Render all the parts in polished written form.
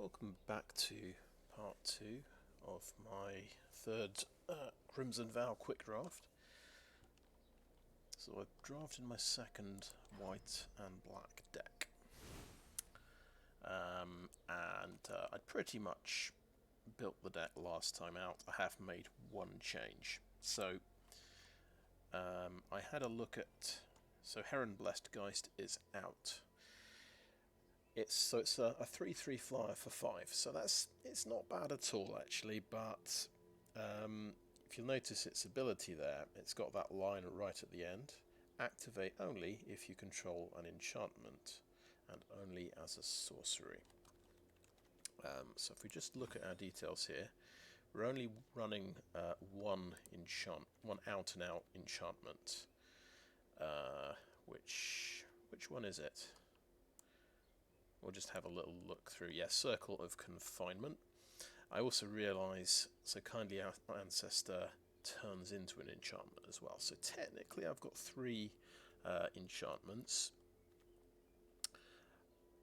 Welcome back to part 2 of my third Crimson Vow quick draft. So I've drafted my second white and black deck. I'd pretty much built the deck last time out. I have made one change. So I had a look at... So Heron Blessed Geist is out. It's a 3/3 flyer for 5, so it's not bad at all actually. But if you'll notice its ability there, it's got that line right at the end. Activate only if you control an enchantment, and only as a sorcery. So if we just look at our details here, we're only running one out and out enchantment. Which one is it? We'll just have a little look through. Yes, Circle of Confinement. I also realise, so Kindly Ancestor turns into an enchantment as well. So technically I've got 3 enchantments.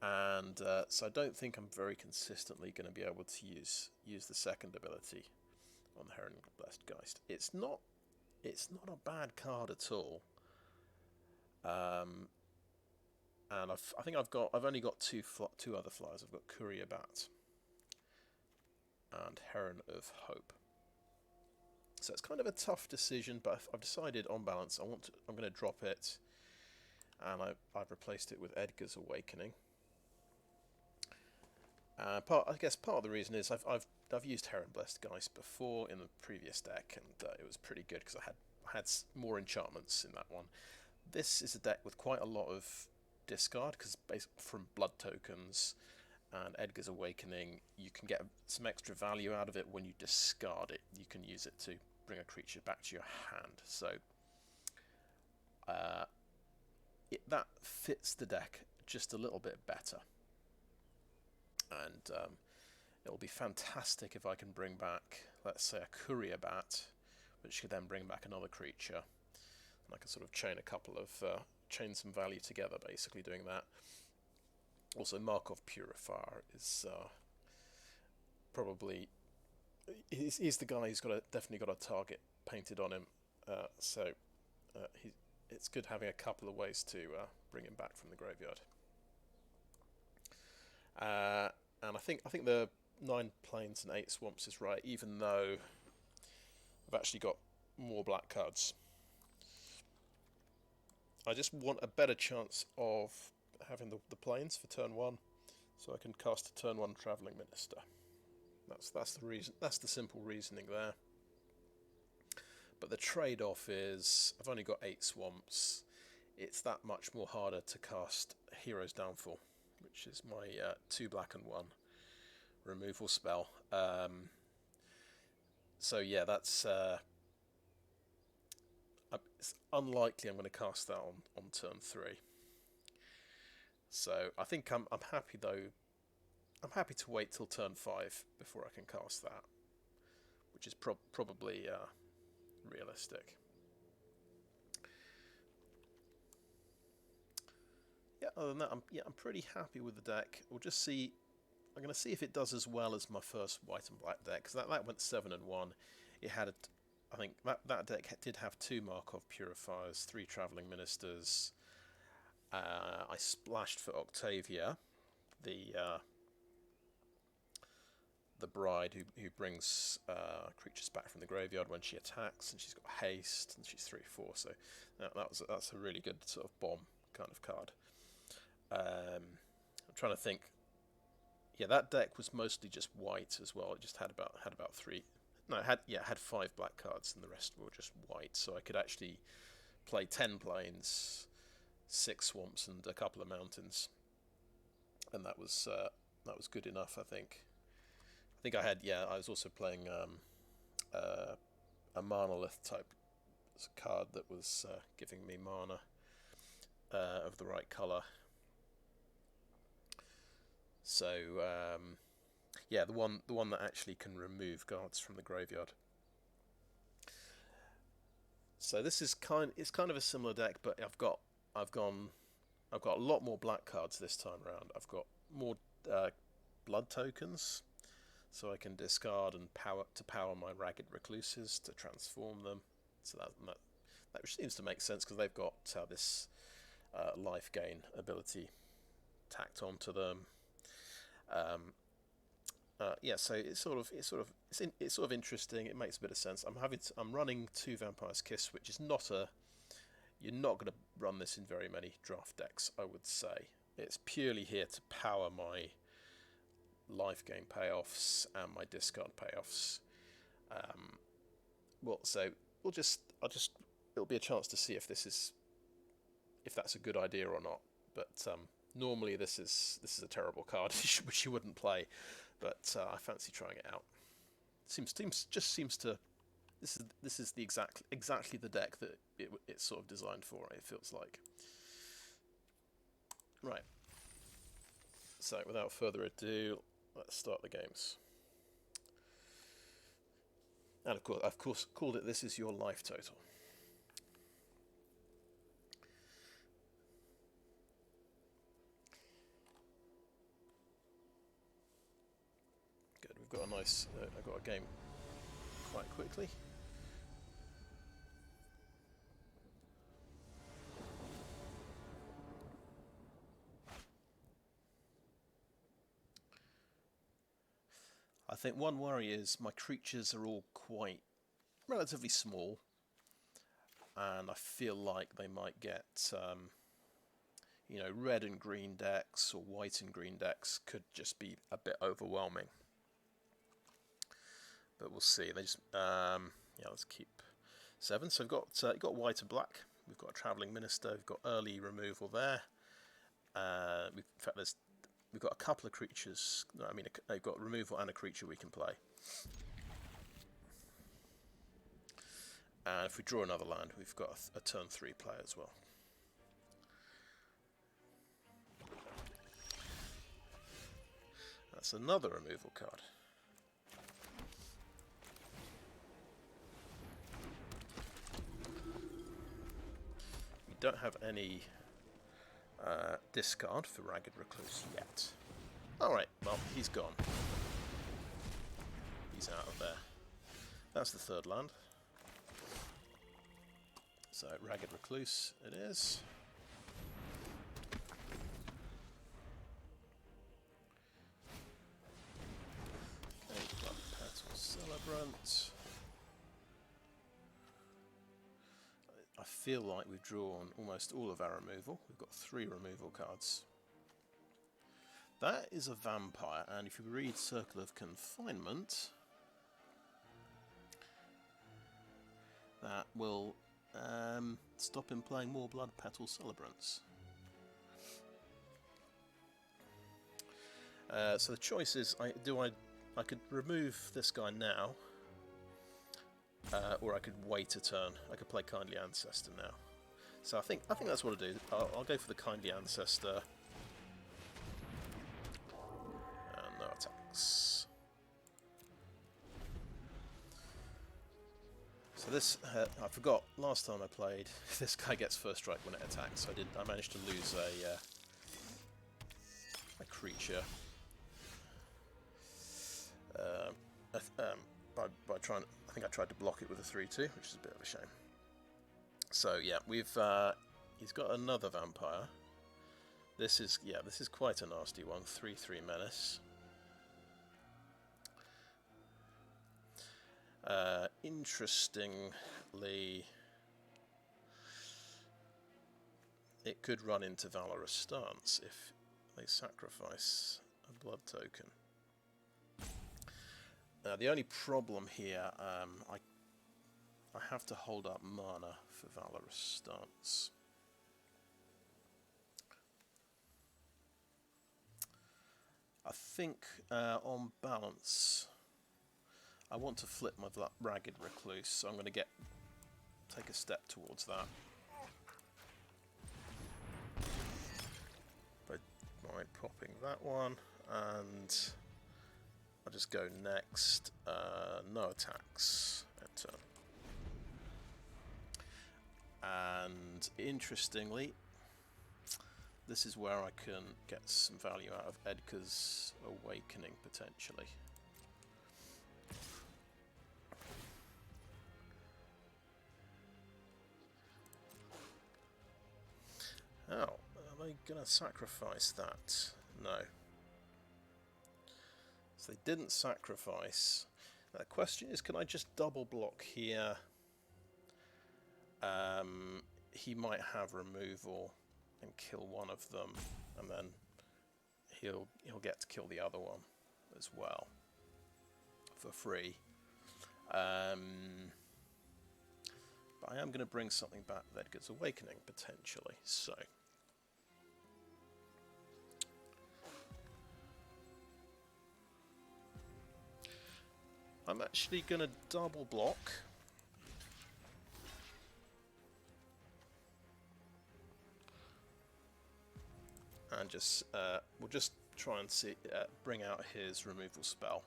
And so I don't think I'm very consistently going to be able to use the second ability on the Heron Blessed Geist. It's not a bad card at all. And I've only got two other flyers. I've got Courier Bat and Heron of Hope. So it's kind of a tough decision, but I've decided on balance I'm going to drop it, and I've replaced it with Edgar's Awakening. I guess part of the reason is I've used Heron Blessed Geist before in the previous deck, and it was pretty good because I had more enchantments in that one. This is a deck with quite a lot of discard, because from blood tokens and Edgar's Awakening you can get some extra value out of it. When you discard it, you can use it to bring a creature back to your hand, so that fits the deck just a little bit better. And it'll be fantastic if I can bring back, let's say, a Courier Bat, which could then bring back another creature, and I can sort of chain some value together, basically doing that. Also, Markov Purifier is probably he's the guy who's definitely got a target painted on him. It's good having a couple of ways to bring him back from the graveyard. And I think the 9 plains and 8 swamps is right, even though I've actually got more black cards. I just want a better chance of having the plains for turn 1, so I can cast a turn 1 Travelling Minister. That's the reason. That's the simple reasoning there. But the trade-off is I've only got 8 swamps. It's that much more harder to cast Hero's Downfall, which is my 2 black and 1 removal spell. So yeah, that's. It's unlikely I'm going to cast that on turn 3. So I think I'm happy though. I'm happy to wait till turn 5 before I can cast that, which is probably realistic. Yeah. Other than that, I'm pretty happy with the deck. We'll just see. I'm going to see if it does as well as my first white and black deck, because that went 7 and 1. It had I think that deck did have 2 Markov Purifiers, 3 Travelling Ministers. I splashed for Octavia, the bride who brings creatures back from the graveyard when she attacks, and she's got haste, and she's 3/4. So that's a really good sort of bomb kind of card. I'm trying to think. Yeah, that deck was mostly just white as well. It just had about 3. No, it had 5 black cards, and the rest were just white. So I could actually play 10 plains, 6 swamps, and a couple of mountains, and that was good enough. I think I was also playing a Monolith type card that was giving me mana of the right colour. So yeah, the one that actually can remove guards from the graveyard. So this is kind of a similar deck, but I've got a lot more black cards this time around. I've got more blood tokens, so I can discard and power my Ragged Recluses to transform them. So that seems to make sense because they've got this life gain ability tacked onto them. Yeah, so it's sort of interesting. It makes a bit of sense. I'm running 2 Vampire's Kiss, which is not a. You're not going to run this in very many draft decks, I would say. It's purely here to power my life gain payoffs and my discard payoffs. It'll be a chance to see if that's a good idea or not. But normally this is a terrible card which you wouldn't play. But I fancy trying it out. Seems to. This is exactly the deck that it's sort of designed for. It feels like. Right. So without further ado, let's start the games. And of course, called it "This Is Your Lifetotal." Good. We've got a nice. I got a game quite quickly. I think one worry is my creatures are all quite relatively small, and I feel like they might get, red and green decks or white and green decks could just be a bit overwhelming. But we'll see. They just, let's keep 7. So we've got white and black. We've got a Travelling Minister. We've got early removal there. In fact, we've got a couple of creatures. No, I mean, they've got removal and a creature we can play. And if we draw another land, we've got a turn 3 play as well. That's another removal card. We don't have any discard for Ragged Recluse yet. Alright, well, he's gone. He's out of there. That's the 3rd land. So, Ragged Recluse it is. Okay, Blood Petal Celebrant. I feel like we've drawn almost all of our removal. We've got 3 removal cards. That is a vampire, and if you read Circle of Confinement, that will stop him playing more Blood Petal Celebrants. So the choice is, I could remove this guy now, or I could wait a turn. I could play Kindly Ancestor now. So I think that's what I'll do. I'll go for the Kindly Ancestor. And no attacks. So this, I forgot, last time I played, this guy gets first strike when it attacks. So I managed to lose a creature. By trying, I think I tried to block it with a 3/2, which is a bit of a shame. So yeah, he's got another vampire. This is quite a nasty one. 3/3 menace. Interestingly, it could run into Valorous Stance if they sacrifice a blood token. Now, the only problem here, I have to hold up mana for Valorous Stance. I think, on balance, I want to flip my Ragged Recluse, so I'm going to take a step towards that. By popping that one, and I'll just go next. No attacks. Enter. And interestingly, this is where I can get some value out of Edgar's Awakening, potentially. Oh, are they going to sacrifice that? No. So they didn't sacrifice. The question is, can I just double block here? He might have removal and kill one of them, and then he'll get to kill the other one as well for free. But I am going to bring something back with Edgar's Awakening potentially. So I'm actually going to double block. And just we'll just try and see bring out his removal spell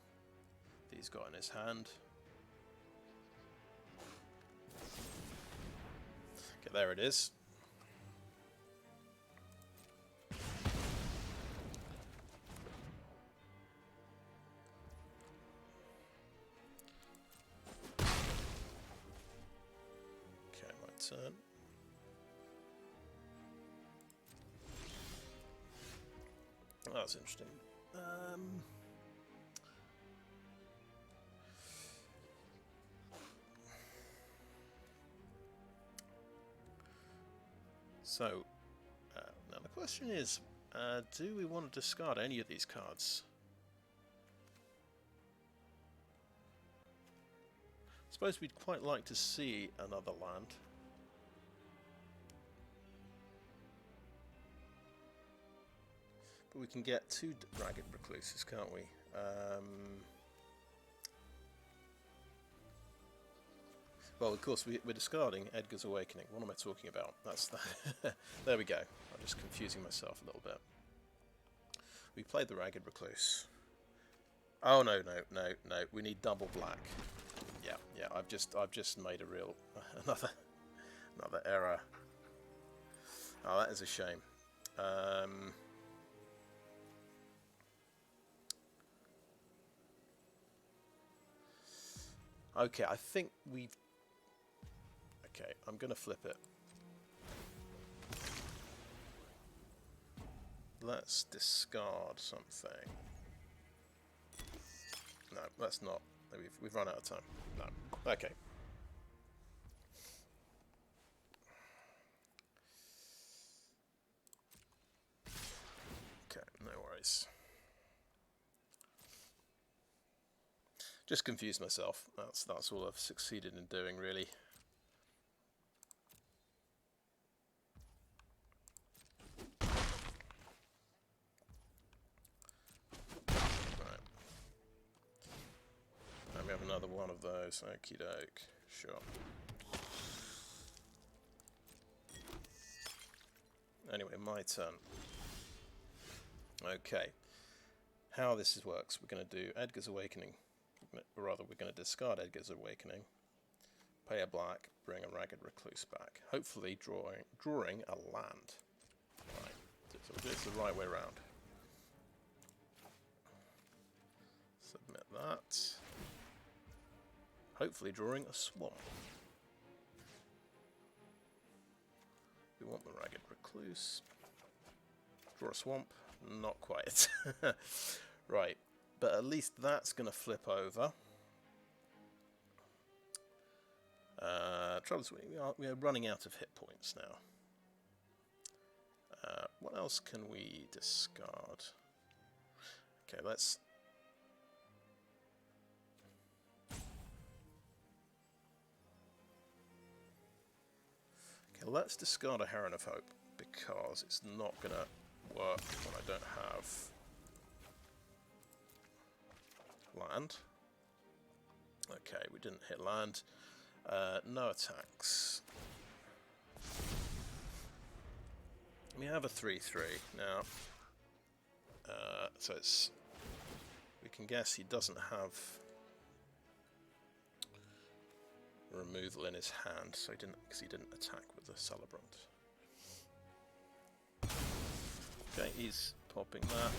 that he's got in his hand. Okay, there it is. Okay, my turn. Oh, that's interesting. So, now the question is, do we want to discard any of these cards? I suppose we'd quite like to see another land. But we can get 2 Ragged Recluses, can't we? Well, of course, we're discarding Edgar's Awakening. What am I talking about? That's the there we go. I'm just confusing myself a little bit. We played the Ragged Recluse. Oh no! We need double black. Yeah. I've just made a real another error. Oh, that is a shame. Okay, I think we've. Okay, I'm going to flip it. Let's discard something. No, let's not. We've run out of time. No. Okay. Okay, no worries. Just confused myself. That's all I've succeeded in doing, really. Right. And we have another one of those. Okie doke. Sure. Anyway, my turn. Okay. How this works, we're going to do Edgar's Awakening. Or rather, we're going to discard Edgar's Awakening, pay a black, bring a Ragged Recluse back. Hopefully drawing a land. Right, so we'll do it the right way around. Submit that. Hopefully drawing a swamp. We want the Ragged Recluse. Draw a swamp? Not quite. Right. But at least that's going to flip over. Trouble is, we are running out of hit points now. What else can we discard? Okay, let's... Okay, let's discard a Heron of Hope, because it's not going to work when I don't have... land. Okay, we didn't hit land. No attacks. We have a 3/3 now. So it's... we can guess he doesn't have removal in his hand, so he didn't, because he didn't attack with the Celebrant. Okay, he's popping that.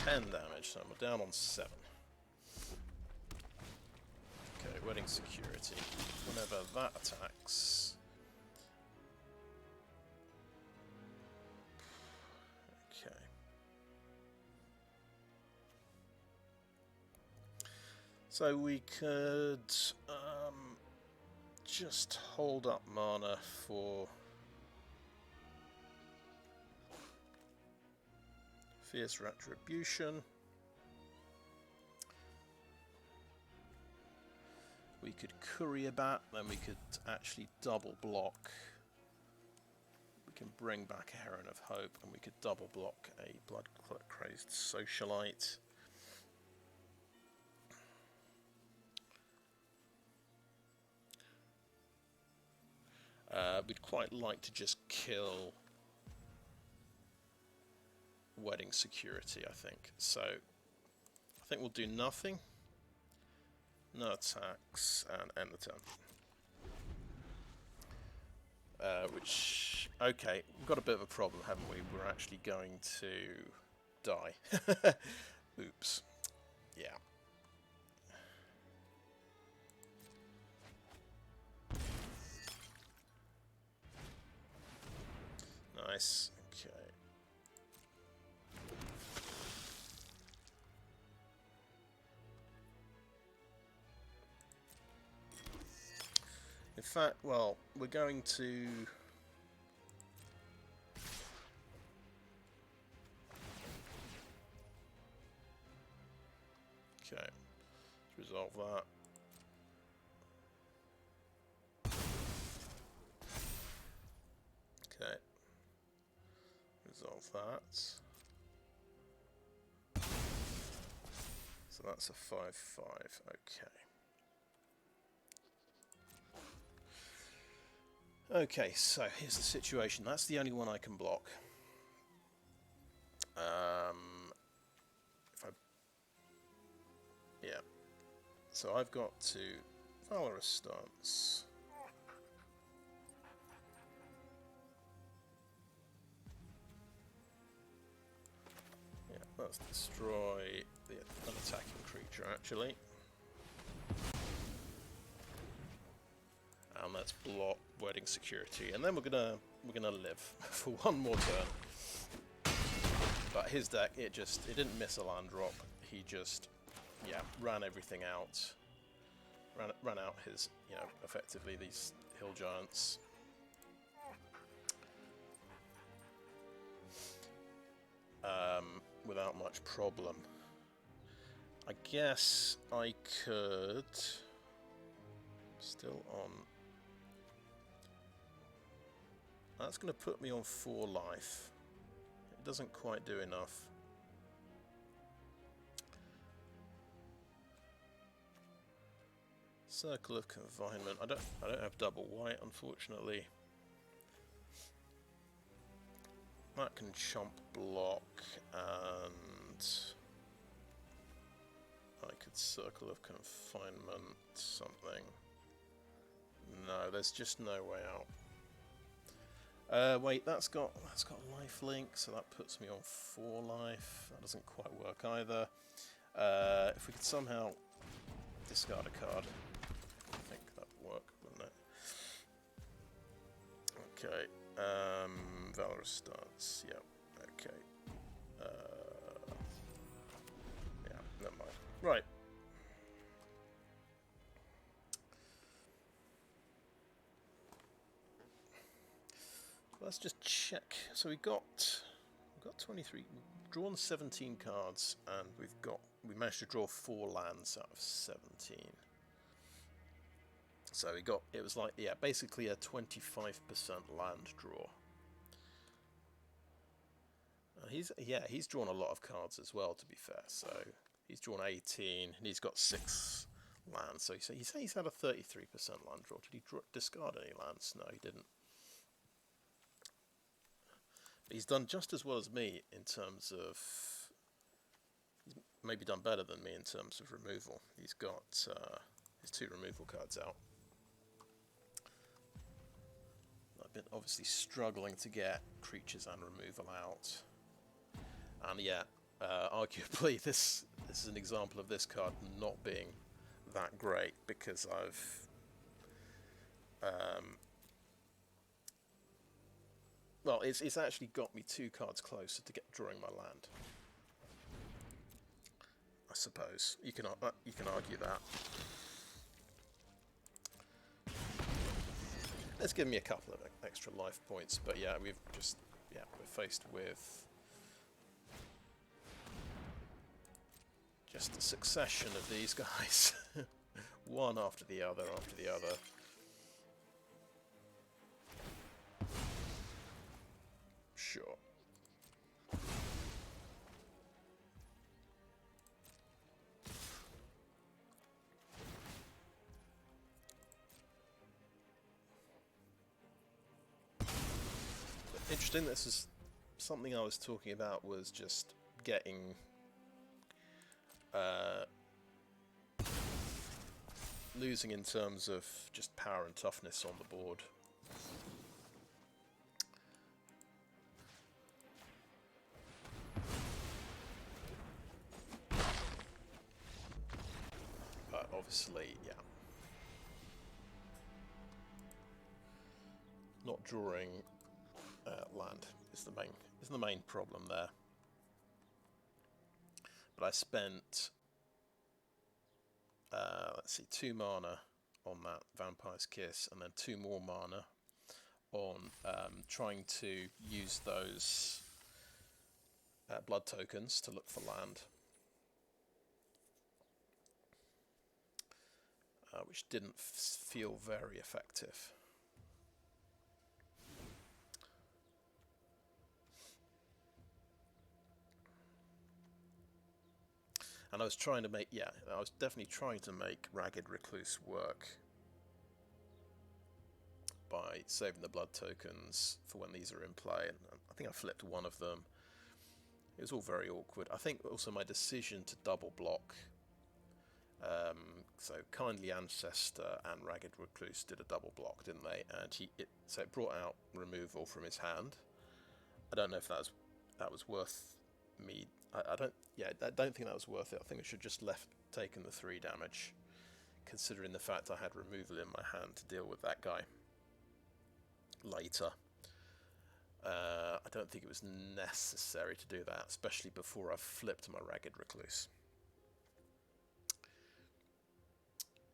10 damage, so we're down on 7. Okay, wedding security. Whenever that attacks... Okay. So we could just hold up mana for Fierce Retribution. We could Courier Bat, then we could actually double block. We can bring back a Heron of Hope, and we could double block a Blood Crazed Socialite. We'd quite like to just kill Wedding Security, I think. So, I think we'll do nothing. No attacks, and end the turn. Which, okay, we've got a bit of a problem, haven't we? We're actually going to die. Oops. Yeah. Nice. Okay. In fact, well, we're going to... Okay, let's resolve that. Okay, resolve that. So that's a 5/5, okay. Okay, so here's the situation. That's the only one I can block. If I... Yeah. So I've got to Valorous Stance. Yeah, let's destroy the unattacking creature actually. And let's block Wedding Security, and then we're gonna live for one more turn. But his deck, it didn't miss a land drop. He just, yeah, ran everything out. Ran out his, you know, effectively these hill giants. Without much problem. I guess I could still on. That's going to put me on 4 life. It doesn't quite do enough. Circle of Confinement. I don't have double white, unfortunately. That can chomp block, and I could Circle of Confinement something. No, there's just no way out. Wait, that's got lifelink, so that puts me on 4 life. That doesn't quite work either. If we could somehow discard a card, I think that would work, wouldn't it? Okay. Valorous Stance. Yeah. Okay. Yeah. Never mind. Right. Let's just check. So we got 23, drawn 17 cards, and we managed to draw 4 lands out of 17. So it was like, yeah, basically a 25% land draw. He's drawn a lot of cards as well, to be fair. So he's drawn 18, and he's got 6 lands. So he's had a 33% land draw. Did he discard any lands? No, he didn't. But he's done just as well as me in terms of... He's maybe done better than me in terms of removal. He's got his 2 removal cards out. I've been obviously struggling to get creatures and removal out. And yeah, arguably this is an example of this card not being that great, because I've well, it's actually got me 2 cards closer to drawing my land. I suppose you can argue that. It's given me a couple of extra life points, but yeah, we're faced with just a succession of these guys, one after the other after the other. Sure. Interesting, this is something I was talking about, was just getting losing in terms of just power and toughness on the board. But obviously, yeah, not drawing land is the main problem there. But I spent let's see, 2 mana on that Vampire's Kiss, and then 2 more mana on trying to use those blood tokens to look for land, which didn't feel very effective. And I was trying to make, I was definitely trying to make Ragged Recluse work by saving the blood tokens for when these are in play, and I think I flipped one of them. It was all very awkward. I think also my decision to double block, so Kindly Ancestor and Ragged Recluse did a double block, didn't they? And so it brought out removal from his hand. I don't know if that was worth me. I don't think that was worth it. I think I should just taken the 3 damage, considering the fact I had removal in my hand to deal with that guy later. I don't think it was necessary to do that, especially before I flipped my Ragged Recluse.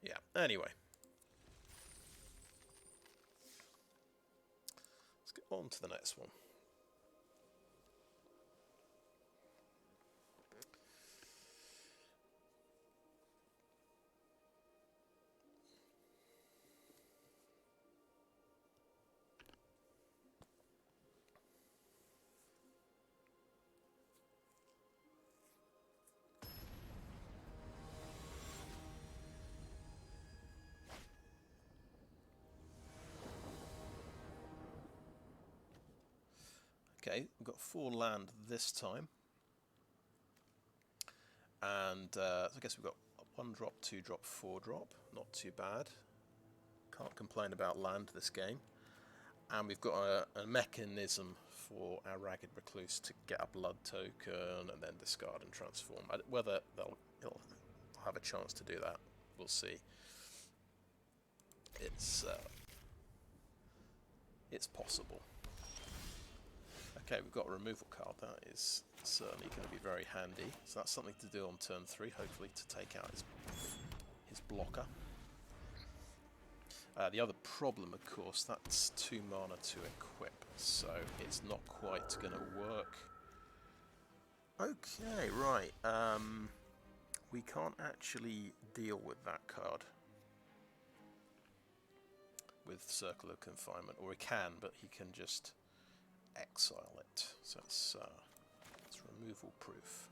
Yeah, anyway. Let's get on to the next one. Okay, we've got 4 land this time, and so I guess we've got 1 drop, 2 drop, 4 drop, not too bad. Can't complain about land this game. And we've got a mechanism for our Ragged Recluse to get a blood token and then discard and transform. Whether it'll have a chance to do that, we'll see. It's possible. Okay, we've got a removal card. That is certainly going to be very handy. So that's something to do on turn 3, hopefully, to take out his blocker. The other problem, of course, that's 2 mana to equip, so it's not quite going to work. Okay, right. We can't actually deal with that card with Circle of Confinement, or he can, but he can just exile it. So it's removal proof.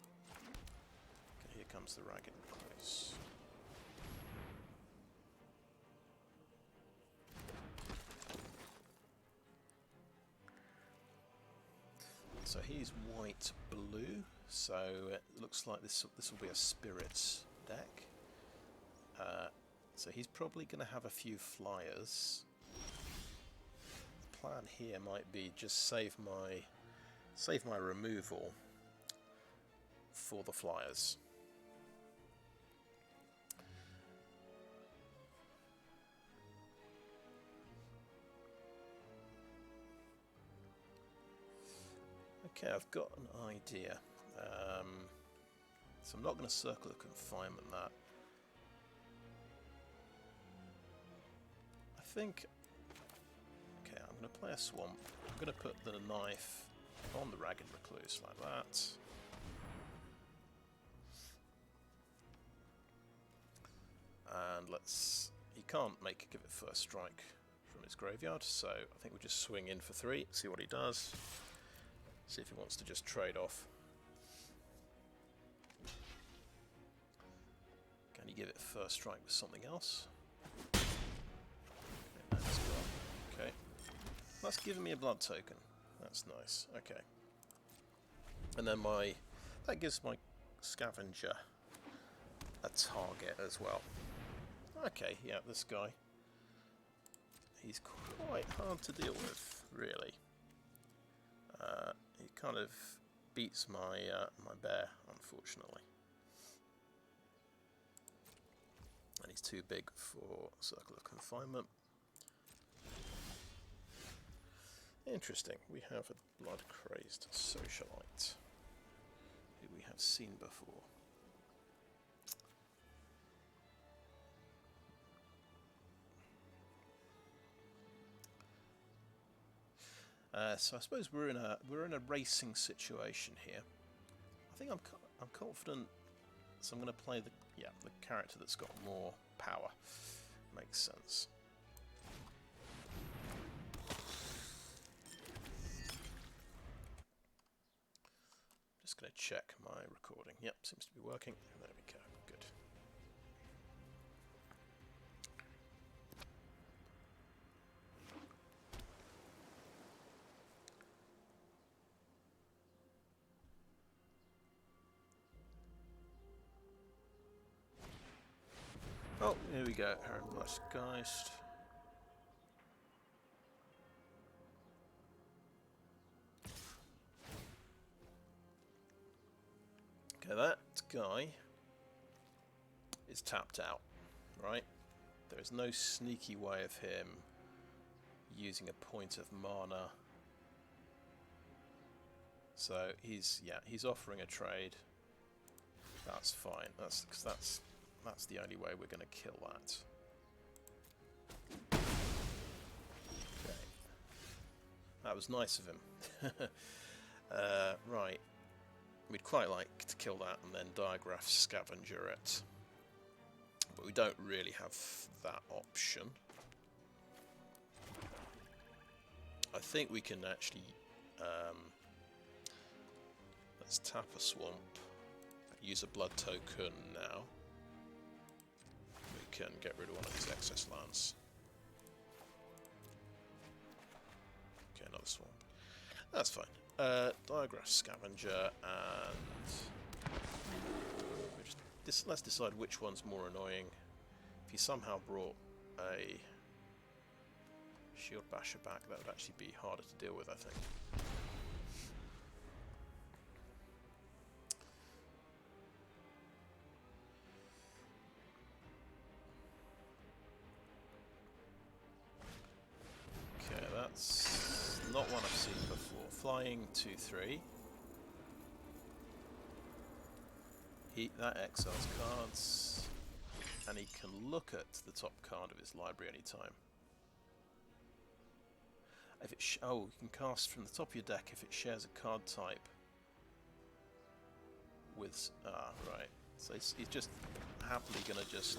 Okay, here comes the Ragged Recluse. So he's white-blue, so it looks like this will be a Spirits deck. So he's probably going to have a few flyers. plan here might be just save my removal for the flyers. Okay, I've got an idea. So I'm not going to circle of confinement that. I think... Okay, I'm going to play a swamp. I'm going to put the knife on the Ragged Recluse like that. And let's... He can't give it first strike from his graveyard, so I think we'll just swing in for 3, see what he does. See if he wants to just trade off. Can you give it first strike with something else? Okay, that's giving me a blood token. That's nice. Okay, and then that gives my scavenger a target as well. Okay, yeah, this guy. He's quite hard to deal with, really. He kind of beats my bear, unfortunately. And he's too big for Circle of Confinement. Interesting, we have a blood-crazed socialite, who we have seen before. So I suppose we're in a racing situation here. I think I'm confident, so I'm going to play the character that's got more power. Makes sense. Just going to check my recording. Yep, seems to be working. There we go. Good. Oh, here we go. Herrenblast Geist. Okay, that guy is tapped out, right? There is no sneaky way of him using a point of mana. So he's offering a trade. That's fine. That's the only way we're going to kill that. Okay. That was nice of him. Right. We'd quite like to kill that and then Diagraph Scavenger it. But we don't really have that option. I think we can actually... let's tap a swamp. Use a blood token now. We can get rid of one of these excess lands. Okay, another swamp. That's fine. Diagraph Scavenger, and let's decide which one's more annoying. If he somehow brought a Shield Basher back, that would actually be harder to deal with, I think. Okay, that's not one I've seen before. Flying 2/3. That exiles cards, and he can look at the top card of his library anytime. If it you can cast from the top of your deck if it shares a card type with right. So he's just happily gonna just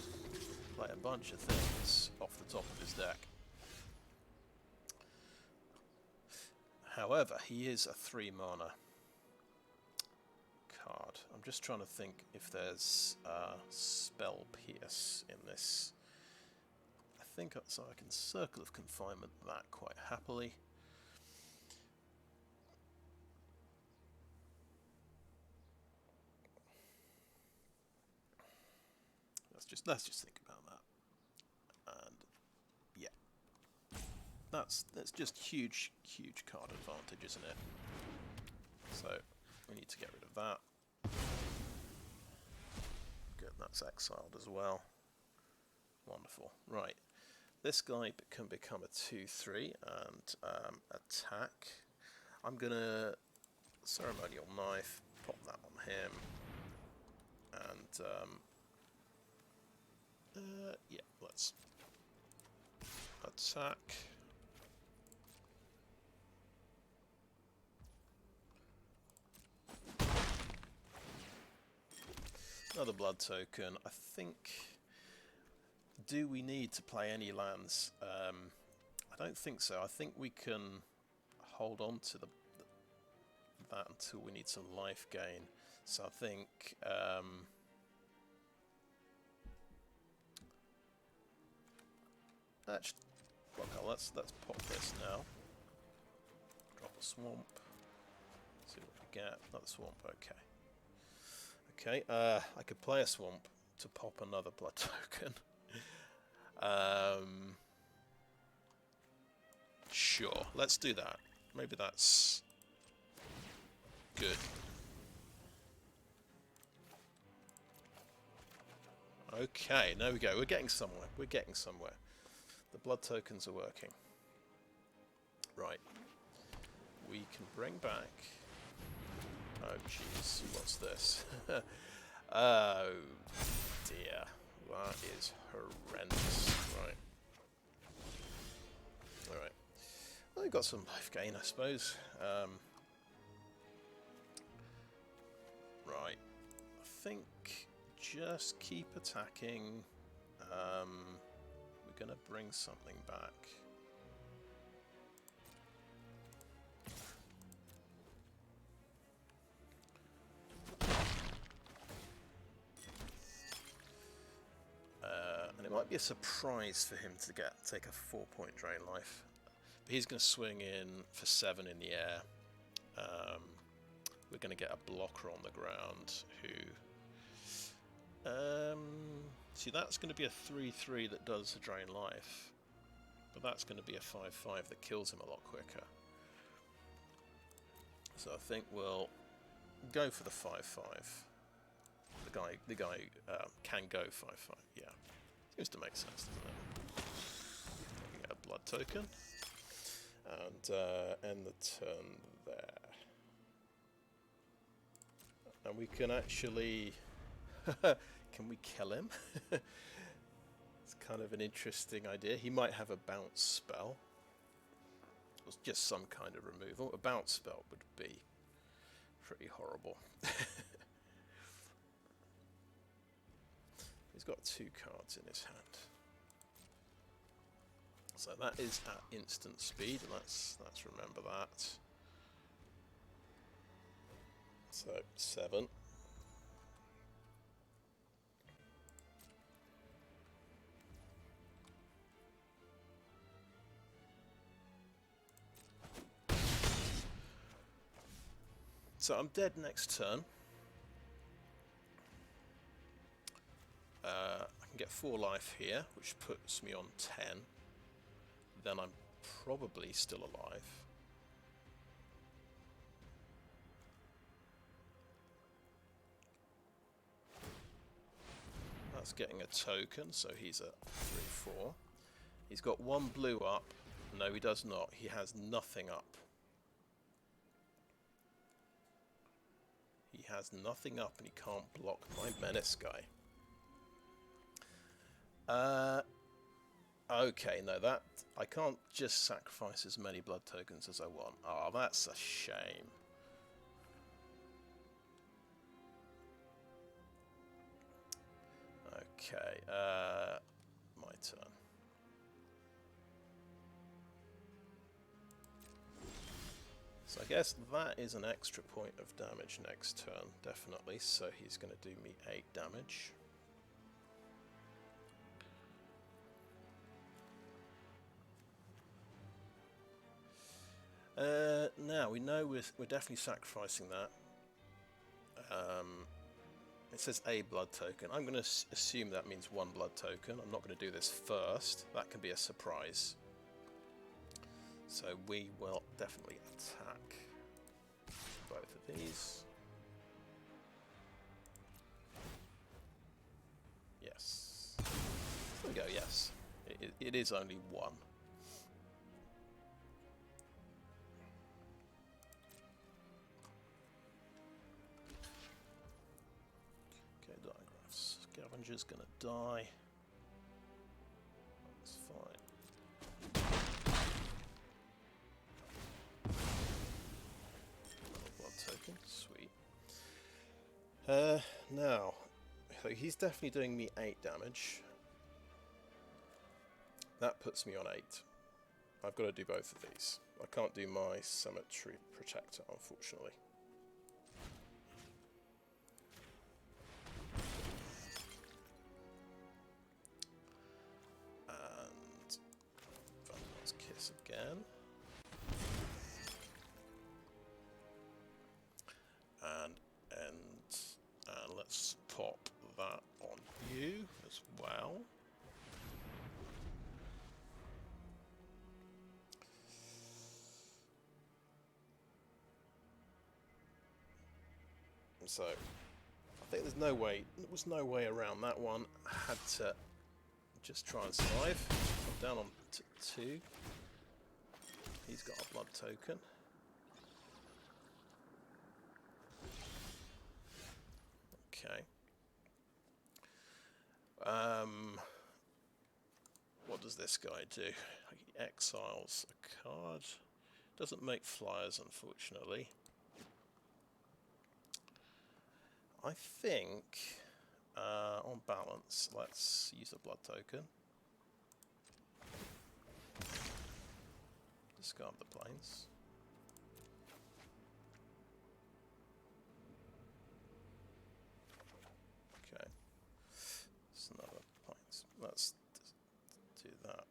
play a bunch of things off the top of his deck. However, he is a 3 mana card. I'm just trying to think if there's Spell Pierce in this. I think so. I can Circle of Confinement that quite happily. Let's just think about that. And yeah, that's just huge card advantage, isn't it? So we need to get rid of that. Good, that's exiled as well. Wonderful. Right, this guy can become a 2/3 and attack. I'm gonna ceremonial knife, pop that on him, and yeah, let's attack. Another blood token. I think. Do we need to play any lands? I don't think so. I think we can hold on to that until we need some life gain. So I think actually, okay, let's pop this now. Drop a swamp. See what we get. Another swamp. Okay. Okay. I could play a swamp to pop another blood token. Sure, let's do that. Maybe that's good. Okay, there we go. We're getting somewhere. We're getting somewhere. The blood tokens are working. Right. We can bring back... Oh, jeez. What's this? Oh, dear. That is horrendous. Right. Alright. Well, we've got some life gain, I suppose. Right. I think just keep attacking. We're going to bring something back. And it might be a surprise for him to take a 4-point drain life. But he's going to swing in for 7 in the air. We're going to get a blocker on the ground who... see, that's going to be a 3/3 that does a drain life. But that's going to be a 5/5 that kills him a lot quicker. So I think we'll go for the 5/5. The guy can go 5/5, yeah. Seems to make sense, doesn't it? We get a blood token. And end the turn there. And we can actually... can we kill him? It's kind of an interesting idea. He might have a bounce spell. Or just some kind of removal. A bounce spell would be pretty horrible. He's got 2 cards in his hand. So that is at instant speed, and let's remember that. So 7. So I'm dead next turn. I can get 4 life here, which puts me on 10. Then I'm probably still alive. That's getting a token, so he's at 3/4. He's got 1 blue up. No, he does not. He has nothing up. He has nothing up and he can't block my menace guy. Okay, no, that... I can't just sacrifice as many blood tokens as I want. Oh, that's a shame. Okay, my turn. So I guess that is an extra point of damage next turn, definitely. So he's going to do me 8 damage. Now we know we're definitely sacrificing that. It says a blood token. I'm going to assume that means 1 blood token. I'm not going to do this first. That can be a surprise. So we will definitely attack both of these. Yes. There we go, yes. It is only one. Okay, digraphs. Scavenger's gonna die. That's fine. Blood token, sweet. Now, so he's definitely doing me 8 damage. That puts me on 8. I've got to do both of these. I can't do my Cemetery Protector, unfortunately. And Vandal's Kiss again. And let's pop that on you as well. So I think there was no way around that one. I had to just try and survive. I'm down on 2. He's got a blood token. Okay. What does this guy do? He exiles a card. Doesn't make flyers, unfortunately. I think, on balance, let's use a blood token. Discard the planes. Okay. It's another planes. Let's do that.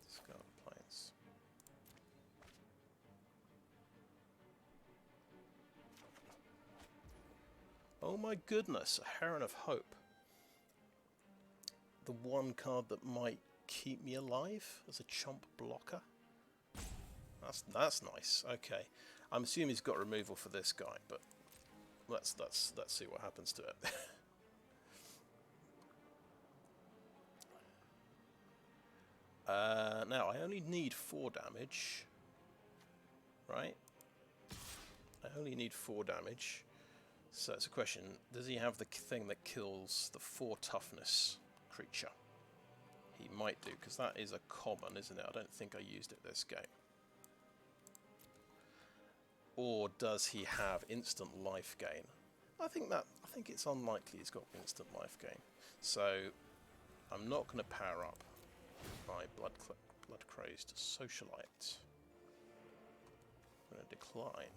Discard the planes. Oh my goodness, a Heron of Hope. The one card that might keep me alive as a chump blocker. That's nice. Okay, I'm assuming he's got removal for this guy, but let's see what happens to it. Now I only need 4 damage, right? I only need 4 damage. So it's a question: does he have the thing that kills the 4 toughness creature? He might do, because that is a common, isn't it? I don't think I used it this game. Or does he have instant life gain? I think it's unlikely he's got instant life gain. So I'm not going to power up my blood crazed socialite. I'm going to decline.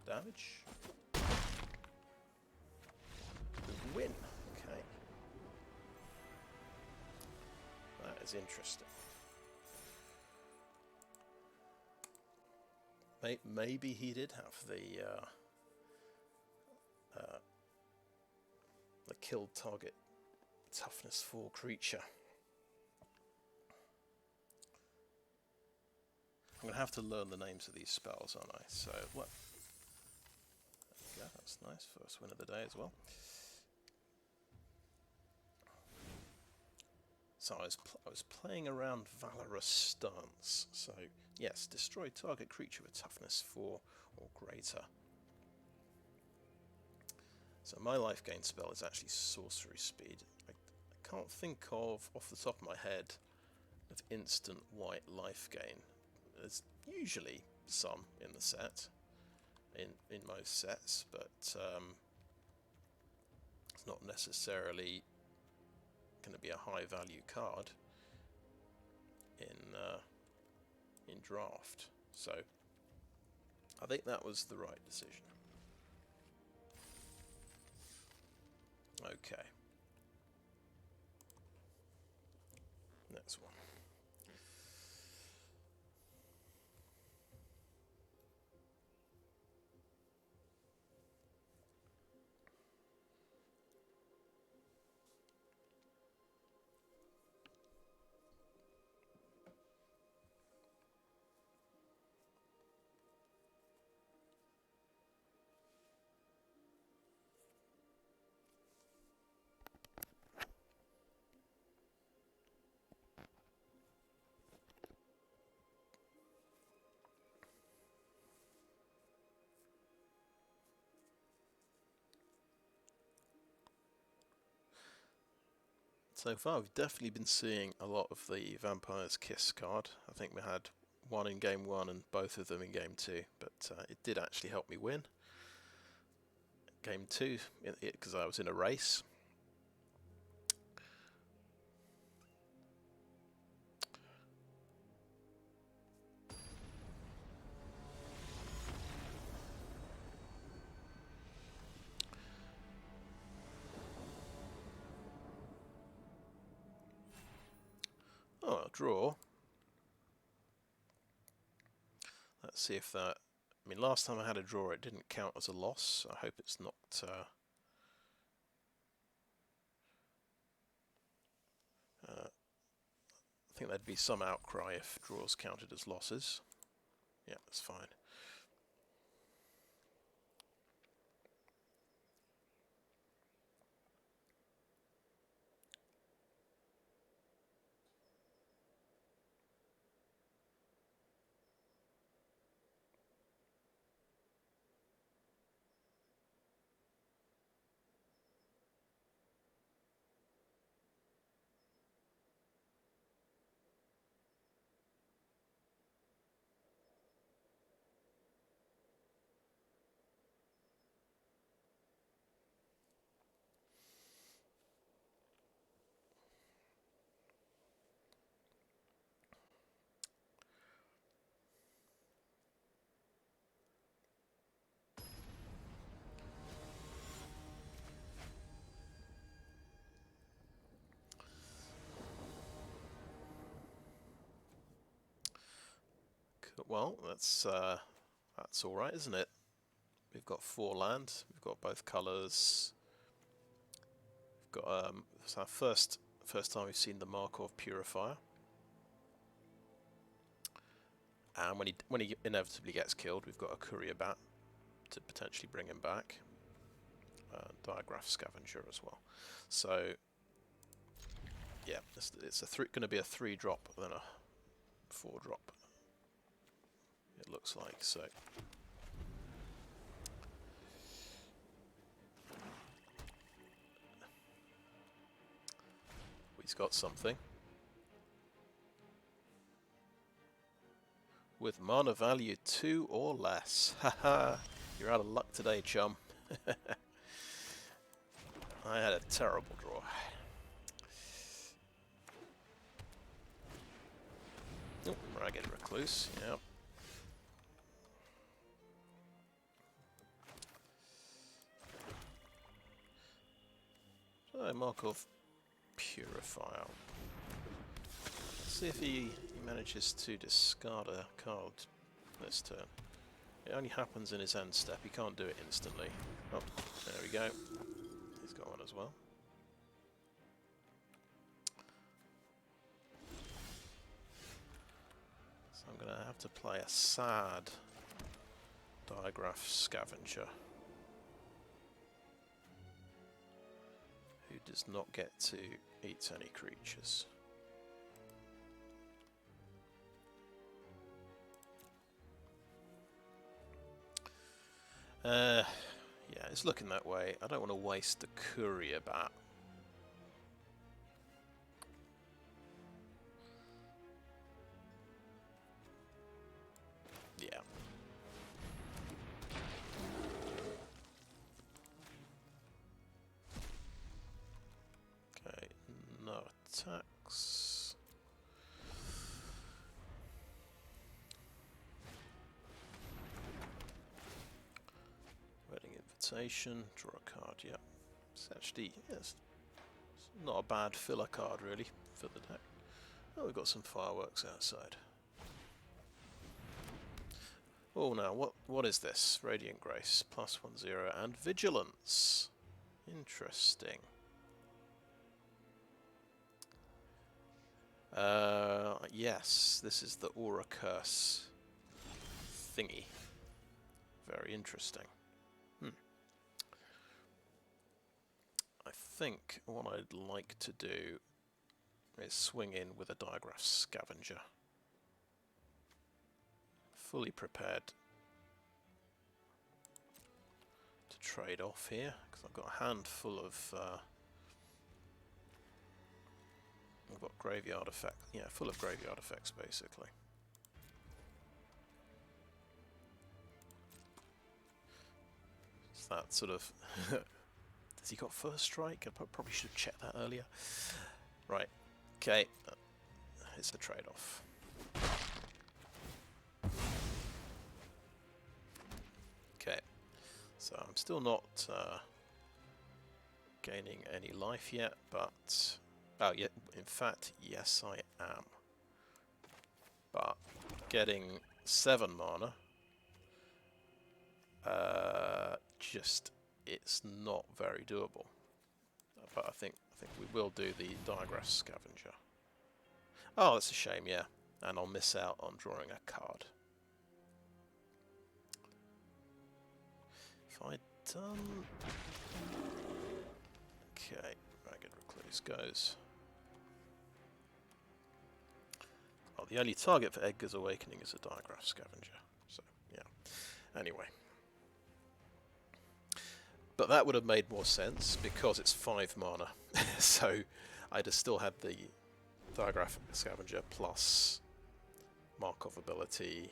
Damage. Win. Okay. That is interesting. Maybe he did have the killed target toughness 4 creature. I'm going to have to learn the names of these spells, aren't I? So, what? There we go, that's nice. First win of the day as well. So I was playing around Valorous Stance. So, yes, destroy target creature with toughness 4 or greater. So my life gain spell is actually sorcery speed. I can't think of, off the top of my head, of instant white life gain. There's usually some in the set, in most sets, but it's not necessarily going to be a high value card in draft. So I think that was the right decision. Okay. Next one. So far, we've definitely been seeing a lot of the Vampire's Kiss card. I think we had one in game 1 and both of them in game 2, but it did actually help me win. Game 2, because I was in a race. Oh, a draw. Let's see if that... I mean, last time I had a draw, it didn't count as a loss. I hope it's not... I think there'd be some outcry if draws counted as losses. Yeah, that's fine. Well, that's all right, isn't it? We've got 4 land. We've got both colours. We've got it's our first time we've seen the Markov Purifier. And when he inevitably gets killed, we've got a Courier Bat to potentially bring him back. Diagraph Scavenger as well. So yeah, it's going to be a 3-drop than a 4-drop. It looks like so. He's got something. With mana value 2 or less. Haha, you're out of luck today, chum. I had a terrible draw. Oh, Ragged Recluse, yeah. So, Markov Purifier. Let's see if he manages to discard a card this turn. It only happens in his end step, he can't do it instantly. Oh, there we go. He's got one as well. So I'm going to have to play a sad Diagraph Scavenger, who does not get to eat any creatures. Yeah, it's looking that way. I don't want to waste the Courier Bat. Yeah. Okay, no attacks. Wedding Invitation, draw a card, yeah. It's actually, yes, it's not a bad filler card really for the deck. Oh, we've got some fireworks outside. Oh, now, what is this? Radiant Grace, +1/0, and Vigilance. Interesting. Yes, this is the Aura Curse thingy. Very interesting. I think what I'd like to do is swing in with a Diagraph Scavenger. Fully prepared to trade off here, because I've got a handful of We've got graveyard effect, yeah, full of graveyard effects basically. It's that sort of. Has he got first strike? I probably should have checked that earlier. Right. Okay. It's a trade-off. Okay. So I'm still not gaining any life yet, but oh yeah, in fact, yes I am. But getting 7 mana, just it's not very doable. But I think we will do the Diagraph Scavenger. Oh, that's a shame, yeah. And I'll miss out on drawing a card. If I'd done... Okay, Ragged Recluse goes. Oh, the only target for Edgar's Awakening is a Diagraph Scavenger. So, yeah. Anyway. But that would have made more sense because it's 5 mana. So I'd have still had the Diagraph Scavenger plus Markov ability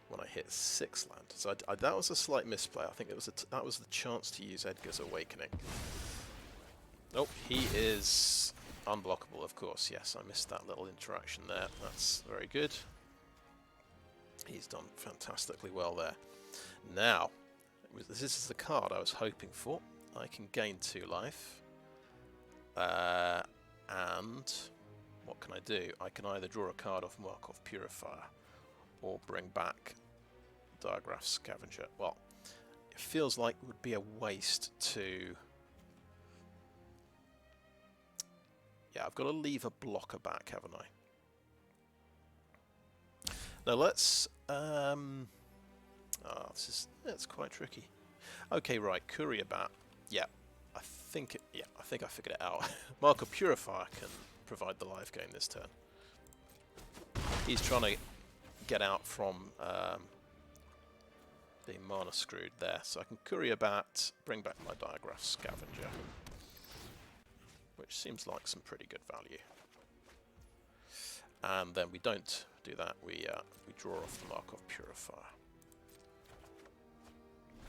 when I hit 6 land. So that was a slight misplay. I think it was that was the chance to use Edgar's Awakening. Nope, he is unblockable, of course. Yes, I missed that little interaction there. That's very good. He's done fantastically well there. Now, this is the card I was hoping for. I can gain 2 life. And what can I do? I can either draw a card off Markov Purifier or bring back Diagraph Scavenger. Well, it feels like it would be a waste to... Yeah, I've got to leave a blocker back, haven't I? Now let's... it's quite tricky. Okay, right, Courier Bat. Yeah, I think I figured it out. Markov Purifier can provide the life gain this turn. He's trying to get out from being mana screwed there, so I can Courier Bat, bring back my Diagraph Scavenger, which seems like some pretty good value. And then we don't do that. We draw off the Markov Purifier.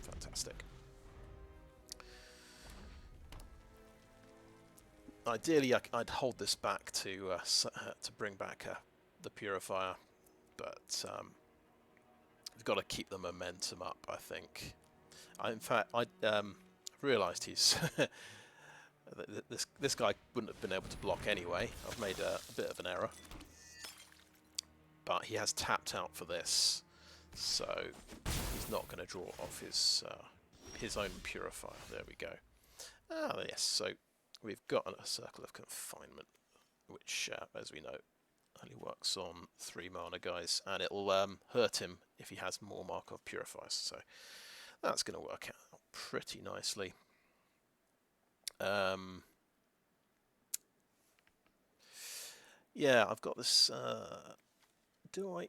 Fantastic. Ideally, I'd hold this back to bring back the Purifier, but we've got to keep the momentum up, I think. In fact, I realised he's this guy wouldn't have been able to block anyway. I've made a bit of an error, but he has tapped out for this, so he's not going to draw off his own Purifier. There we go. Ah, yes. So we've got a Circle of Confinement, which, as we know, only works on 3 mana guys, and it'll hurt him if he has more Markov Purifiers. So that's going to work out pretty nicely. Yeah, I've got this. Do I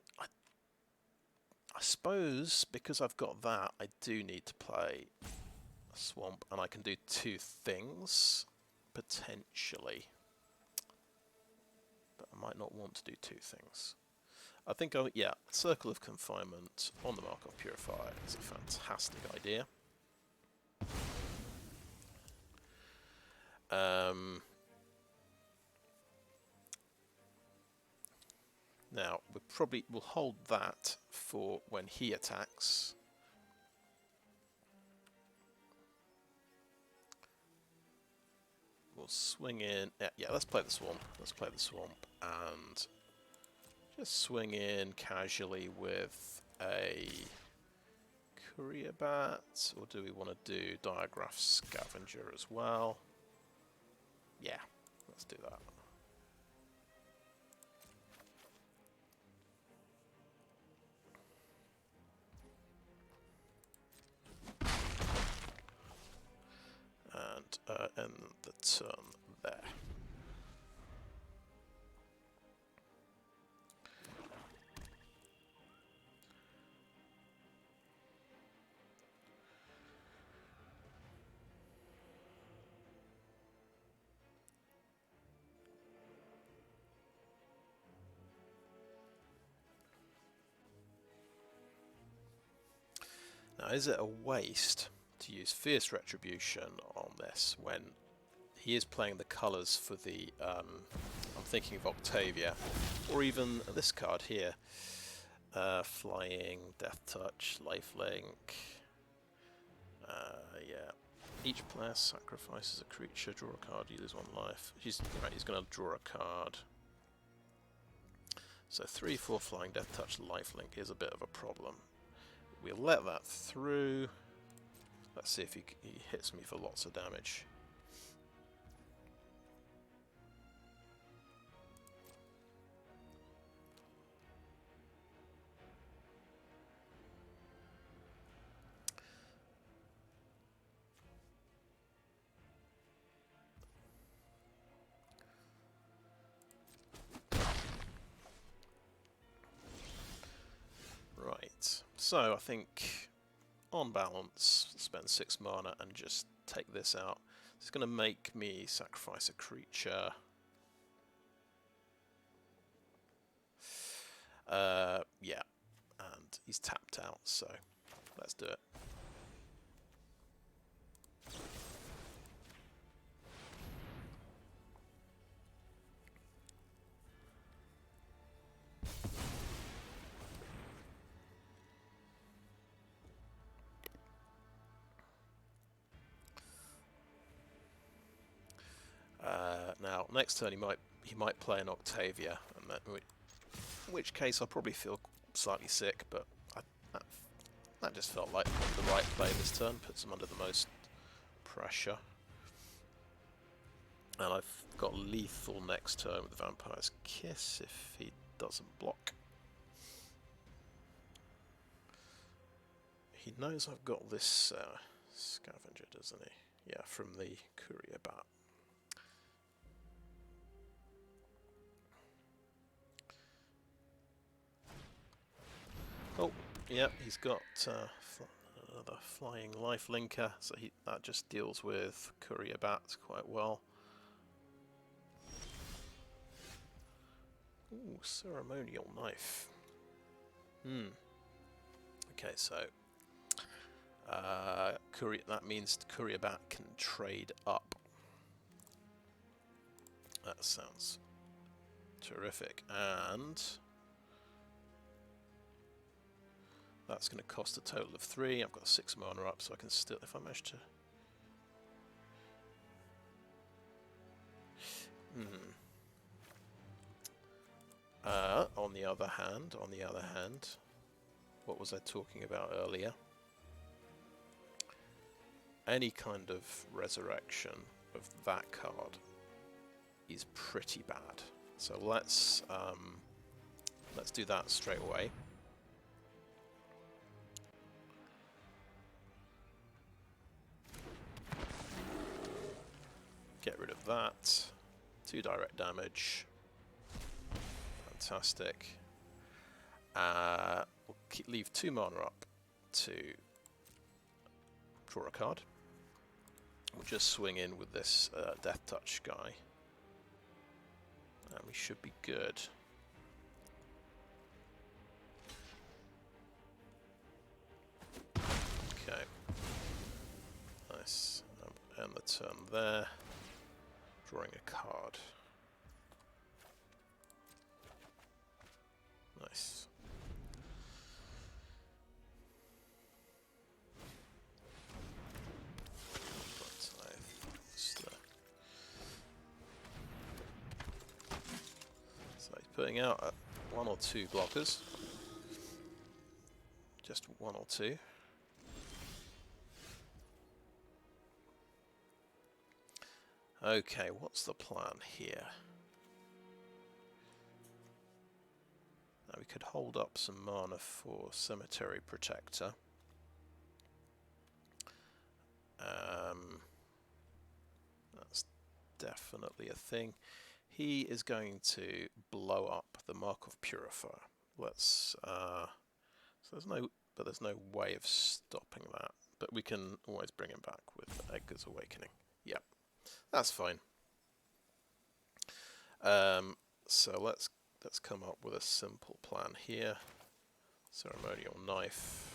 suppose because I've got that, I do need to play a Swamp, and I can do 2 things potentially. But I might not want to do 2 things. I think, yeah, Circle of Confinement on the Markov Purifier is a fantastic idea. Now, we'll hold that for when he attacks. We'll swing in. Yeah, let's play the Swamp. Let's play the Swamp and just swing in casually with a Courier Bat, or do we want to do Diagraph Scavenger as well? Yeah, let's do that. And end the turn there. Now, is it a waste to use Fierce Retribution on this when he is playing the colours for the, I'm thinking of Octavia, or even this card here, Flying, Death Touch, Lifelink, yeah. Each player sacrifices a creature, draw a card, you lose 1 life. He's going to draw a card. So 3/4 Flying, Death Touch, Lifelink is a bit of a problem. We'll let that through. Let's see if he hits me for lots of damage. Right, so I think on balance, spend 6 mana and just take this out. It's going to make me sacrifice a creature. Yeah, and he's tapped out, so let's do it. Now, next turn he might play an Octavia, and in which case I'll probably feel slightly sick, but that just felt like the right play this turn, puts him under the most pressure. And I've got lethal next turn with the Vampire's Kiss if he doesn't block. He knows I've got this Scavenger, doesn't he? Yeah, from the Courier Bat. Oh, yeah, he's got another Flying Lifelinker, so that just deals with Courier Bats quite well. Ooh, Ceremonial Knife. Okay, so that means Courier Bat can trade up. That sounds terrific, and that's going to cost a total of 3. I've got 6 mana up, so I can still, if I manage to... On the other hand, what was I talking about earlier? Any kind of resurrection of that card is pretty bad. So let's do that straight away. Get rid of that. 2 direct damage. Fantastic. We'll leave 2 mana up to draw a card. We'll just swing in with this Death Touch guy. And we should be good. Okay. Nice. End the turn there. Drawing a card. Nice. So he's putting out 1 or 2 blockers. Just 1 or 2. Okay, what's the plan here? Now we could hold up some mana for Cemetery Protector. That's definitely a thing. He is going to blow up the Markov Purifier. Let's so there's no way of stopping that. But we can always bring him back with Edgar's Awakening. Yep. That's fine. So let's come up with a simple plan here. Ceremonial Knife.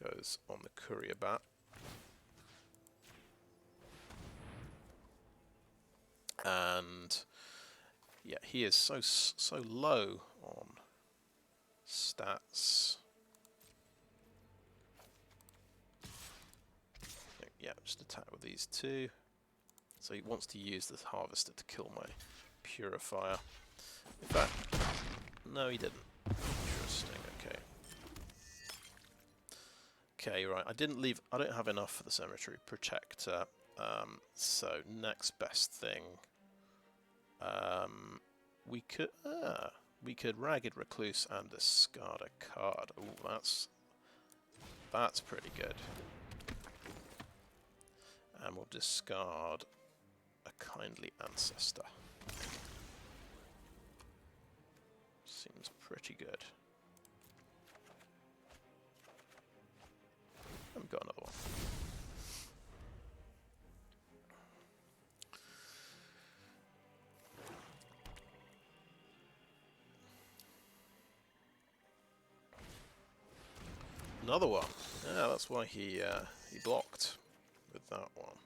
goes on the courier bat. And yeah, he is so low on stats. Yeah, just attack with these two. So he wants to use the harvester to kill my purifier. In fact, no, he didn't. Interesting. Okay. Okay, right. I don't have enough for the cemetery protector. So next best thing. We could Ragged Recluse and discard a card. Ooh, that's pretty good. And we'll discard a Kindly Ancestor. Seems pretty good. I've got another one. Another one. Yeah, that's why he blocked with that one.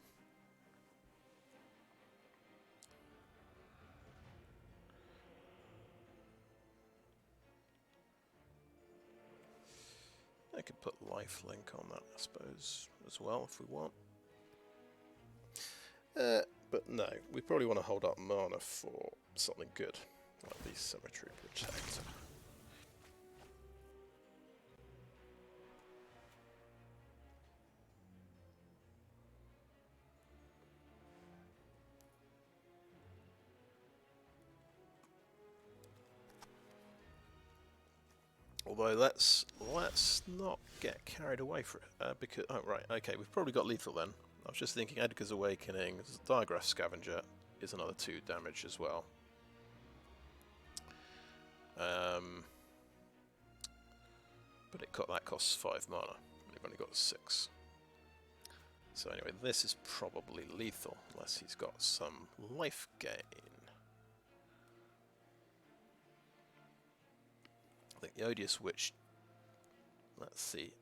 I could put lifelink on that, I suppose, as well, if we want. But no, we probably want to hold up mana for something good, like the Cemetery Protector. Although let's not get carried away for it, because we've probably got lethal then. I was just thinking Edgar's Awakening, Diagrass Scavenger is another 2 damage as well. But that costs 5 mana, and we've only got 6. So anyway, this is probably lethal, unless he's got some life gain. I think the Odious Witch, let's see,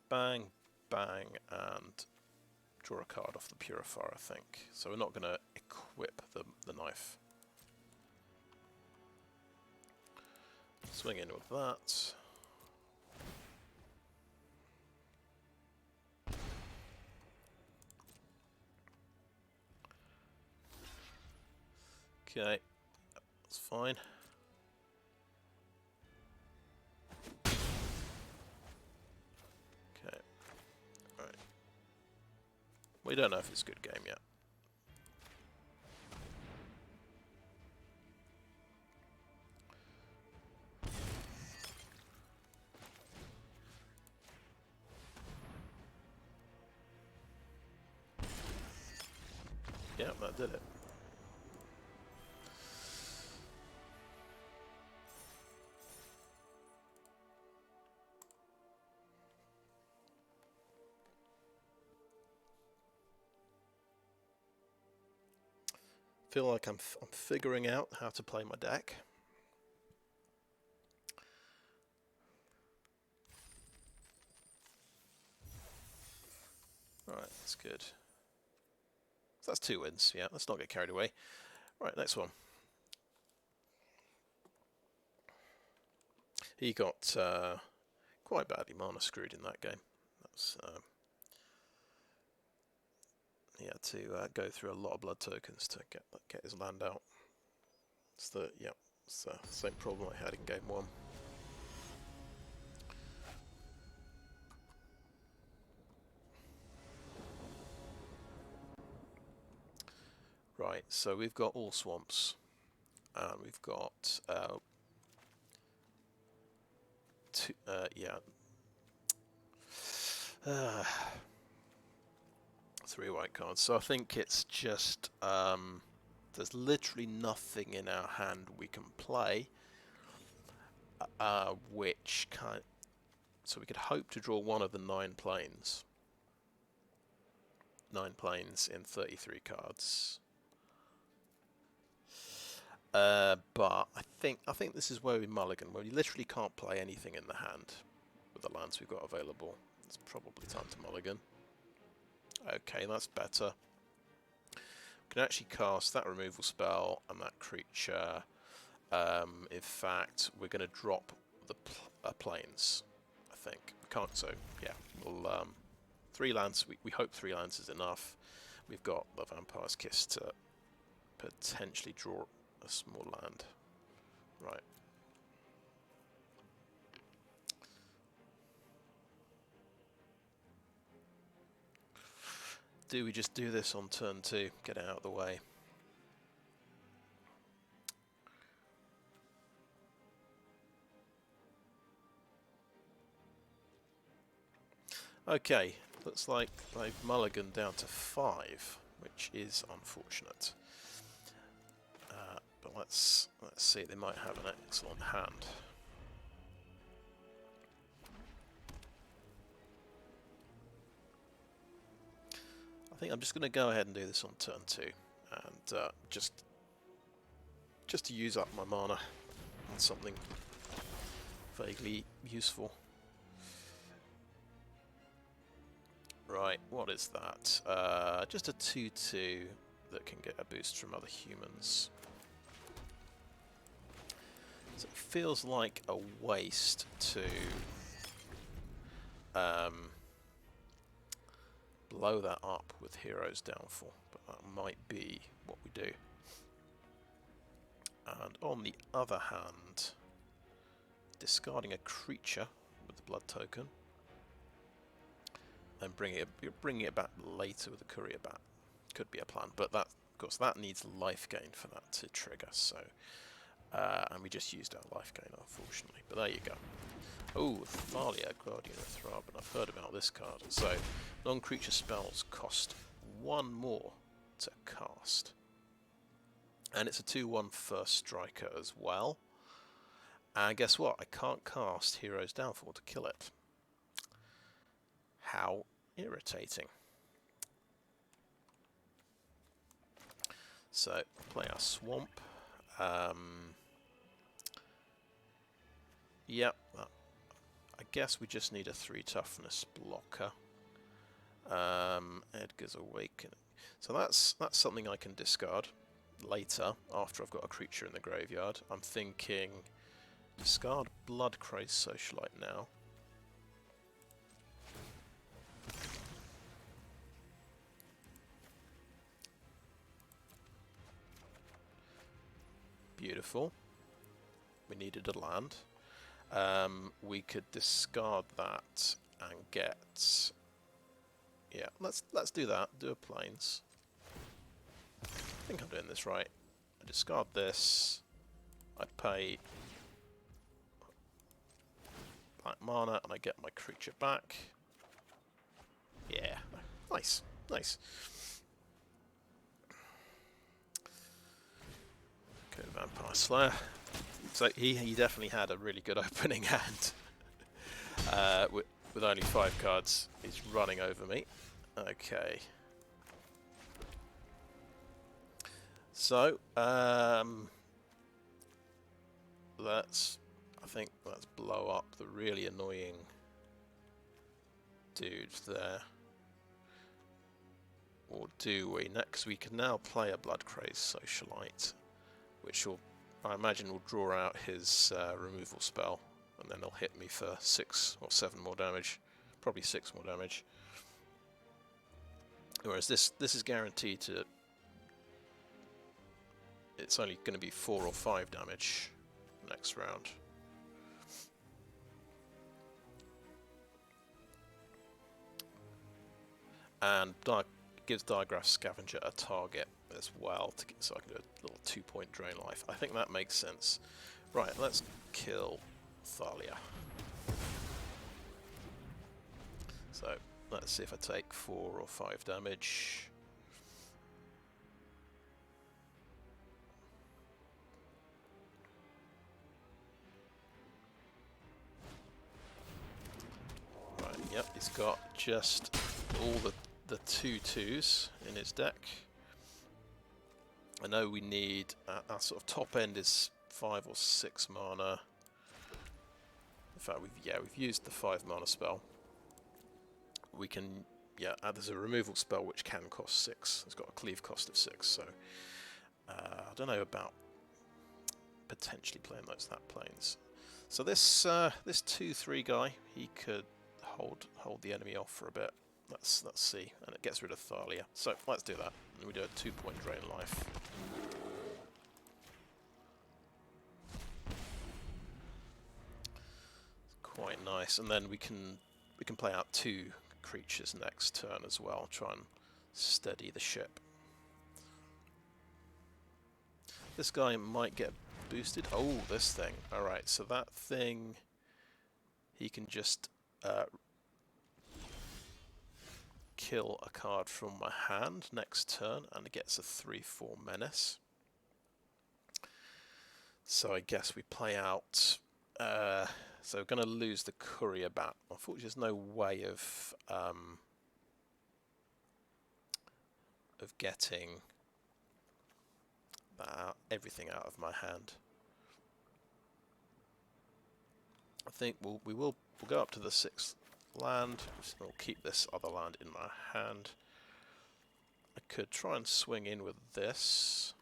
bang, bang, and draw a card off the Purifier, I think. So we're not going to equip the knife. Swing in with that. Okay, that's fine. Okay, right. We don't know if it's a good game yet. Yeah, that did it. Feel like I'm figuring out how to play my deck. Alright, that's good. So that's 2 wins, yeah, let's not get carried away. Right, next one. He got quite badly mana screwed in that game. That's he had to go through a lot of blood tokens to get his land out. It's the same problem I had in game 1. Right, so we've got all swamps. We've got 3 white cards. So I think it's just there's literally nothing in our hand we can play, so we could hope to draw one of the 9 planes. 9 planes in 33 cards. But I think this is where we mulligan, where we literally can't play anything in the hand with the lands we've got available. It's probably time to mulligan. Okay, that's better. We can actually cast that removal spell and that creature. In fact, we're going to drop the planes, I think. We can't, so yeah, we'll 3 lands. We hope 3 lands is enough. We've got the Vampire's Kiss to potentially draw a small land. Right. Do we just do this on turn 2? Get it out of the way. Okay, looks like they've mulliganed down to 5, which is unfortunate. But let's see, they might have an excellent hand. I think I'm just going to go ahead and do this on turn 2, and just to use up my mana on something vaguely useful. Right, what is that? Just a 2/2 that can get a boost from other humans. So it feels like a waste to blow that up with Hero's Downfall, but that might be what we do. And on the other hand, discarding a creature with the blood token and bringing it back later with a courier bat could be a plan, but that, of course, that needs life gain for that to trigger. So, and we just used our life gain, unfortunately. But there you go. Oh, Thalia, Guardian of Thraben. I've heard about this card. So, non-creature spells cost 1 more to cast. And it's a 2/1 first striker as well. And guess what? I can't cast Hero's Downfall to kill it. How irritating. So, play our Swamp. Yep, I guess we just need a 3 toughness blocker. Edgar's Awakening. So that's something I can discard later after I've got a creature in the graveyard. I'm thinking discard Bloodcrazed Socialite now. Beautiful. We needed a land. We could discard that and get... Yeah, let's do that. Do a plains. I think I'm doing this right. I discard this. I pay black mana and I get my creature back. Yeah, nice, nice. Okay, Vampire Slayer. So he definitely had a really good opening hand. With only 5 cards, he's running over me. Okay. So I think let's blow up the really annoying dude there. Or do we? Next we can now play a Bloodcrazed Socialite, which will, I imagine, will draw out his removal spell, and then he'll hit me for 6 or 7 more damage, probably 6 more damage. Whereas this is guaranteed to, it's only going to be 4 or 5 damage next round. And gives Diagraph Scavenger a target as well, so I can do a little 2-point drain life. I think that makes sense. Right, let's kill Thalia. So let's see if I take 4 or 5 damage. Right, yep, he's got just all the 2/2s in his deck. I know we need our sort of top end is 5 or 6 mana. In fact, we've used the 5 mana spell. We can there's a removal spell which can cost 6. It's got a cleave cost of 6, so I don't know about potentially playing that planes. So this 2/3 guy, he could hold the enemy off for a bit. Let's see, and it gets rid of Thalia. So let's do that. We do a 2-point drain life. Quite nice, and then we can play out 2 creatures next turn as well. Try and steady the ship. This guy might get boosted. Oh, this thing. All right, so that thing, he can just kill a card from my hand next turn, and it gets a 3/4 menace. So I guess we play out. So we're going to lose the courier bat. Unfortunately, there's no way of getting everything out of my hand. I think we'll go up to the 6th land. We'll keep this other land in my hand. I could try and swing in with this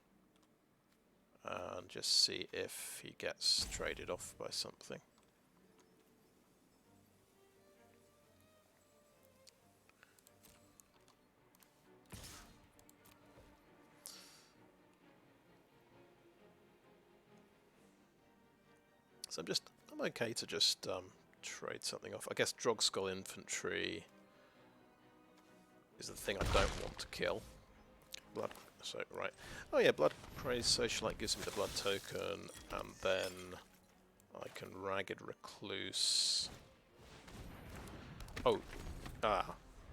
and just see if he gets traded off by something. So I'm okay to just trade something off. I guess Drogskull Infantry is the thing I don't want to kill. Oh yeah, Blood Praise Socialite gives me the blood token, and then I can Ragged Recluse. Oh,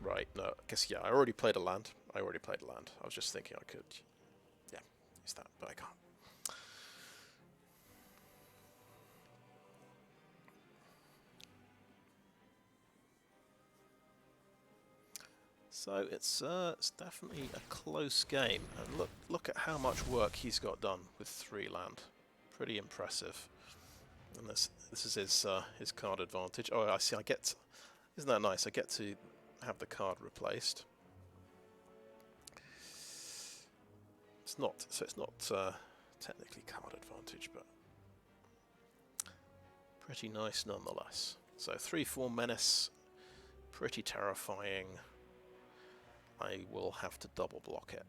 right. No, I guess I already played a land. I was just thinking I could, use that, but I can't. So it's definitely a close game, and look at how much work he's got done with 3 land. Pretty impressive. And this is his card advantage. Oh, I see. Isn't that nice? I get to have the card replaced. It's not technically card advantage, but pretty nice nonetheless. So 3/4 menace, pretty terrifying. I will have to double block it.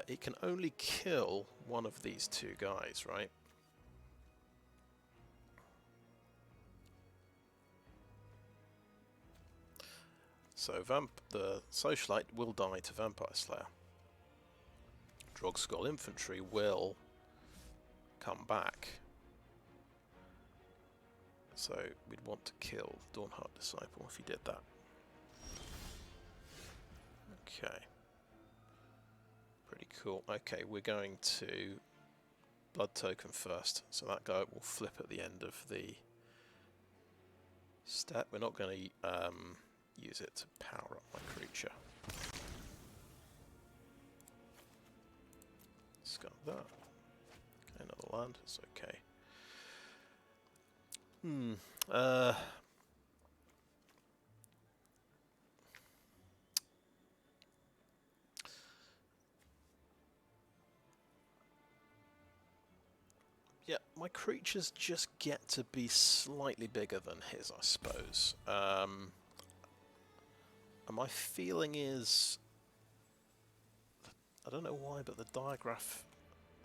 It can only kill one of these 2 guys, right? So the Socialite will die to Vampire Slayer. Drogskull Infantry will come back. So we'd want to kill Dawnheart Disciple if he did that. Okay. Pretty cool. Okay, we're going to blood token first. So that guy will flip at the end of the step. We're not going to use it to power up my creature. Discard that. Okay, another land. It's okay. Yeah, my creatures just get to be slightly bigger than his, I suppose. And my feeling is, I don't know why, but the Diagraph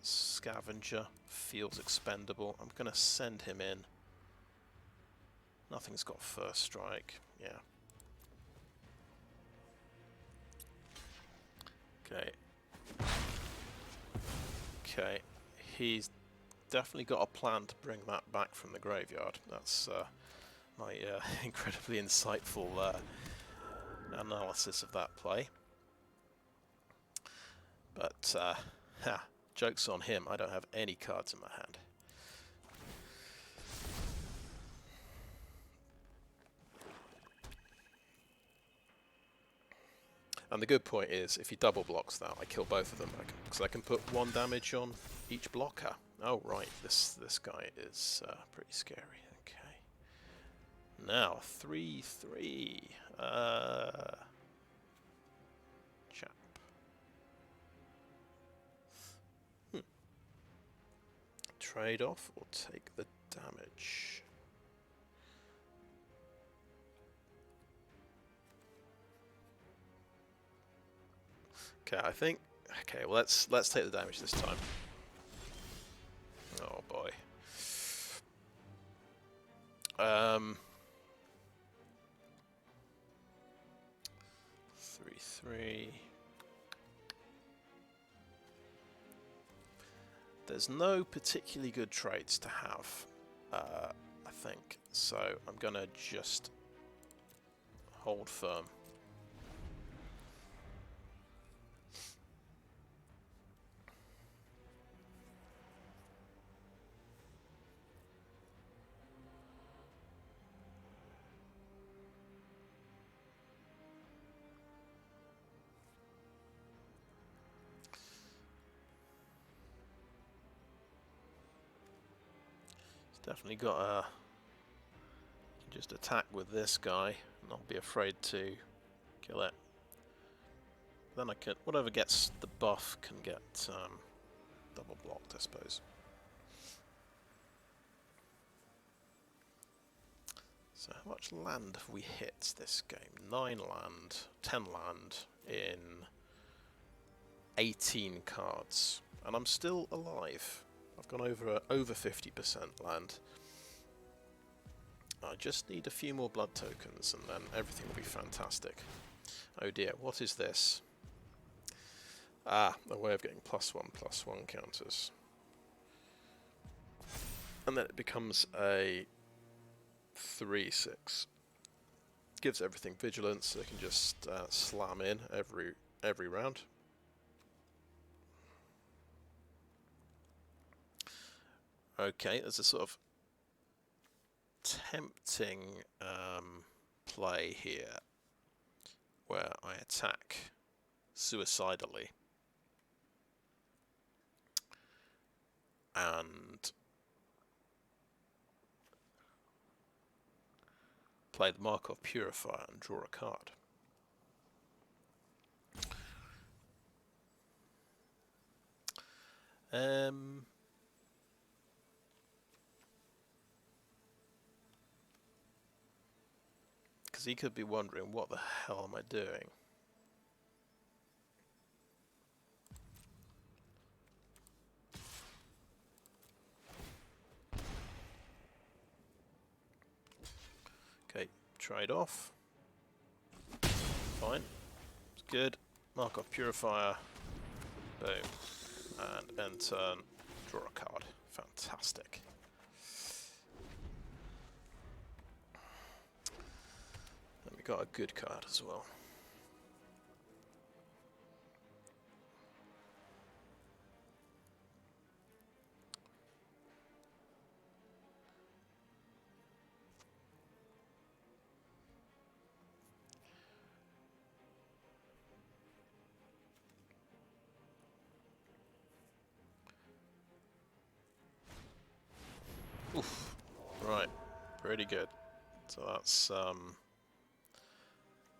Scavenger feels expendable. I'm going to send him in. Nothing's got first strike. Yeah. Okay. Okay. He's definitely got a plan to bring that back from the graveyard. That's my incredibly insightful analysis of that play. But, joke's on him. I don't have any cards in my hand. And the good point is, if he double blocks that, I kill both of them, because I can put 1 damage on each blocker. Oh right, this guy is pretty scary. Okay. Now 3/3. Chap. Trade off or take the damage. Okay, I think. Okay, well let's take the damage this time. Oh boy. 3/3. There's no particularly good trades to have, I think. So I'm gonna just hold firm. Definitely got a. Just attack with this guy, and not be afraid to kill it. Then I can, whatever gets the buff can get double blocked, I suppose. So how much land have we hit this game? 9 land, 10 land in 18 cards, and I'm still alive. I've gone over 50% land. I just need a few more blood tokens and then everything will be fantastic. Oh dear, what is this? Ah, a way of getting +1/+1 counters. And then it becomes a 3/6. Gives everything vigilance, so they can just slam in every round. Okay, there's a sort of tempting play here where I attack suicidally and play the Markov Purifier and draw a card. Because he could be wondering, what the hell am I doing? Okay, trade off. Fine. It's good. Markov Purifier. Boom. And end turn, draw a card. Fantastic. And we got a good card as well. Oof. Right. Pretty good. So that's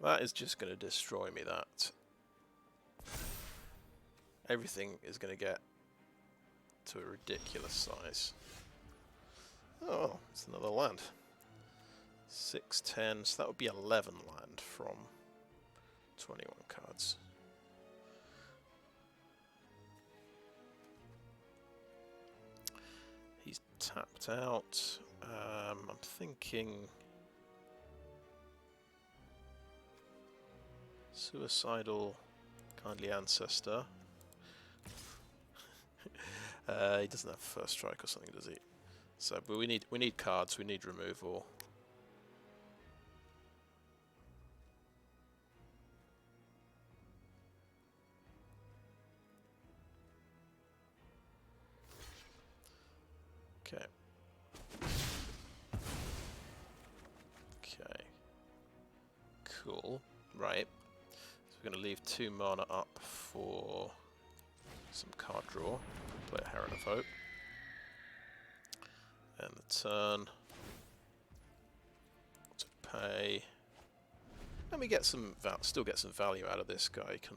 that is just going to destroy me. That everything is going to get to a ridiculous size. Oh, it's another land. 6, 10, so that would be 11 land from 21 cards. He's tapped out. I'm thinking suicidal kindly ancestor. He doesn't have first strike or something, does he? So, but we need cards. We need removal. Okay. Okay. Cool. Right. So we're going to leave 2 mana up for some card draw. Play a Heron of Hope. And the turn. To pay. And we get some still get some value out of this guy. Can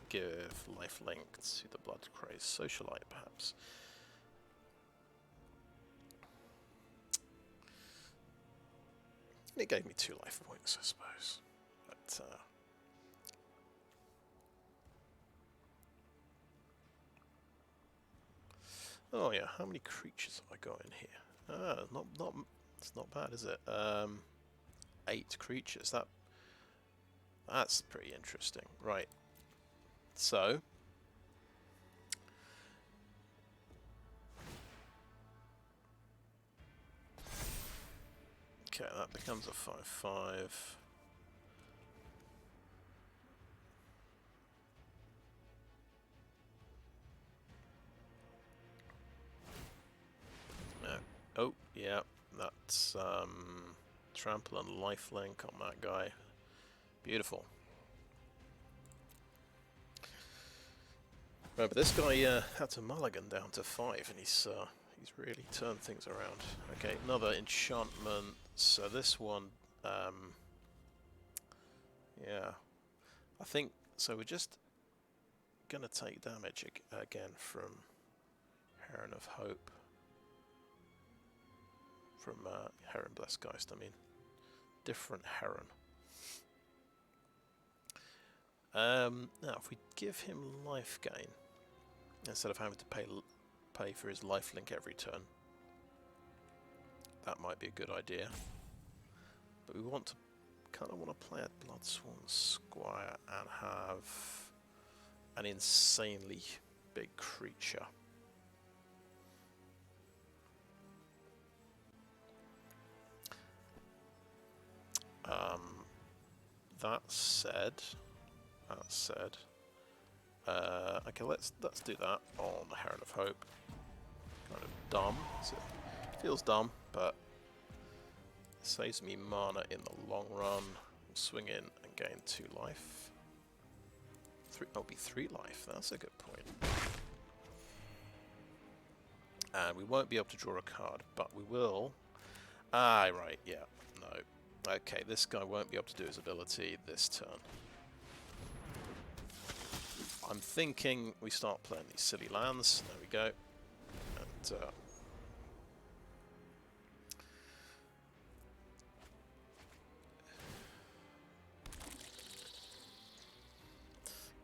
give lifelink to the Blood Crazed Socialite, perhaps. And it gave me 2 life points, I suppose. But, oh yeah, how many creatures have I got in here? It's not bad, is it? 8 creatures. That's pretty interesting. Right. So okay, that becomes a 5/5. No. Oh, yeah, that's trample and lifelink on that guy. Beautiful. Remember, this guy had to mulligan down to 5, and he's really turned things around. Okay, another enchantment. So this one, yeah, I think so. We're just gonna take damage again from Heron of Hope, from Heron Blessgeist. I mean, different Heron. Now, if we give him life gain, instead of having to pay for his lifelink every turn, that might be a good idea. But we kind of want to play a Bloodsworn Squire and have an insanely big creature. That said, okay, let's do that on the Heron of Hope. Kind of dumb. It feels dumb, but it saves me mana in the long run. We'll swing in and gain 2 life. It'll be 3 life. That's a good point. And we won't be able to draw a card, but we will. Ah, right. Yeah. No. Okay, this guy won't be able to do his ability this turn. I'm thinking we start playing these silly lands. There we go. And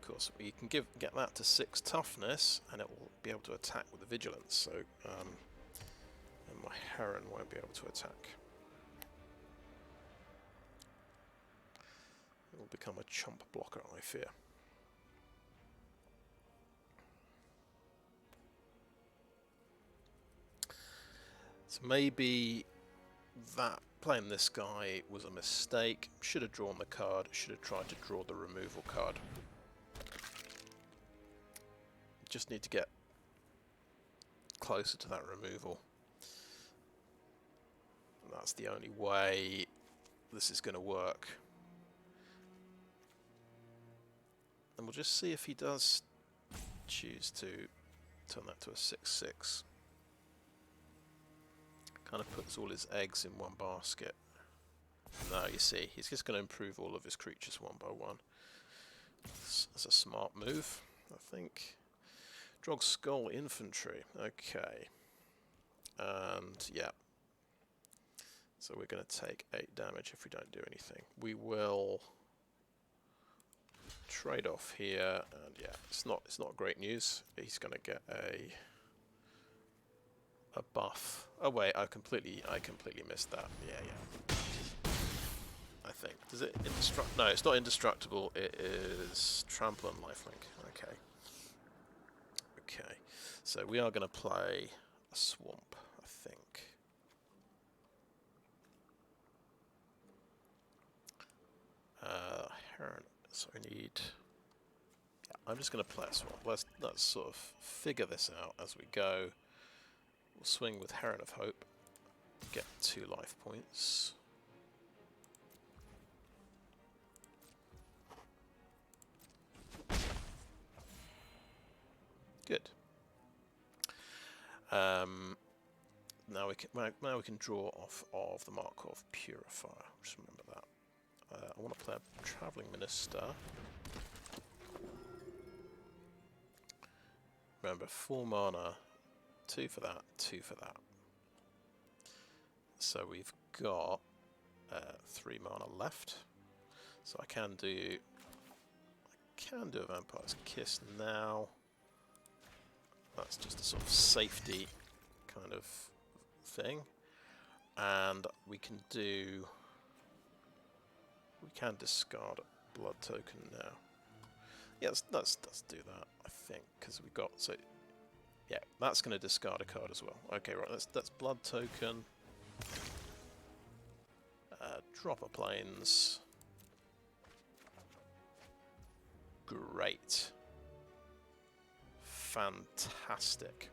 of course, we can get that to 6 toughness, and it will be able to attack with the vigilance. So, and my Heron won't be able to attack. It will become a chump blocker, I fear. So maybe that playing this guy was a mistake. Should have drawn the card. Should have tried to draw the removal card. Just need to get closer to that removal. And that's the only way this is going to work. And we'll just see if he does choose to turn that to a 6/6. Kind of puts all his eggs in one basket. No, you see, he's just going to improve all of his creatures one by one. That's a smart move, I think. Drog Skull Infantry. Okay. And, yeah. So we're going to take 8 damage if we don't do anything. We will trade off here, and yeah, it's not great news. He's going to get a buff. Oh wait, I completely missed that. Yeah. I think. Does it indestructible? No, it's not indestructible. It is trample and lifelink. Okay. Okay. So we are going to play a swamp, I think. Heron. So we need. Yeah, I'm just going to play a swamp. Let's sort of figure this out as we go. We'll swing with Heron of Hope, get 2 life points. Good. Now we can draw off of the Markov Purifier. Just remember that. I want to play a Travelling Minister. Remember, 4 mana, 2 for that, 2 for that. So we've got 3 mana left. So I can do a Vampire's Kiss now. That's just a sort of safety kind of thing. And we can discard a blood token now. Yeah, let's do that, I think, because we got, so yeah, that's going to discard a card as well. Okay, right, that's blood token. Drop a planes. Great. Fantastic.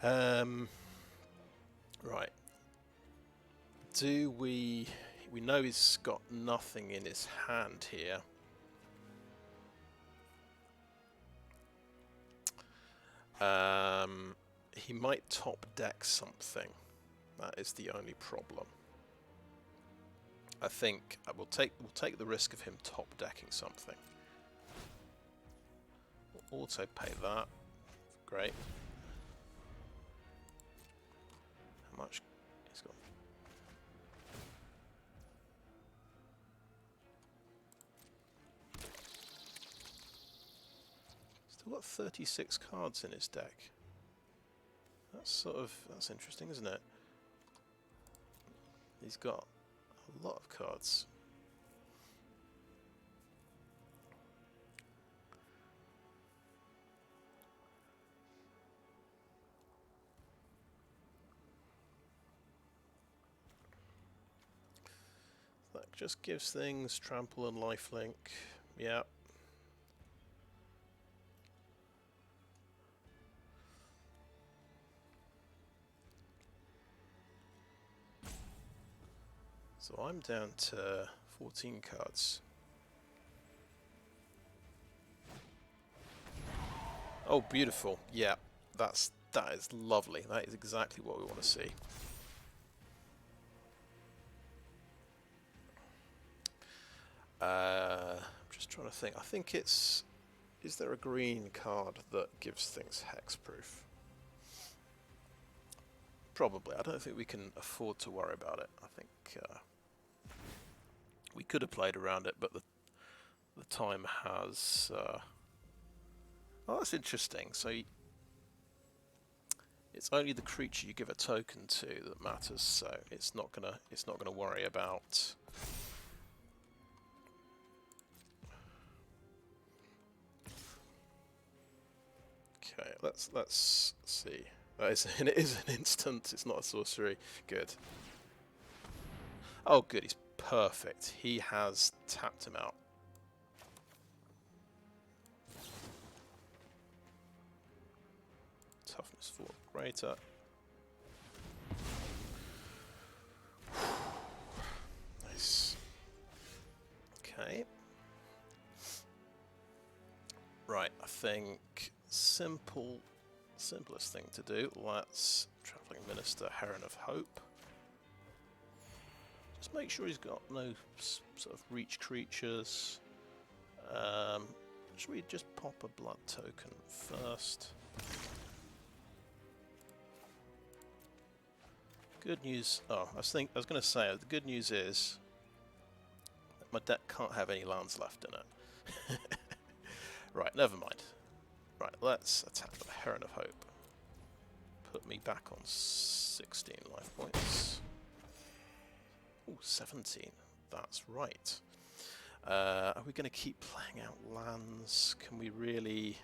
Right. We know he's got nothing in his hand here. He might top deck something. That is the only problem. I think we'll take the risk of him top decking something. We'll auto pay that. Great. How much he's got? Still got 36 cards in his deck. That's interesting, isn't it? He's got a lot of cards. That just gives things trample and lifelink. Yeah. So I'm down to 14 cards. Oh, beautiful. Yeah, that is lovely. That is exactly what we want to see. I'm just trying to think. I think it's... Is there a green card that gives things hexproof? Probably. I don't think we can afford to worry about it. I think we could have played around it, but the time has... Oh, that's interesting. So it's only the creature you give a token to that matters. So it's not gonna worry about. Okay, let's see. It is an instant. It's not a sorcery. Good. Oh, good. He's perfect. He has tapped him out. Toughness 4 greater. Nice. Okay. Right, I think simplest thing to do. Let's Travelling Minister, Heron of Hope. Just make sure he's got no sort of reach creatures. Should we just pop a blood token first? Good news. Oh, I was going to say the good news is that my deck can't have any lands left in it. Right, never mind. Right, let's attack with the Heron of Hope. Put me back on 16 life points. Ooh, 17. That's right. Are we going to keep playing out lands? Can we really...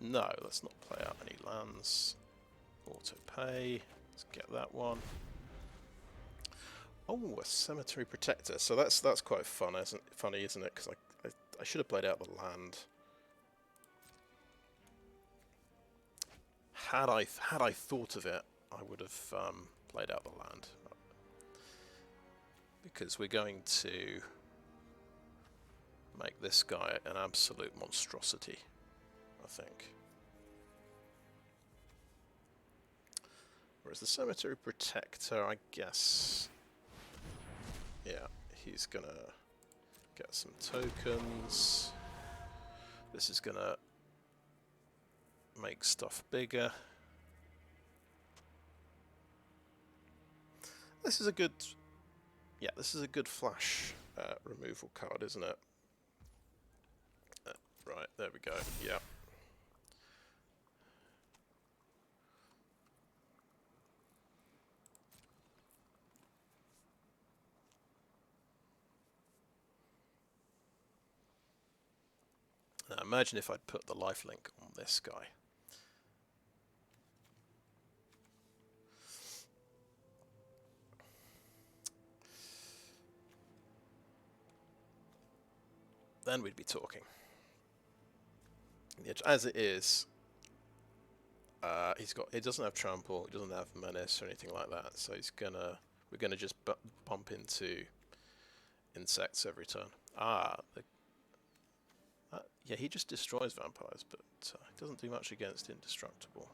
No, let's not play out any lands. Auto pay. Let's get that one. Oh, a Cemetery Protector. So that's quite fun, funny, isn't it? Because I should have played out the land. Had I thought of it, I would have played out the land. Because we're going to make this guy an absolute monstrosity, I think. Whereas the Cemetery Protector, I guess, yeah, he's gonna get some tokens. This is gonna make stuff bigger. This is a good, yeah, this is a good flash removal card, isn't it? Right, there we go, yeah. Now imagine if I'd put the lifelink on this guy. Then we'd be talking. As it is, he doesn't have trample, he doesn't have menace or anything like that, so we're gonna just bump into insects every turn. Yeah, he just destroys vampires, but he doesn't do much against indestructible.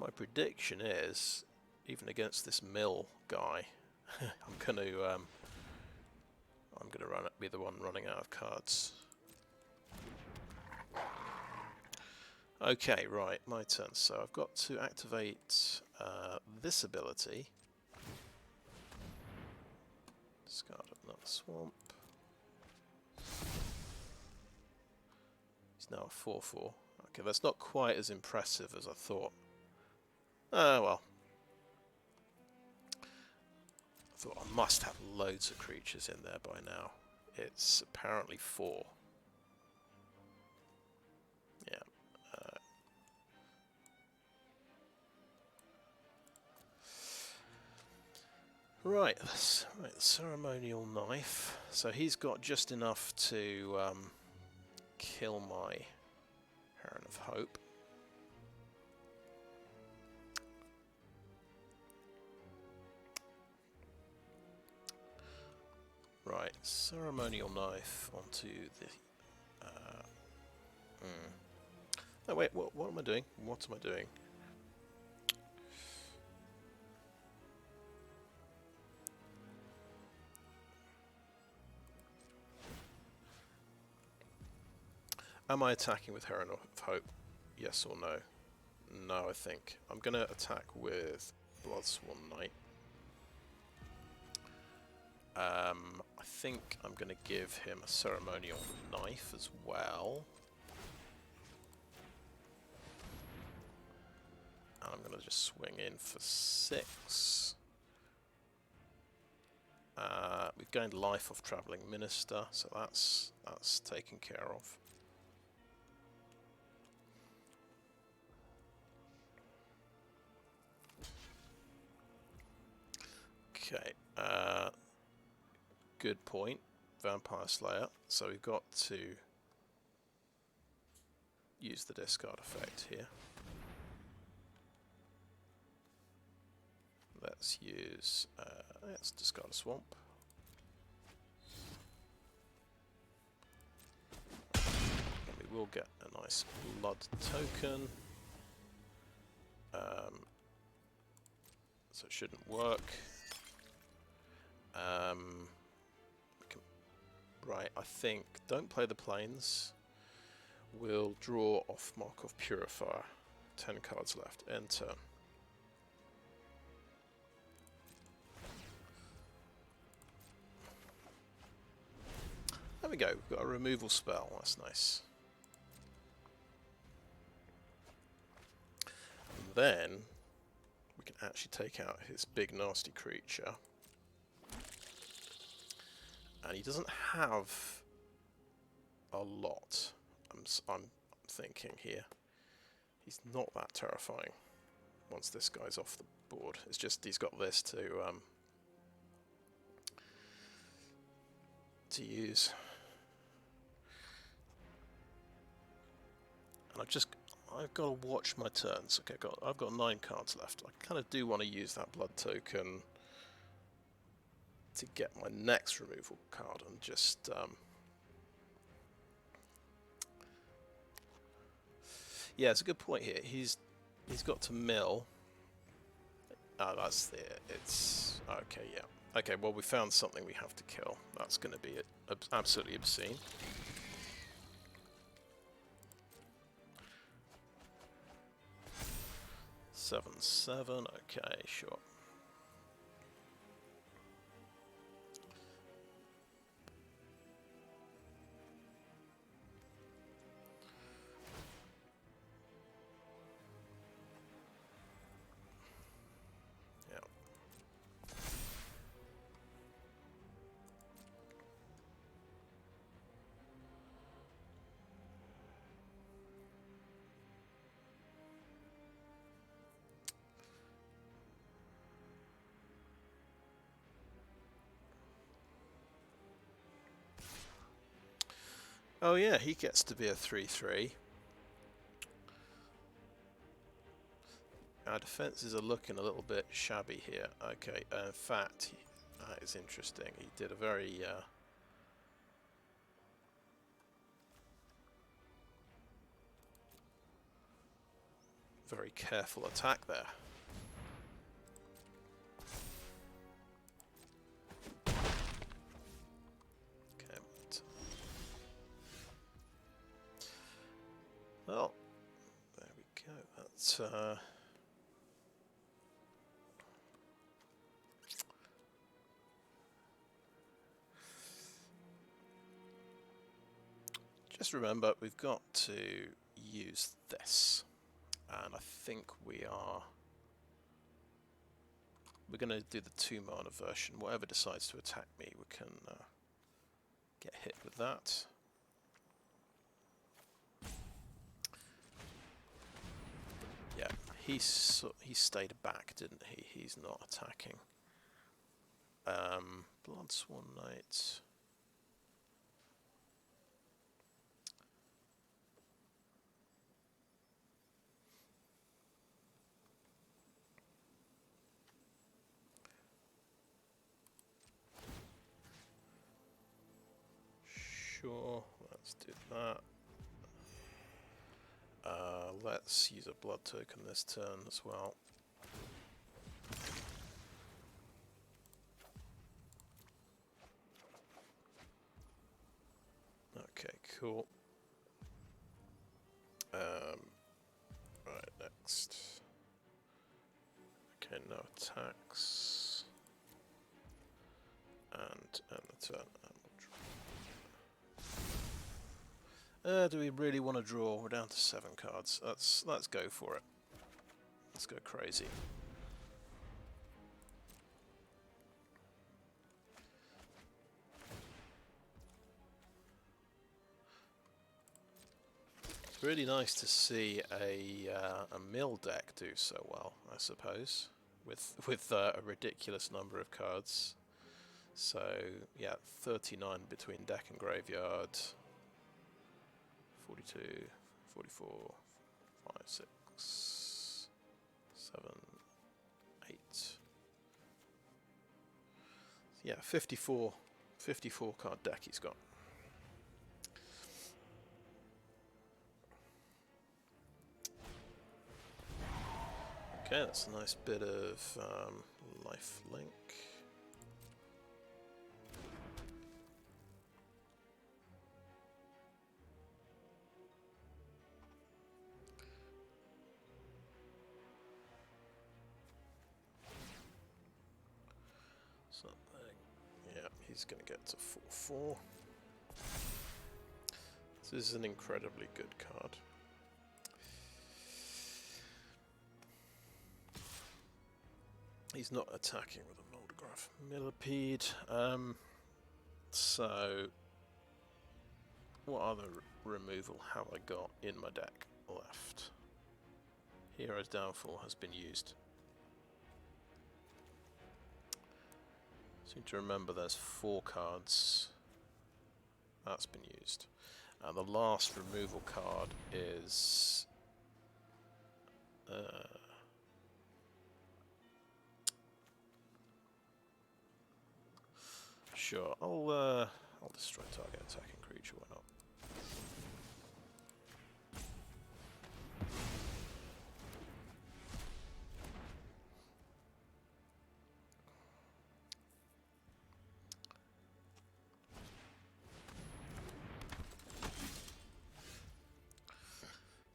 My prediction is, even against this mill guy, I'm gonna be the one running out of cards. Okay, right, my turn. So I've got to activate this ability. Discard another swamp. He's now a 4/4. Okay, that's not quite as impressive as I thought. Well. I thought I must have loads of creatures in there by now. It's apparently 4. Yeah. Right, ceremonial knife. So he's got just enough to kill my Heron of Hope. Right, ceremonial knife onto the. Oh wait, what am I doing? What am I doing? Am I attacking with Heron of Hope? Yes or no? No, I think. I'm going to attack with Bloodsworn Knight. I think I'm going to give him a ceremonial knife as well. And I'm going to just swing in for 6. We've gained life off Travelling Minister, so that's taken care of. Okay, good point. Vampire Slayer. So we've got to use the discard effect here. Let's use, let's discard a swamp. And we will get a nice blood token. So it shouldn't work. Right, I think, don't play the planes. We'll draw off Markov Purifier. 10 cards left, end turn. There we go, we've got a removal spell, that's nice. And then we can actually take out his big nasty creature. And he doesn't have a lot, I'm thinking here. He's not that terrifying once this guy's off the board. It's just he's got this to use. And I've got to watch my turns. Okay, I've got 9 cards left. I kind of do want to use that blood token to get my next removal card and just yeah, it's a good point here. He's got to mill. Oh, that's it. It's okay. Yeah. Okay. Well, we found something we have to kill. That's going to be absolutely obscene. Seven, 7. Okay, sure. Oh yeah, he gets to be a 3/3. Our defences are looking a little bit shabby here. Okay, in fact, that is interesting. He did a very very careful attack there. Okay, well, there we go. That's just remember, we've got to use this, and I think we're going to do the 2-mana version. Whatever decides to attack me, we can get hit with that. Yeah, he stayed back, didn't he? He's not attacking. Bloodsworn Knight. Sure, let's do that. Let's use a blood token this turn as well. Okay, cool. Right, next. Okay, no attacks. And end the turn. Do we really want to draw? We're down to 7 cards. Let's go for it. Let's go crazy. It's really nice to see a mill deck do so well, I suppose, with a ridiculous number of cards. So yeah, 39 between deck and graveyard. 42, 44, 5, 6, 7, 8. Yeah, 54 card deck he's got. Okay, that's a nice bit of life link. Yeah, he's going to get to 4/4. This is an incredibly good card. He's not attacking with a Moldgraph Millipede. So, what other removal have I got in my deck left? Hero's Downfall has been used. Seem to remember there's 4 cards. That's been used. And the last removal card is Sure, I'll destroy target attacking creature. Why not?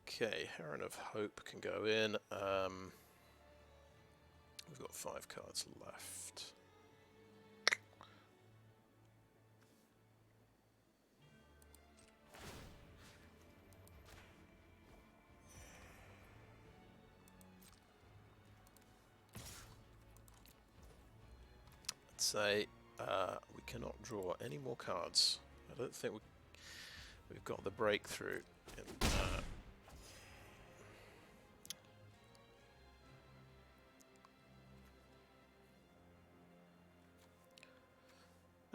Okay, Heron of Hope can go in. We've got 5 cards left. Let's say we cannot draw any more cards. I don't think we've got the breakthrough in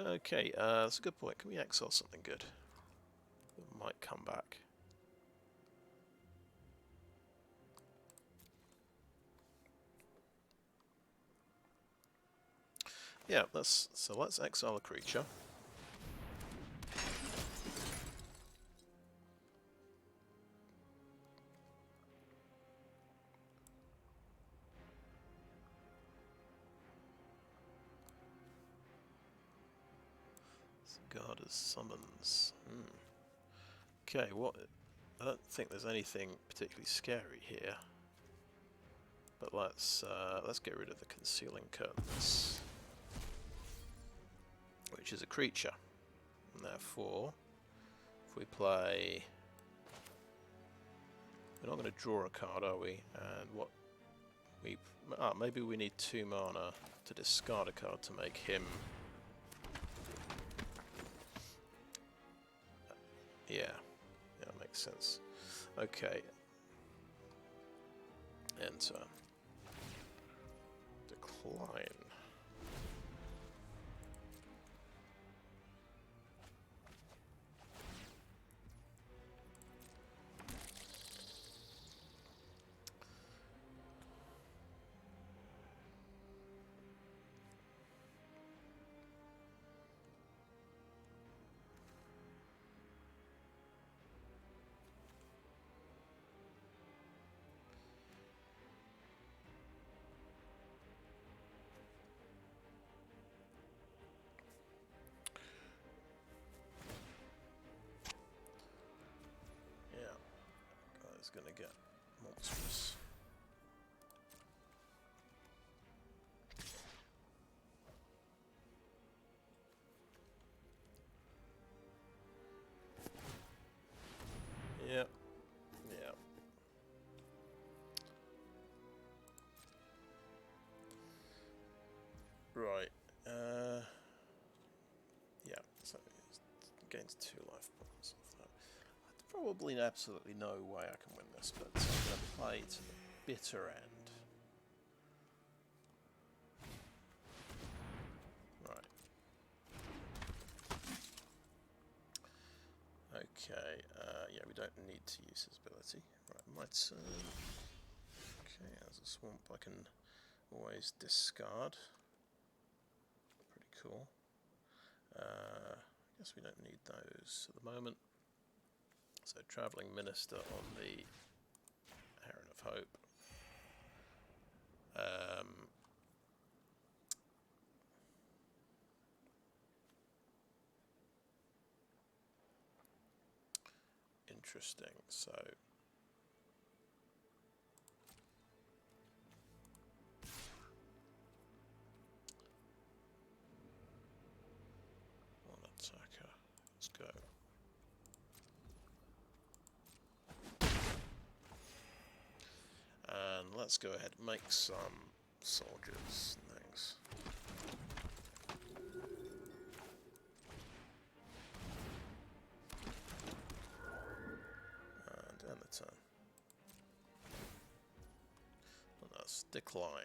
Okay, that's a good point. Can we exile something good? It might come back. Yeah, let's exile a creature. Guard as summons. Okay, what? I don't think there's anything particularly scary here. But let's get rid of the Concealing Curtains, which is a creature. And therefore, if we play, we're not going to draw a card, are we? And what we maybe we need 2 mana to discard a card to make him. Yeah, that makes sense. Okay. Enter. Decline. Gonna get monstrous. Yeah. Right. Yeah. So it gains 2 life points off that. Probably absolutely no way I can win this, but I'm going to play to the bitter end. Right. Okay, yeah, we don't need to use his ability. Right, my turn. Okay, as a swamp I can always discard. Pretty cool. I guess we don't need those at the moment. So Travelling Minister on the Heron of Hope. Interesting. So one attacker. Let's go. And let's go ahead and make some soldiers and things. And end the turn. And that's decline.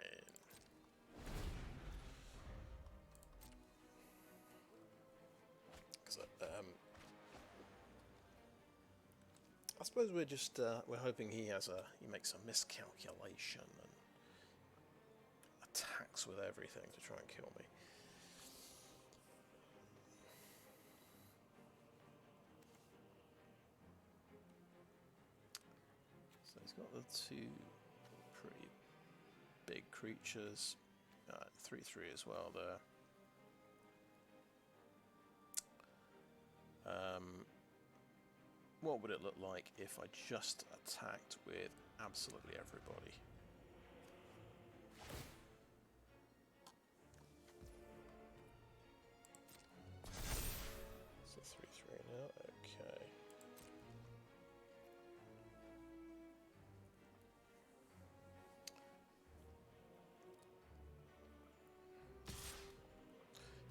I suppose we're just we're hoping he makes a miscalculation and attacks with everything to try and kill me. So he's got the two pretty big creatures, 3/3 as well there. What would it look like if I just attacked with absolutely everybody? So 3/3 now, okay.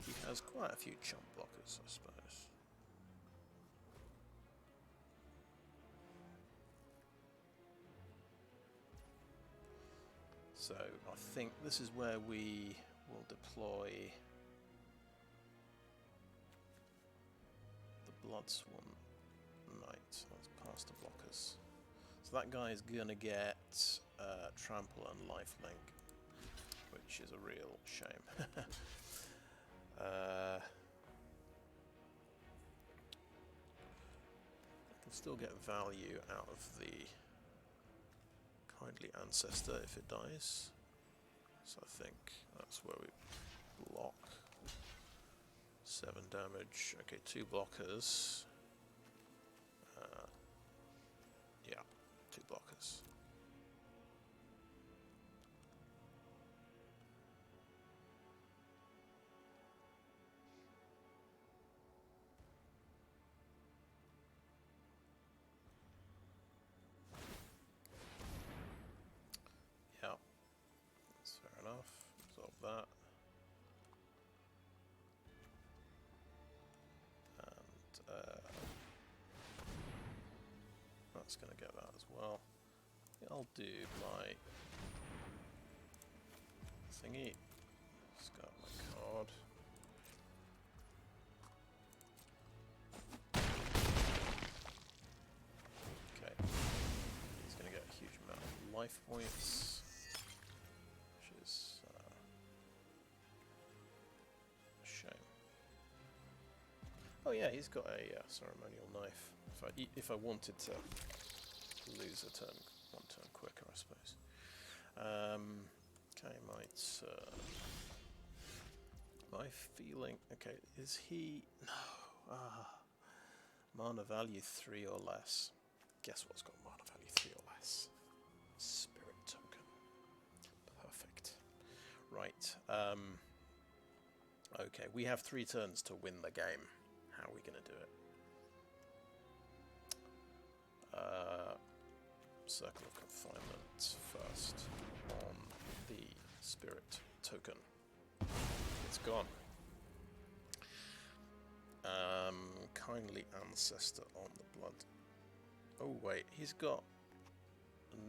He has quite a few chump blockers, I suppose. So I think this is where we will deploy the Bloodsworn Knight. That's past the blockers. So that guy is gonna get Trample and Lifelink, which is a real shame. I can still get value out of the Kindly Ancestor if it dies, so I think that's where we block. 7 damage. Okay, 2 blockers. Yeah, 2 blockers. Yeah, that's fair enough. Resolve that. That's going to get that as well. I'll do my thingy. Discard my card. Okay. He's going to get a huge amount of life points, which is a shame. Oh yeah, he's got a ceremonial knife. If I wanted to lose a turn, 1 turn quicker, I suppose. Okay, my feeling. Okay, is he? No. Mana value 3 or less. Guess what's got mana value 3 or less? Spirit token. Perfect. Right. Okay, we have 3 turns to win the game. How are we going to do it? Circle of Confinement first on the Spirit token. It's gone. Kindly Ancestor on the Blood. Oh wait, he's got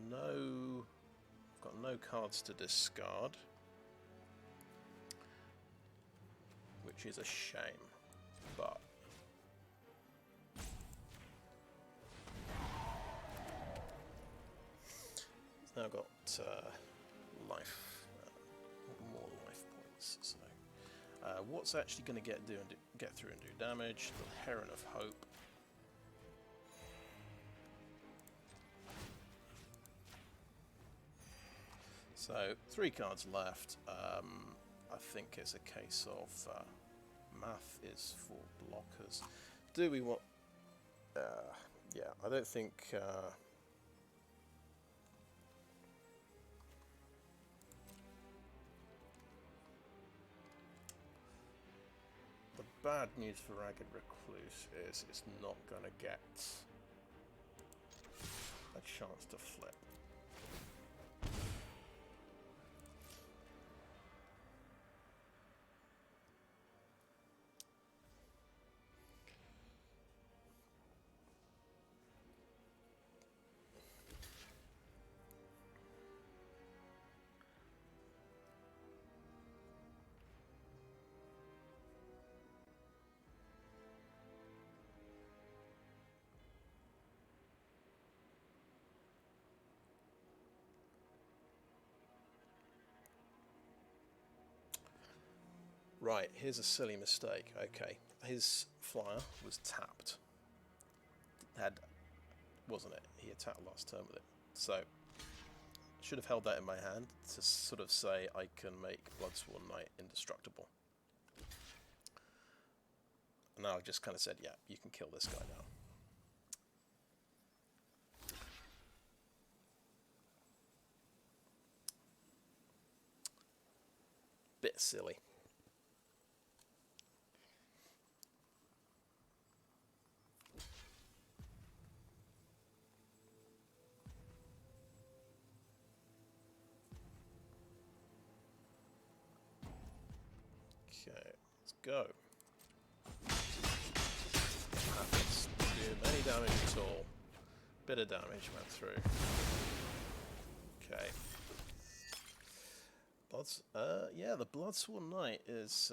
no cards to discard, which is a shame, but he's now got more life points. So, what's actually going to get through and do damage? The Heron of Hope. So 3 cards left. I think it's a case of math is for blockers. Do we want? Yeah, I don't think. The bad news for Ragged Recluse is it's not going to get a chance to flip. Right, here's a silly mistake. Okay, his flyer was tapped. Wasn't it? He attacked last turn with it. So, should have held that in my hand to sort of say I can make Bloodsworn Knight indestructible. And now I've just kind of said, yeah, you can kill this guy now. Bit silly. Okay, let's go. Happens to do any damage at all. Bit of damage went through. Okay. Yeah, the Bloodsworn Knight is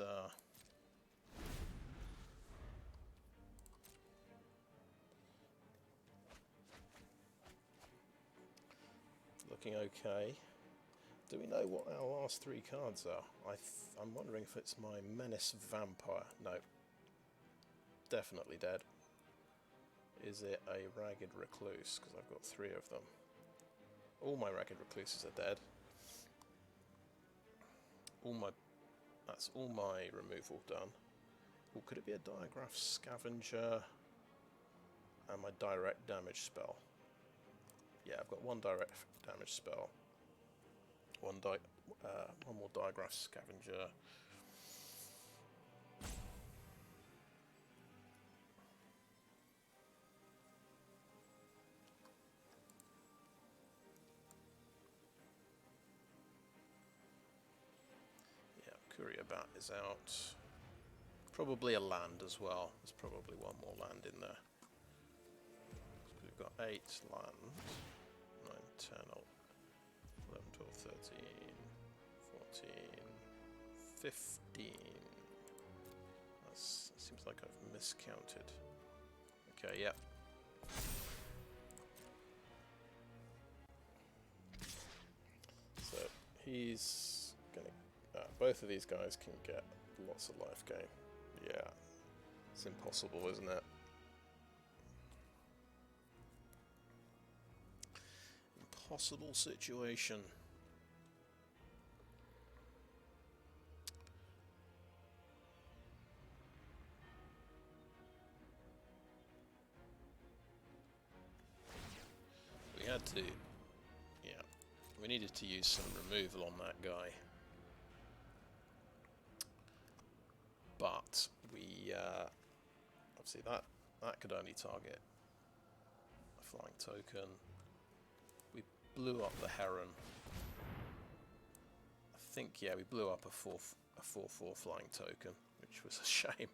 looking okay. Do we know what our last three cards are? I'm wondering if it's my Menace Vampire. No. Definitely dead. Is it a Ragged Recluse? Because I've got three of them. All my Ragged Recluses are dead. That's all my removal done. Or could it be a Diagraph Scavenger and my direct damage spell? Yeah, I've got one direct damage spell. One more Diagraph Scavenger. Yeah, Courier Bat is out. Probably a land as well. There's probably one more land in there. So we've got 8 land. 9, 10, 11, 12, 13, 14, 15. That seems like I've miscounted. Okay, yep. So he's gonna. Both of these guys can get lots of life gain. Yeah, it's impossible, isn't it? Impossible situation. We had to, yeah, we needed to use some removal on that guy. But we, obviously that could only target a flying token. We blew up the Heron. I think, yeah, we blew up a 4/4 flying token, which was a shame.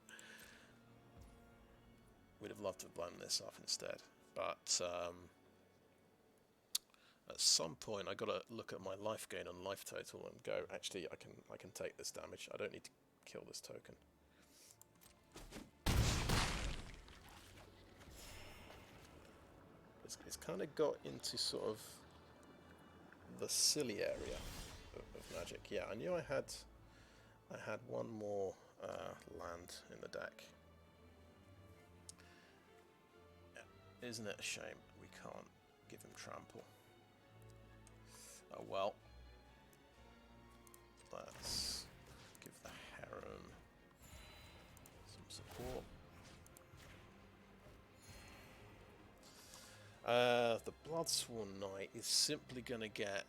We'd have loved to have blown this up instead. But at some point I got to look at my life gain and life total and go, actually, I can take this damage. I don't need to kill this token. It's kind of got into sort of the silly area of Magic. Yeah, I knew I had one more land in the deck. Yeah. Isn't it a shame we can't give him trample? Oh well. Let's give the Heron some support. The Bloodsworn Knight is simply going to get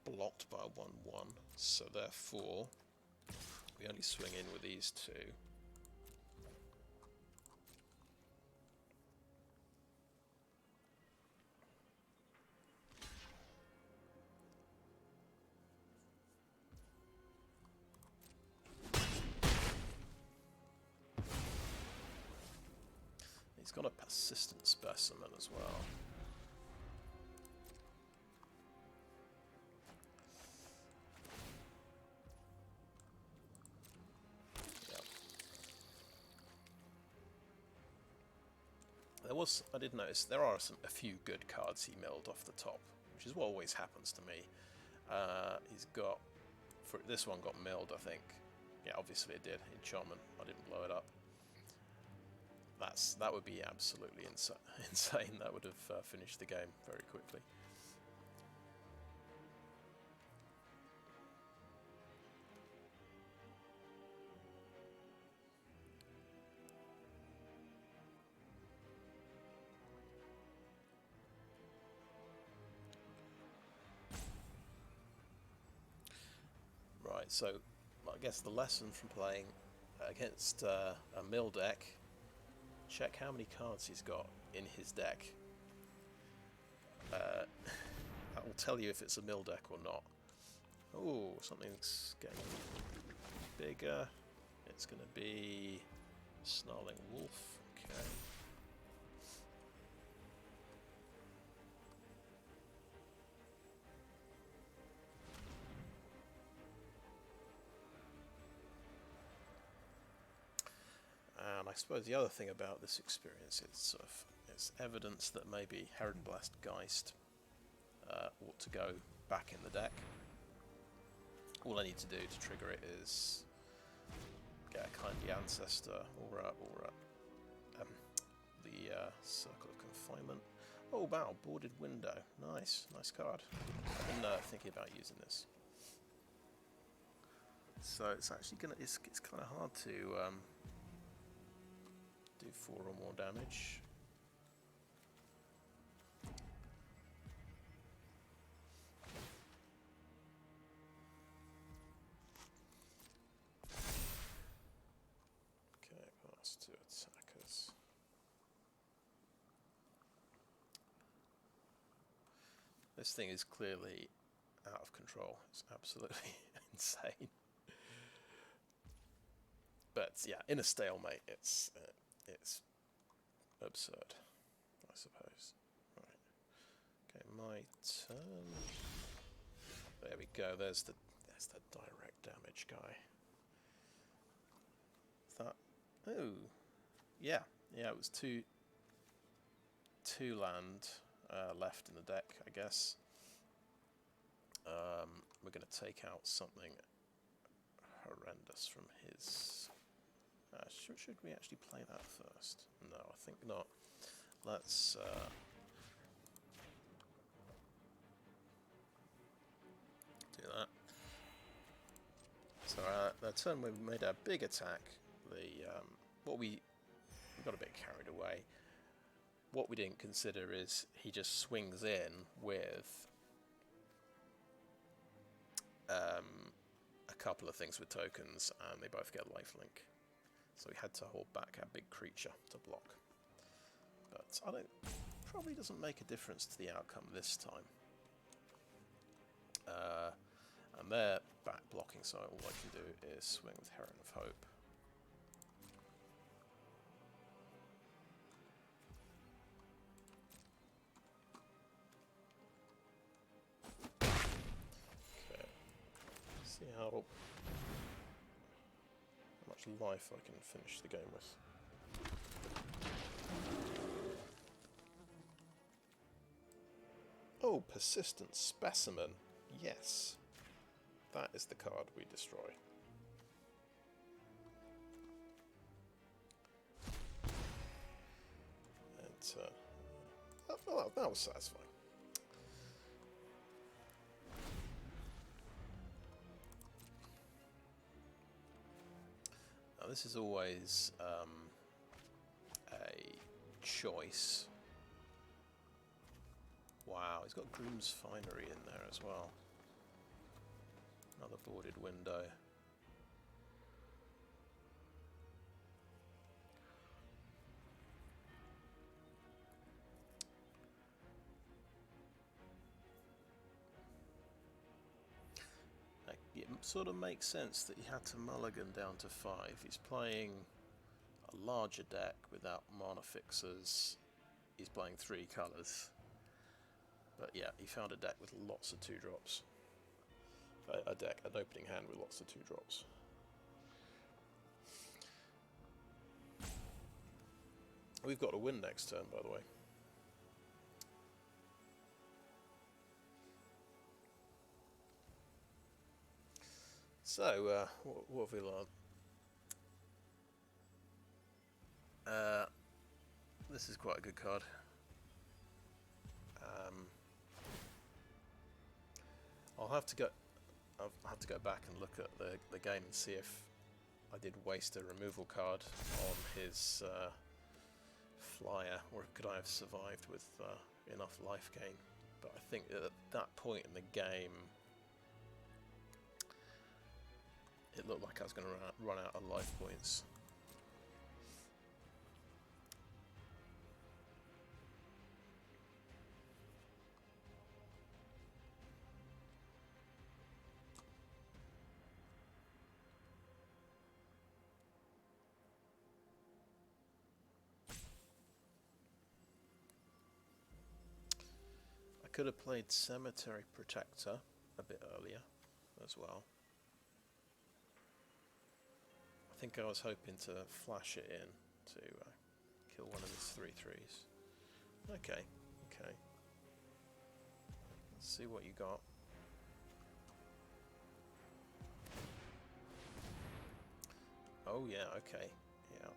blocked by a 1/1, so therefore we only swing in with these two. He's got a Persistent Specimen as well. I did notice there are a few good cards he milled off the top, which is what always happens to me. He's got, for this one got milled, I think. Yeah, obviously it did. Enchantment. I didn't blow it up. That would be absolutely insane. That would have finished the game very quickly. Right, so I guess the lesson from playing against a mill deck, check how many cards he's got in his deck. That will tell you if it's a mill deck or not. Oh, something's getting bigger. It's going to be Snarling Wolf. Okay. And I suppose the other thing about this experience, it's evidence that maybe Heronblast Geist ought to go back in the deck. All I need to do to trigger it is get a Kindly Ancestor or the Circle of Confinement. Oh wow, Boarded Window. Nice card. I've been thinking about using this. So it's actually it's kind of hard to do 4 or more damage. Okay, pass to attackers. This thing is clearly out of control. It's absolutely insane. But yeah, in a stalemate, it's absurd, I suppose. Right. Okay, my turn. There we go. There's the direct damage guy. That. Oh, yeah. It was two land left in the deck, I guess. We're going to take out something horrendous from his. Should we actually play that first? No, I think not. Let's do that. So that turn we made a big attack. We got a bit carried away. What we didn't consider is he just swings in with a couple of things with tokens, and they both get lifelink. So we had to hold back our big creature to block. But probably doesn't make a difference to the outcome this time. And they're back blocking, so all I can do is swing with Heron of Hope. Okay. See how much life I can finish the game with. Oh, Persistent Specimen. Yes. That is the card we destroy. And that was satisfying. Now this is always a choice. Wow, he's got Groom's Finery in there as well. Another boarded window. It sort of makes sense that he had to mulligan down to 5. He's playing a larger deck without mana fixers. He's playing 3 colours. But yeah, he found a deck with lots of 2-drops. An opening hand with lots of 2-drops. We've got a win next turn, by the way. So, what have we learned? This is quite a good card. I'll have to go back and look at the game and see if I did waste a removal card on his flyer, or could I have survived with enough life gain. But I think that at that point in the game, it looked like I was going to run out of life points. I could have played Cemetery Protector a bit earlier as well. I think I was hoping to flash it in to kill one of his 3/3s. Okay, okay. Let's see what you got. Oh yeah, okay, yeah.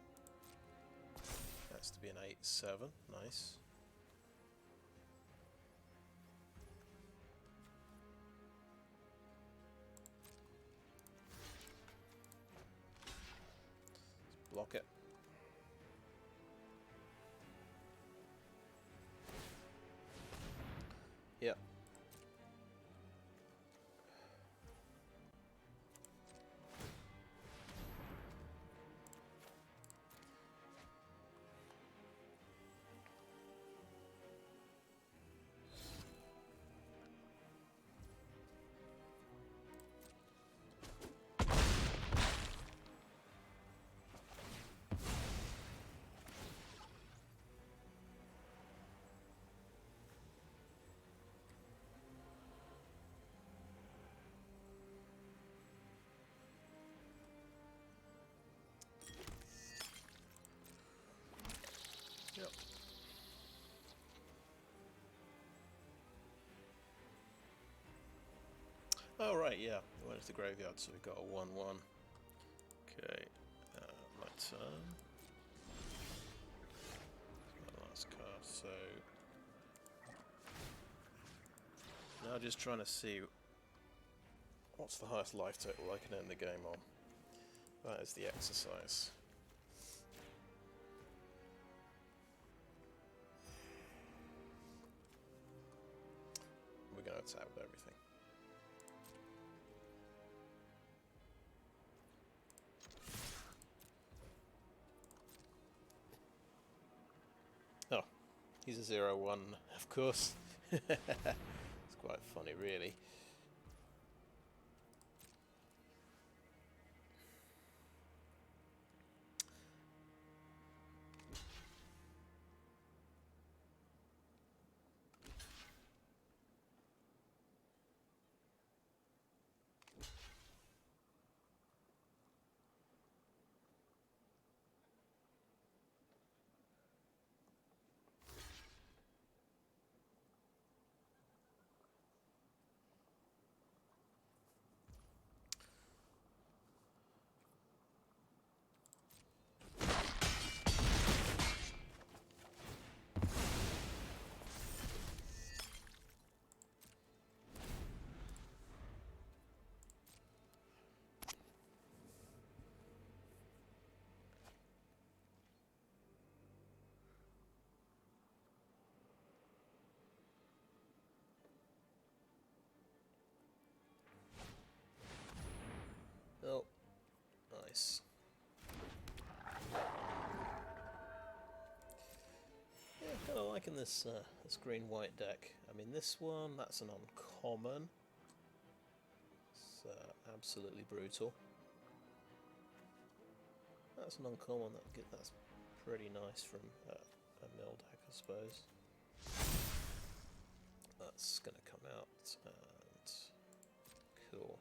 That's to be an 8/7, nice. Let's block it. Yep. Yep. Oh right, yeah. We went to the graveyard, so we got a 1/1. Okay, my turn. My last card. So now just trying to see what's the highest life total I can end the game on. That is the exercise. We're going to attack with everything. Oh, he's a 0/1, of course. It's quite funny, really. Oh, nice. Yeah, kind of liking this this green-white deck. I mean, this one, that's an uncommon. It's absolutely brutal. That's an uncommon. That's pretty nice from a mill deck, I suppose. That's going to come out and cool.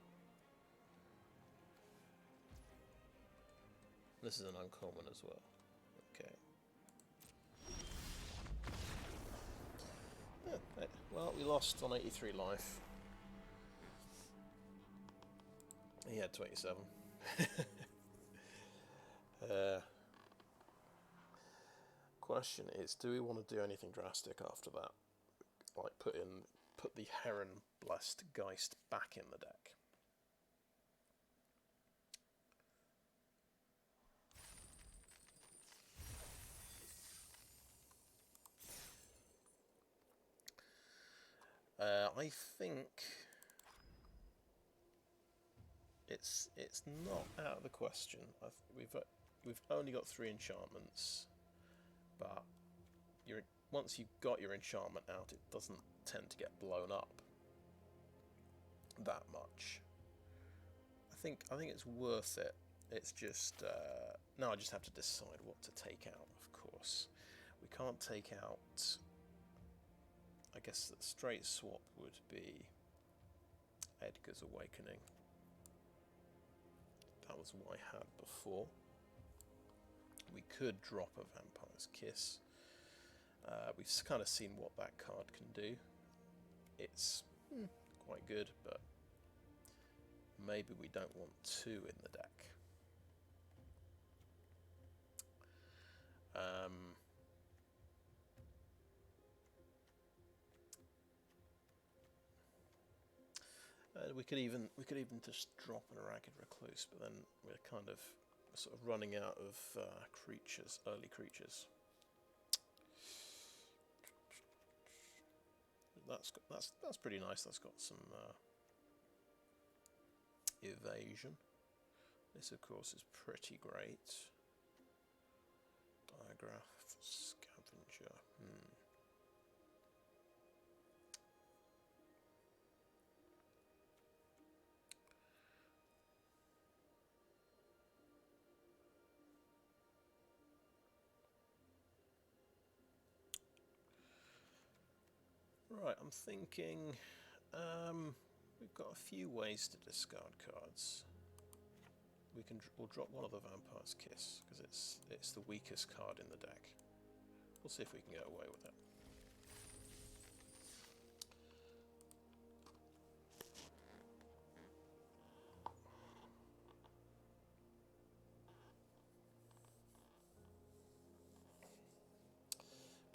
This is an uncommon as well. Okay. Yeah, well, we lost on 83 life. He had 27. uh, question is, do we want to do anything drastic after that? Like put the Heron Blessed Geist back in the deck. I think it's not out of the question. We've only got 3 enchantments, but once you've got your enchantment out, it doesn't tend to get blown up that much. I think it's worth it. It's just now I just have to decide what to take out. Of course, we can't take out. I guess the straight swap would be Edgar's Awakening. That was what I had before. We could drop a Vampire's Kiss. We've kind of seen what that card can do. It's quite good, but maybe we don't want 2 in the deck. We could even just drop an Ragged Recluse, but then we're kind of sort of running out of creatures, early creatures. That's pretty nice. That's got some evasion. This, of course, is pretty great. Diagraph, Scavenger. Right, I'm thinking we've got a few ways to discard cards. We'll drop one of the Vampire's Kiss because it's the weakest card in the deck. We'll see if we can get away with it.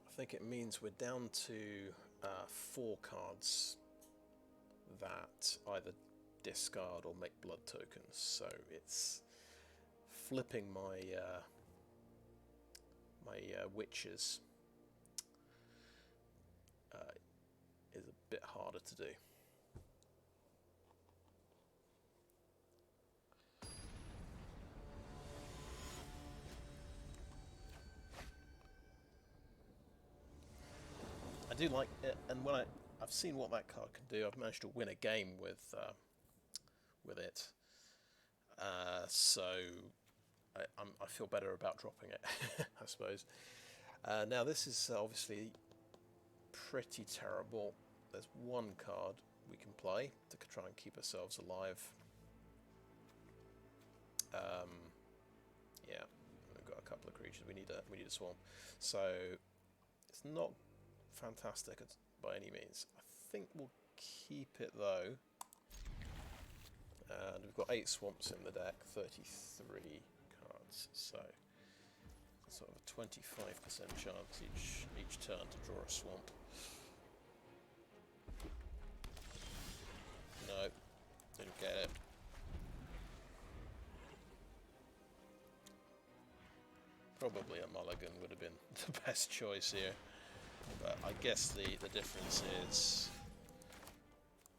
I think it means we're down to 4 cards that either discard or make blood tokens. So it's flipping my witches is a bit harder to do. I do like it, and when I've seen what that card can do, I've managed to win a game with it. So I feel better about dropping it, I suppose. Now this is obviously pretty terrible. There's one card we can play to try and keep ourselves alive. Yeah, we've got a couple of creatures. We need a swarm. So it's not fantastic by any means. I think we'll keep it though. And we've got 8 swamps in the deck, 33 cards, so sort of a 25% chance each turn to draw a swamp. No, didn't get it. Probably a mulligan would have been the best choice here, but I guess the difference is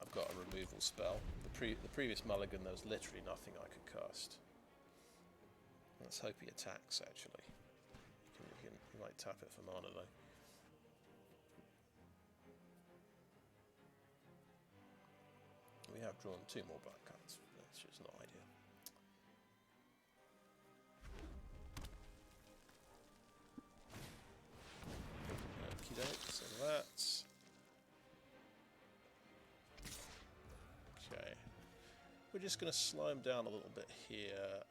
I've got a removal spell. The previous mulligan, there was literally nothing I could cast. Let's hope he attacks, actually. You might tap it for mana, though. We have drawn 2 more black cards. That's just not ideal. Okie doke, so that's... Okay. We're just going to slow him down a little bit here.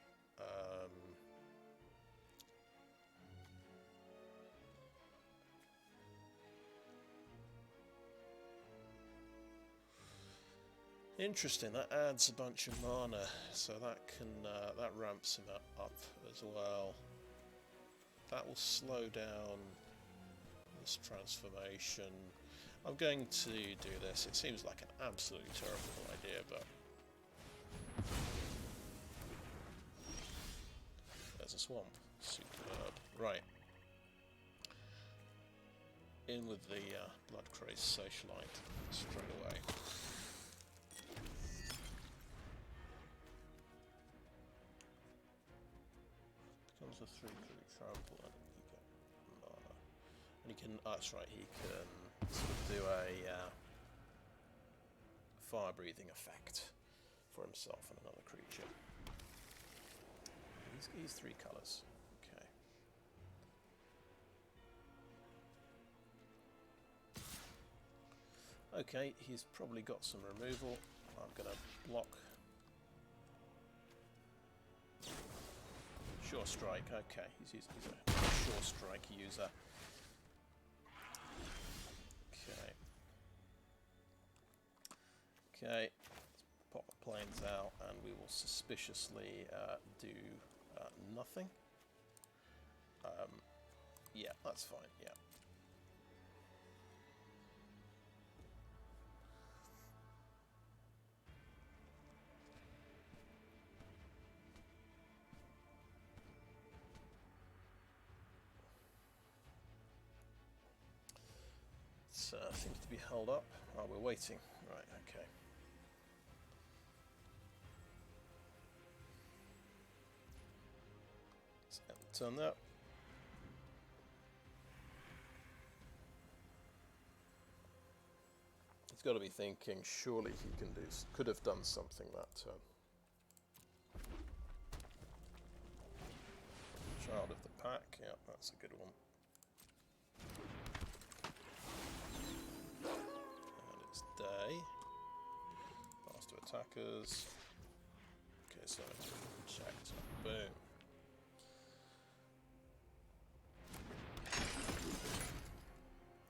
Interesting, that adds a bunch of mana, so that can that ramps him up as well. That will slow down this transformation. I'm going to do this. It seems like an absolutely terrible idea, but there's a swamp. Superb. Right. In with the blood-crazed socialite straight away. Becomes a 3/3 trample and you get mana. And he can, that's right, he can sort of do a fire-breathing effect for himself and another creature. He's 3 colours. Okay, he's probably got some removal. I'm going to block. Sure strike, okay, he's a sure strike user. Okay, let's pop the planes out and we will suspiciously do nothing. Yeah, that's fine, yeah. Seems to be held up. Oh, we're waiting. Right, okay. Let's turn that. He's got to be thinking, surely he could have done something that turn. Child of the pack, yeah, that's a good one. Day. Faster attackers. Okay, so checked. Boom.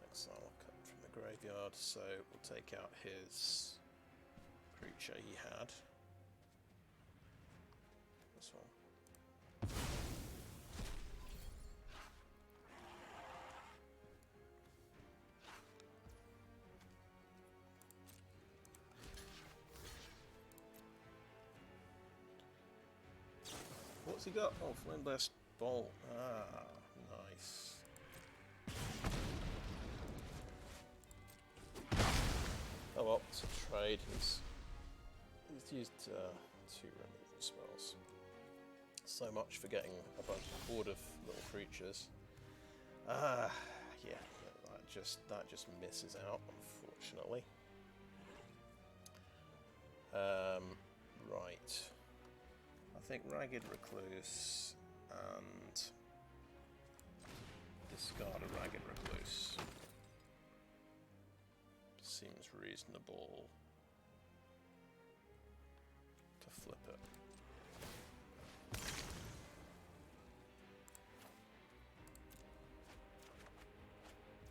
Exile cut from the graveyard, so we'll take out his creature he had. This one. What's he got? Oh, Flame Blast Bolt. Ah, nice. Oh well, it's a trade. He's used 2 removal spells. So much for getting a bunch of horde of little creatures. Ah, yeah, that just misses out, unfortunately. Right. I think Ragged Recluse and discard a Ragged Recluse seems reasonable to flip it.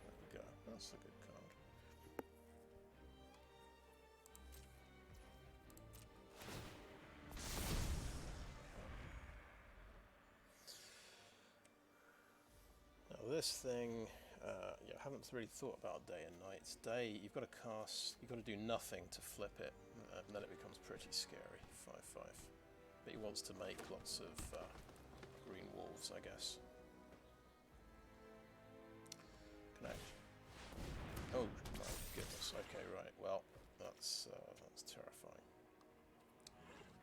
There we go, that's a good card. This thing, yeah, I haven't really thought about day and night. Day, you've got to cast, you've got to do nothing to flip it, and then it becomes pretty scary. 5/5. But he wants to make lots of green wolves, I guess. Connect. Oh my goodness. Okay, right. Well, that's terrifying.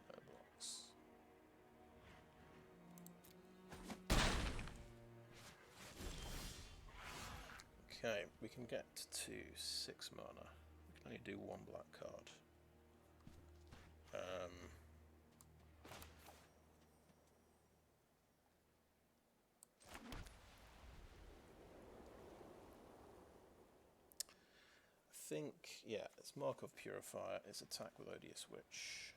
No blocks. Okay, we can get to 6 mana. We can only do 1 black card. I think, yeah, it's Markov Purifier, it's attack with Odious Witch.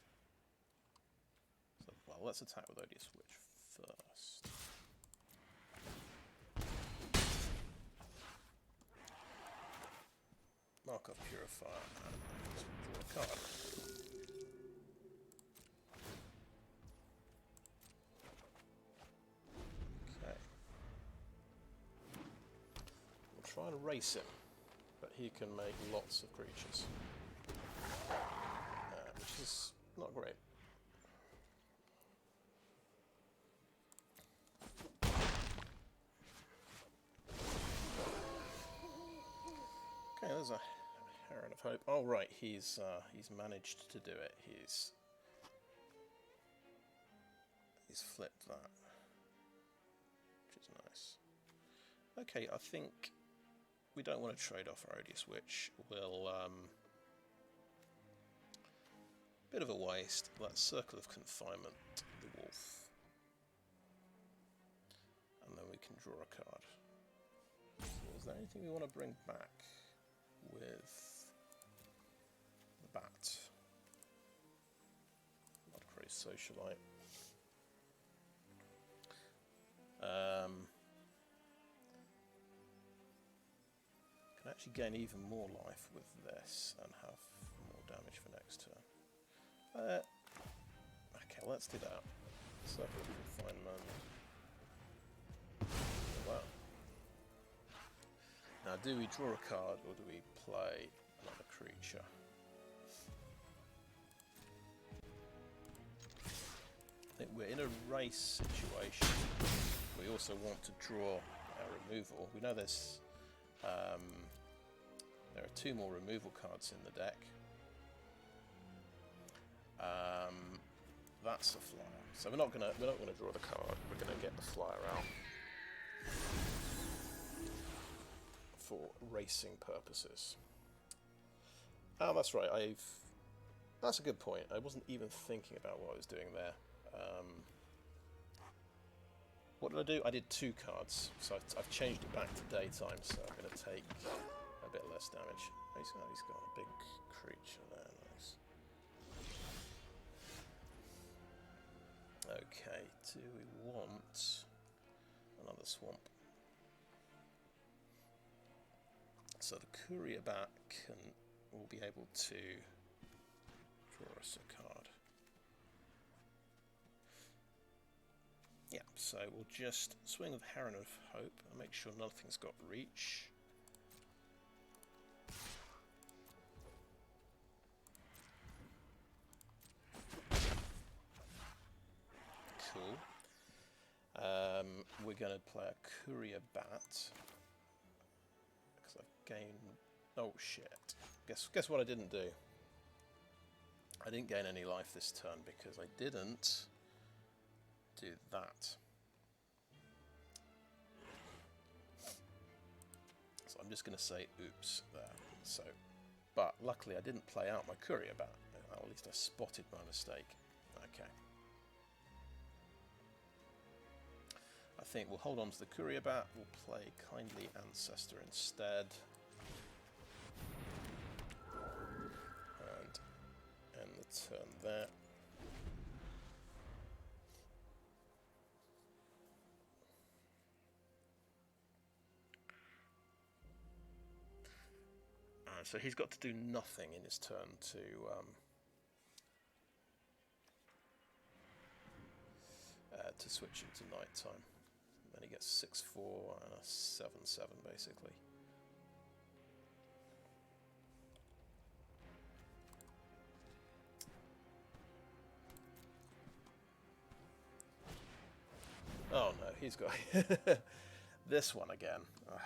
So, well, let's attack with Odious Witch first. Markov Purifier and draw a card. try and race him, but he can make lots of creatures, which is not great. Okay, there's a Heron of Hope. Oh right, he's managed to do it. He's flipped that, which is nice. Okay, I think we don't want to trade off our Odious Witch. We'll bit of a waste. Let's Circle of Confinement the wolf, and then we can draw a card. So is there anything we want to bring back with the bat? Bloodcray Socialite. Can actually gain even more life with this and have more damage for next turn. Okay, let's do that. Circle of Confinement. Wow. Now, do we draw a card or do we play another creature? I think we're in a race situation. We also want to draw our removal. We know there's there are 2 more removal cards in the deck. That's a flyer. So we're not gonna draw the card. We're gonna get the flyer out for racing purposes. Oh, that's right. That's a good point. I wasn't even thinking about what I was doing there. What did I do? I did 2 cards, so I've changed it back to daytime, so I'm going to take a bit less damage. He's got a big creature there, nice. Okay, do we want another swamp? So the Courier Bat will be able to draw us a card. Yeah, so we'll just swing with Heron of Hope and make sure nothing's got reach. Cool. We're going to play a Courier Bat because I've gained. Oh shit! Guess what I didn't do? I didn't gain any life this turn because I didn't do that. So I'm just going to say oops there. So, but luckily I didn't play out my Courier Bat. Or at least I spotted my mistake. Okay. I think we'll hold on to the Courier Bat. We'll play Kindly Ancestor instead. And end the turn there. So he's got to do nothing in his turn to switch into nighttime. Then he gets 6/4 and a 7/7 basically. Oh no, he's got this one again. Ugh.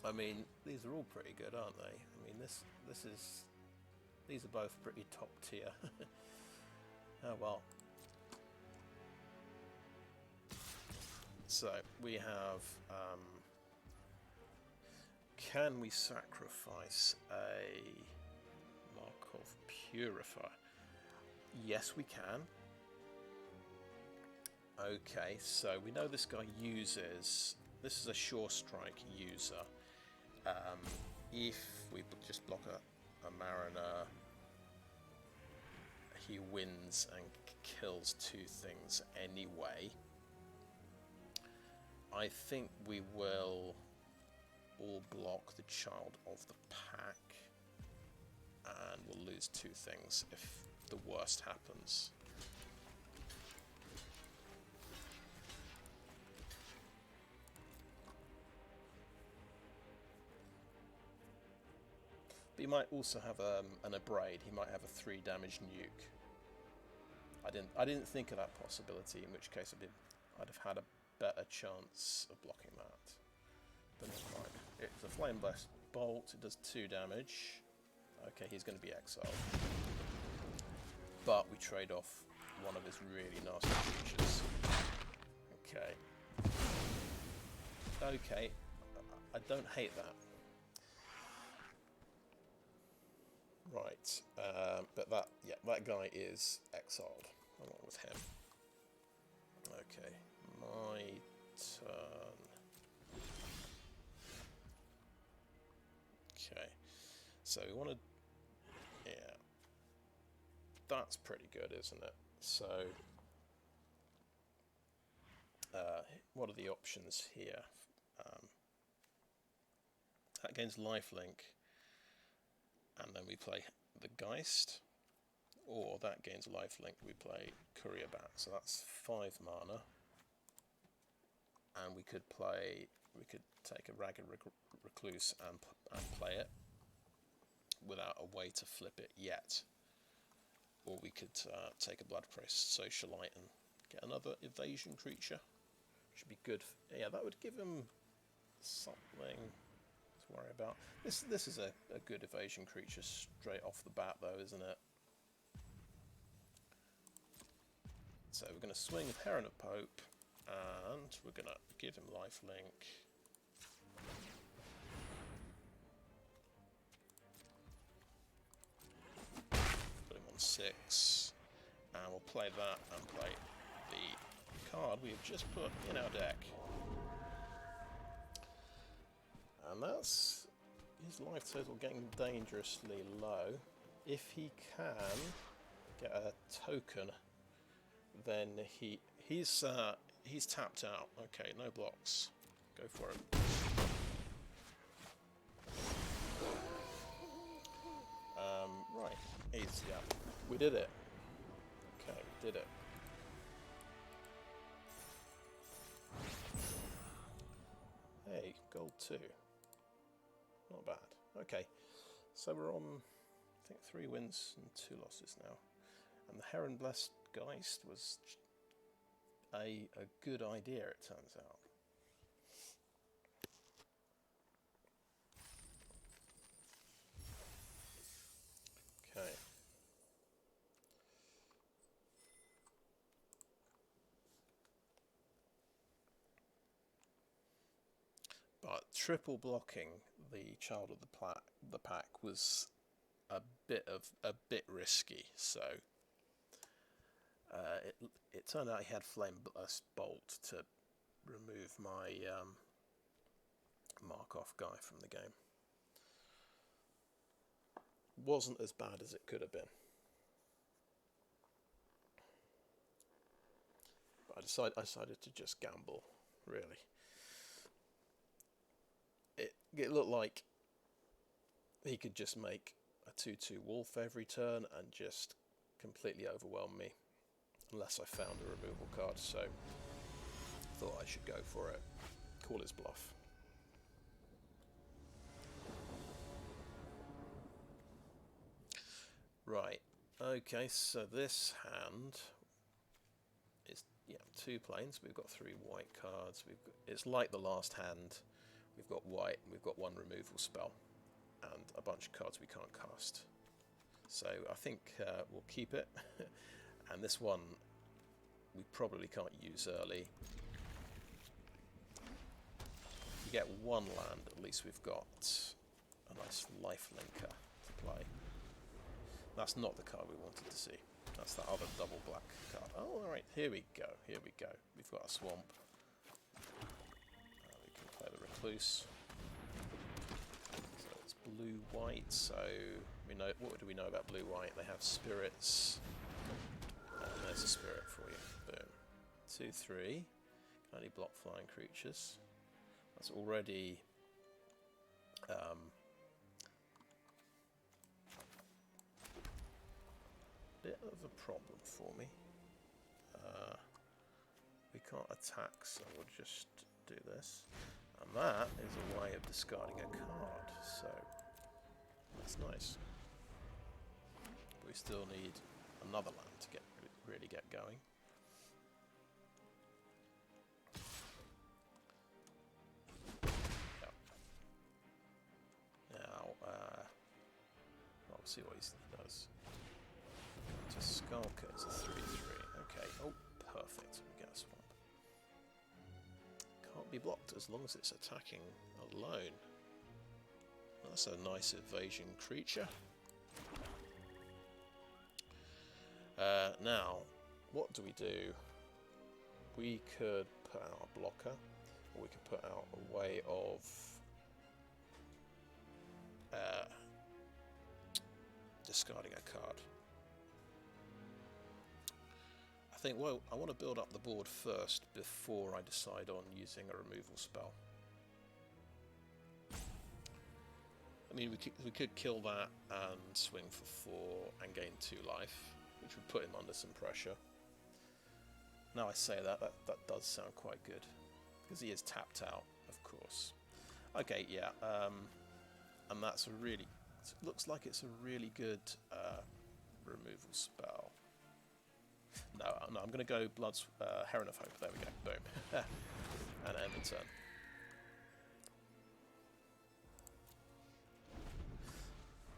I mean, these are all pretty good, aren't they? I mean, these are both pretty top tier. Oh well. So we have. Can we sacrifice a Markov Purifier? Yes, we can. Okay, so we know this guy uses. This is a Sure Strike user. If we just block a Mariner, he wins and kills 2 things anyway. I think we will all block the Child of the Pack, and we'll lose 2 things if the worst happens. But he might also have an abrade. He might have a 3 damage nuke. I didn't think of that possibility, in which case I'd have had a better chance of blocking that. But never mind. It's a Flame Blast Bolt. It does 2 damage. Okay, he's going to be exiled. But we trade off one of his really nasty creatures. Okay. Okay. I don't hate that. Right. But that guy is exiled. Along with him. Okay. My turn. Okay. So we want to... Yeah. That's pretty good, isn't it? So... what are the options here? That gains lifelink, and then we play the Geist, or that gains lifelink, we play Courier Bat. So that's 5 mana, and we could take a Ragged Recluse and play it without a way to flip it yet, or we could take a Blood Priest, Socialite, and get another evasion creature. Should be good. Yeah, that would give him something to worry about. This is a good evasion creature straight off the bat, though, isn't it? So we're going to swing with Heron of Pope, and we're going to give him lifelink. Put him on 6, and we'll play that and play the card we have just put in our deck. And that's his life total getting dangerously low. If he can get a token, then he's tapped out. Okay, no blocks. Go for it. Right, yeah, we did it. Okay, we did it. Hey, gold 2. Not bad. Okay, so we're on, I think, 3 wins and 2 losses now. And the Heron Blessed Geist was a good idea, it turns out. Okay. But triple blocking the Child of the Pack was a bit risky, so it turned out he had Flame Blast Bolt to remove my Markov guy from the game. Wasn't as bad as it could have been. But I decided to just gamble, really. It looked like he could just make a 2/2 wolf every turn and just completely overwhelm me, unless I found a removal card, so I thought I should go for it. Call his bluff. Right, okay, so this hand is 2 planes. We've got 3 white cards. It's like the last hand. We've got white, and we've got 1 removal spell, and a bunch of cards we can't cast. So I think we'll keep it. And this one we probably can't use early. If we get 1 land, at least we've got a nice lifelinker to play. That's not the card we wanted to see. That's that other double black card. Oh, alright, here we go, here we go. We've got a swamp. We can play the Recluse. So it's blue-white, so we know. What do we know about blue-white? They have spirits. And there's a spirit for you. Boom. 2/3. Can only block flying creatures. That's already bit of a problem for me. We can't attack, so we'll just do this. And that is a way of discarding a card. So That's nice. But we still need another land to really get going. Yep. Now, I'll see what he does. To Skulker, it's a 3/3. Okay. Oh, perfect. We get a swamp. Can't be blocked as long as it's attacking alone. That's a nice evasion creature. Now, what do? We could put out a blocker, or we could put out a way of discarding a card. I think, well, I want to build up the board first before I decide on using a removal spell. I mean, we could kill that and swing for 4 and gain 2 life, which would put him under some pressure. Now I say that does sound quite good, because he is tapped out, of course. Okay, yeah, and that's a really, it looks like it's a really good removal spell. No, I'm going to go Heron of Hope. There we go, boom, and end the turn.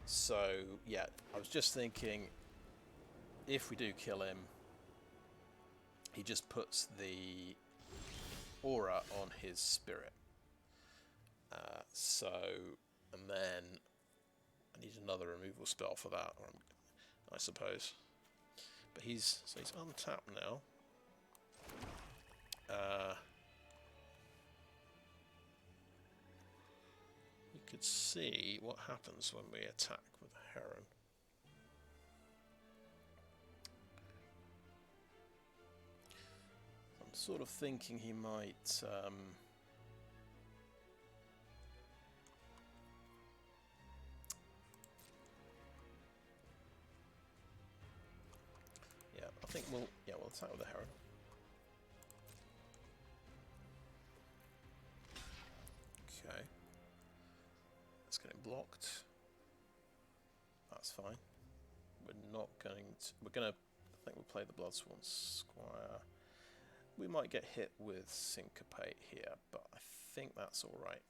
So, yeah, I was just thinking, if we do kill him, he just puts the aura on his spirit. And then I need another removal spell for that, I suppose. But he's untapped now. You could see what happens when we attack with a Heron. I'm sort of thinking he might yeah, I think we'll attack with a Heron. Okay. It's getting blocked. That's fine. We're not going to... We're going to... I think we'll play the Bloodsworn Squire. We might get hit with Syncopate here, but I think that's alright.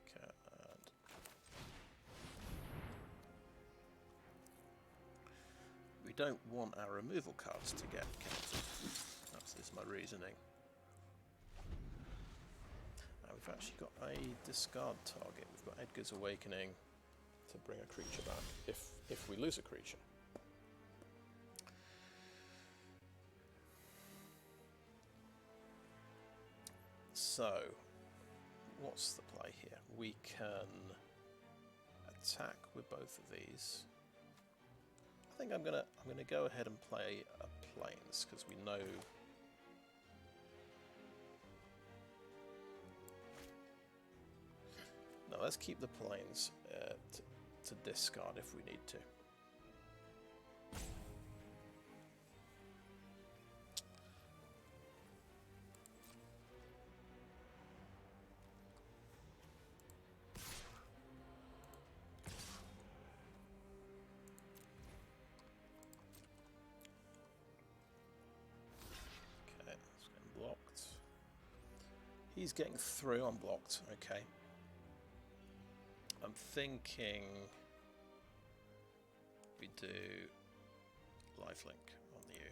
Okay, and we don't want our removal cards to get counted. That's my reasoning. We've actually got a discard target. We've got Edgar's Awakening to bring a creature back if we lose a creature. So, what's the play here? We can attack with both of these. I think I'm gonna go ahead and play a Plains, because we know. No, let's keep the Plains to discard if we need to. Okay, it's getting blocked. He's getting through unblocked, okay. I'm thinking we do lifelink on you.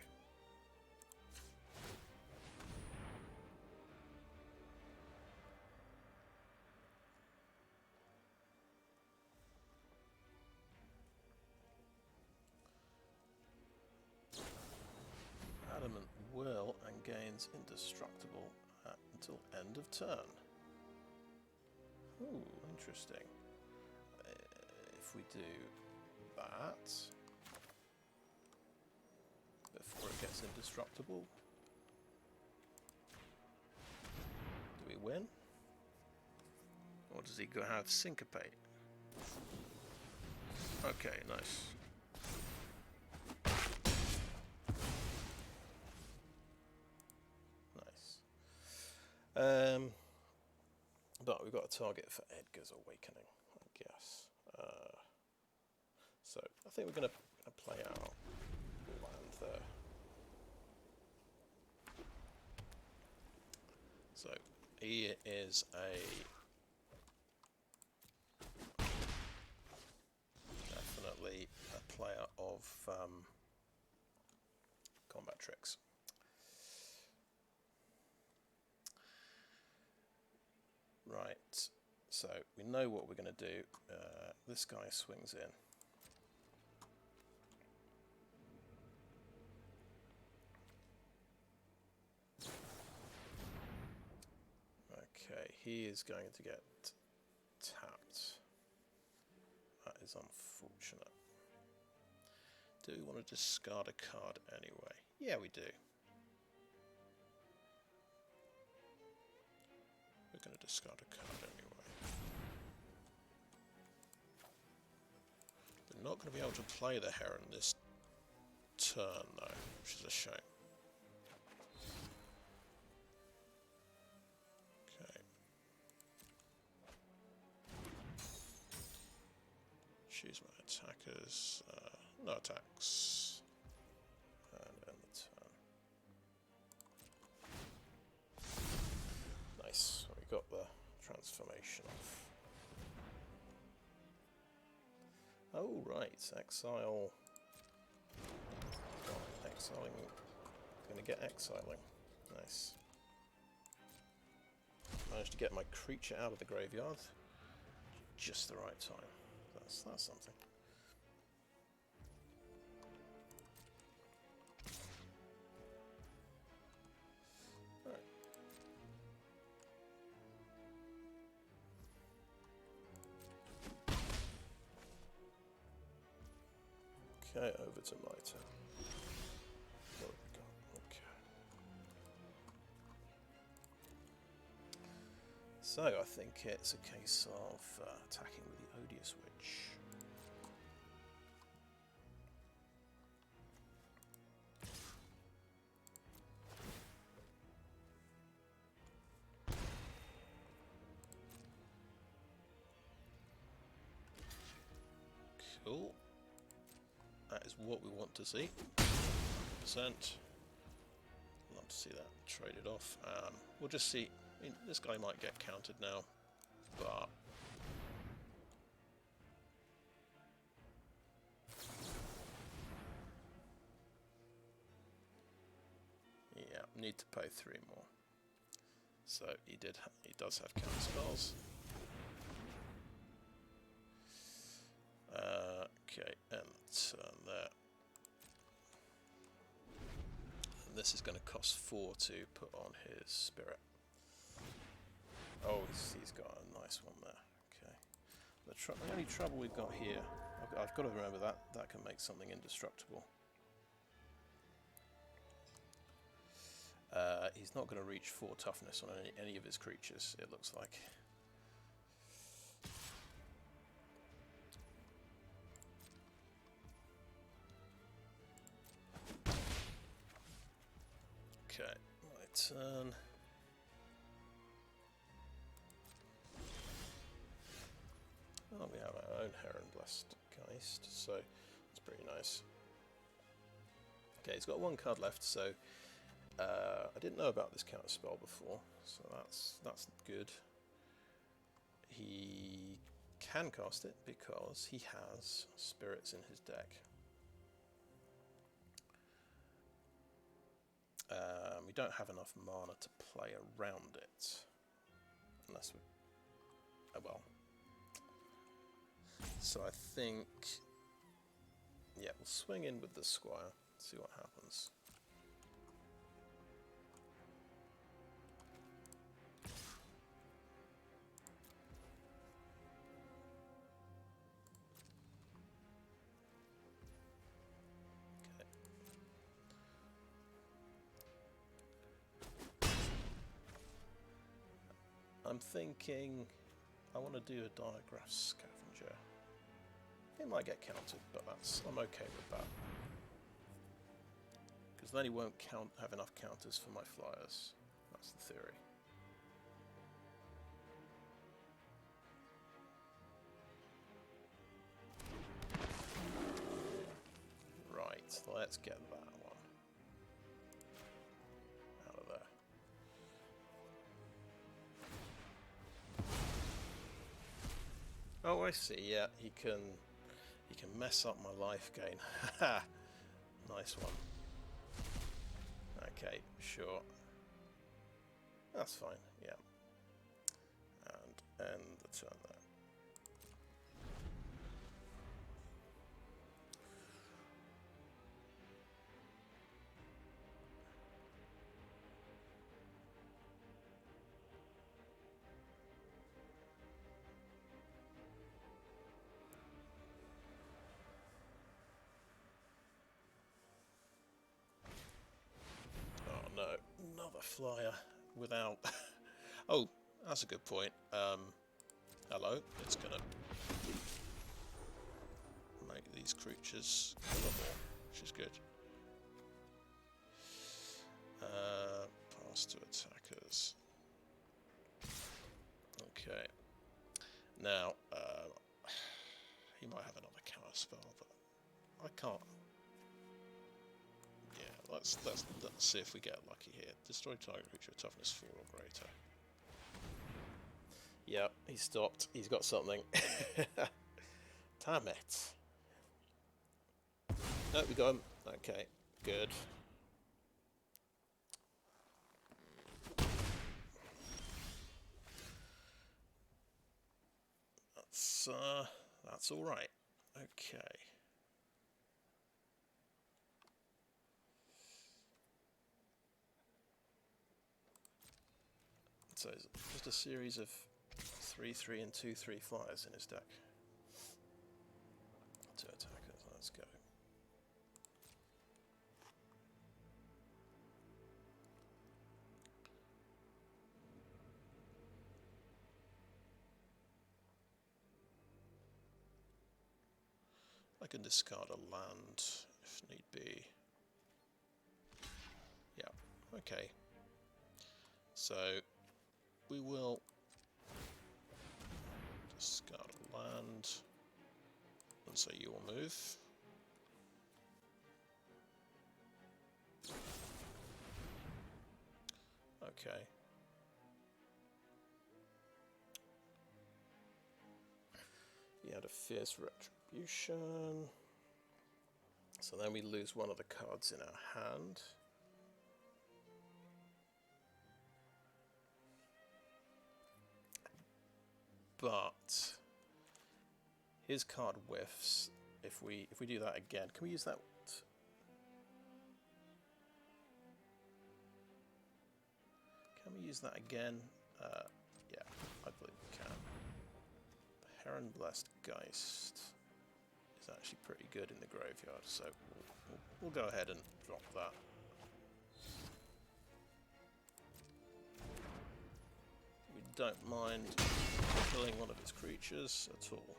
Adamant Will and gains indestructible until end of turn. Ooh, interesting. If we do that before it gets indestructible, do we win? Or does he go have Syncopate? Okay, nice. But we've got a target for Edgar's Awakening, I guess. So I think we're going to play our land there. So he is definitely a player of combat tricks. Right, so we know what we're going to do. This guy swings in. Okay, he is going to get tapped. That is unfortunate. Do we want to discard a card anyway? Yeah, we do. We're going to discard a card anyway. We're not going to be able to play the Heron this turn though, which is a shame. Okay. Choose my attackers. No attacks. And end the turn. Nice. We got the transformation off. Oh right, exile. Oh, exiling. Gonna get exiling. Nice. Managed to get my creature out of the graveyard just the right time. That's something. Right. Okay, over to my turn. What have we got? Okay. So I think it's a case of attacking with the Odious Witch. Cool. That is what we want to see. 100%. Love to see that traded off. We'll just see. I mean, this guy might get countered now, but yeah, need to pay 3 more. So he does have counter spells. Okay, and turn there. And this is going to cost 4 to put on his spirit. Oh, he's got a nice one there. Okay. The only trouble we've got here, I've got to remember that can make something indestructible. He's not going to reach 4 toughness on any of his creatures, it looks like. Okay, my turn. Oh, we have our own Heron Blessed Geist, so that's pretty nice. Okay, he's got 1 card left, so I didn't know about this counter spell before, so that's good. He can cast it because he has spirits in his deck. We don't have enough mana to play around it, unless we. Oh well. So I think, yeah, we'll swing in with the Squire, see what happens. I'm thinking I want to do a Diagraph Scavenger. It might get countered, but I'm okay with that. Because then he won't have enough counters for my flyers. That's the theory. Right, let's get that one out of there. Oh, I see. Yeah, he can mess up my life gain. Haha. Nice one. Okay, sure. That's fine. Yeah. And end the turn there. Oh no, another flyer without... Oh, that's a good point. Hello, it's gonna make these creatures a lot more, which is good. Pass to attackers. Okay. Now, he might have another counter spell, but I can't. Yeah, let's see if we get lucky here. Destroy target creature with toughness 4 or greater. Yep, he stopped. He's got something. Damn it. No, we got him. Okay, good. That's all right. Okay. So it's just a series of 3/3 and 2/3 flyers in his deck. Two attackers. Let's go. I can discard a land if need be. Yeah, okay. So we will discard a land, and so you will move. Okay. He had a fierce retribution. So then we lose one of the cards in our hand. But his card whiffs. If we do that again, can we use that? Can we use that again? Yeah, I believe we can. The Heron Blessed Geist is actually pretty good in the graveyard, so we'll go ahead and drop that. We don't mind killing one of its creatures at all.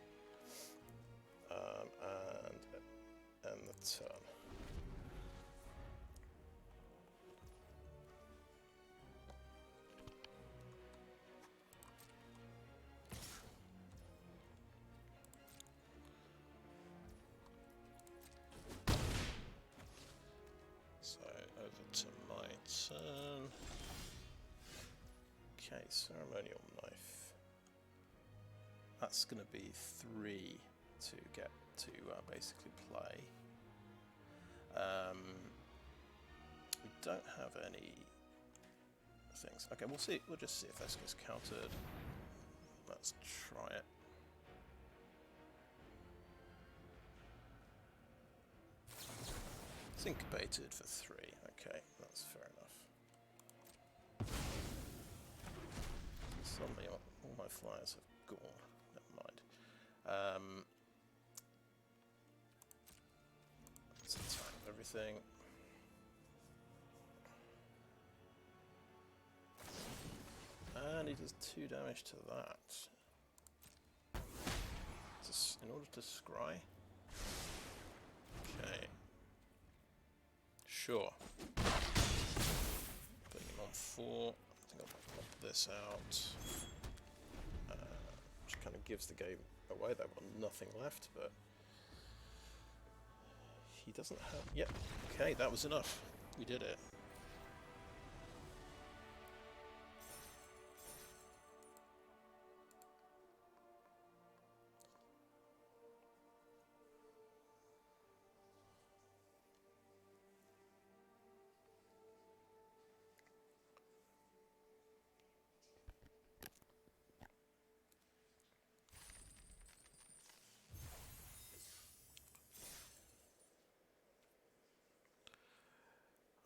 And end the turn. So over to my turn. Okay, Ceremonial Knife. That's going to be 3 to get to basically play. We don't have any things. Okay, we'll see. We'll just see if this gets countered. Let's try it. Syncopated for 3. Okay, that's fair enough. Suddenly all my flyers have gone. Never mind. Let's attack everything. And he does 2 damage to that. Just in order to scry. Okay. Sure. Putting him on 4. I think I'll pop this out. Which kind of gives the game away. They've got nothing left, but he doesn't have... Yep, okay, that was enough. We did it.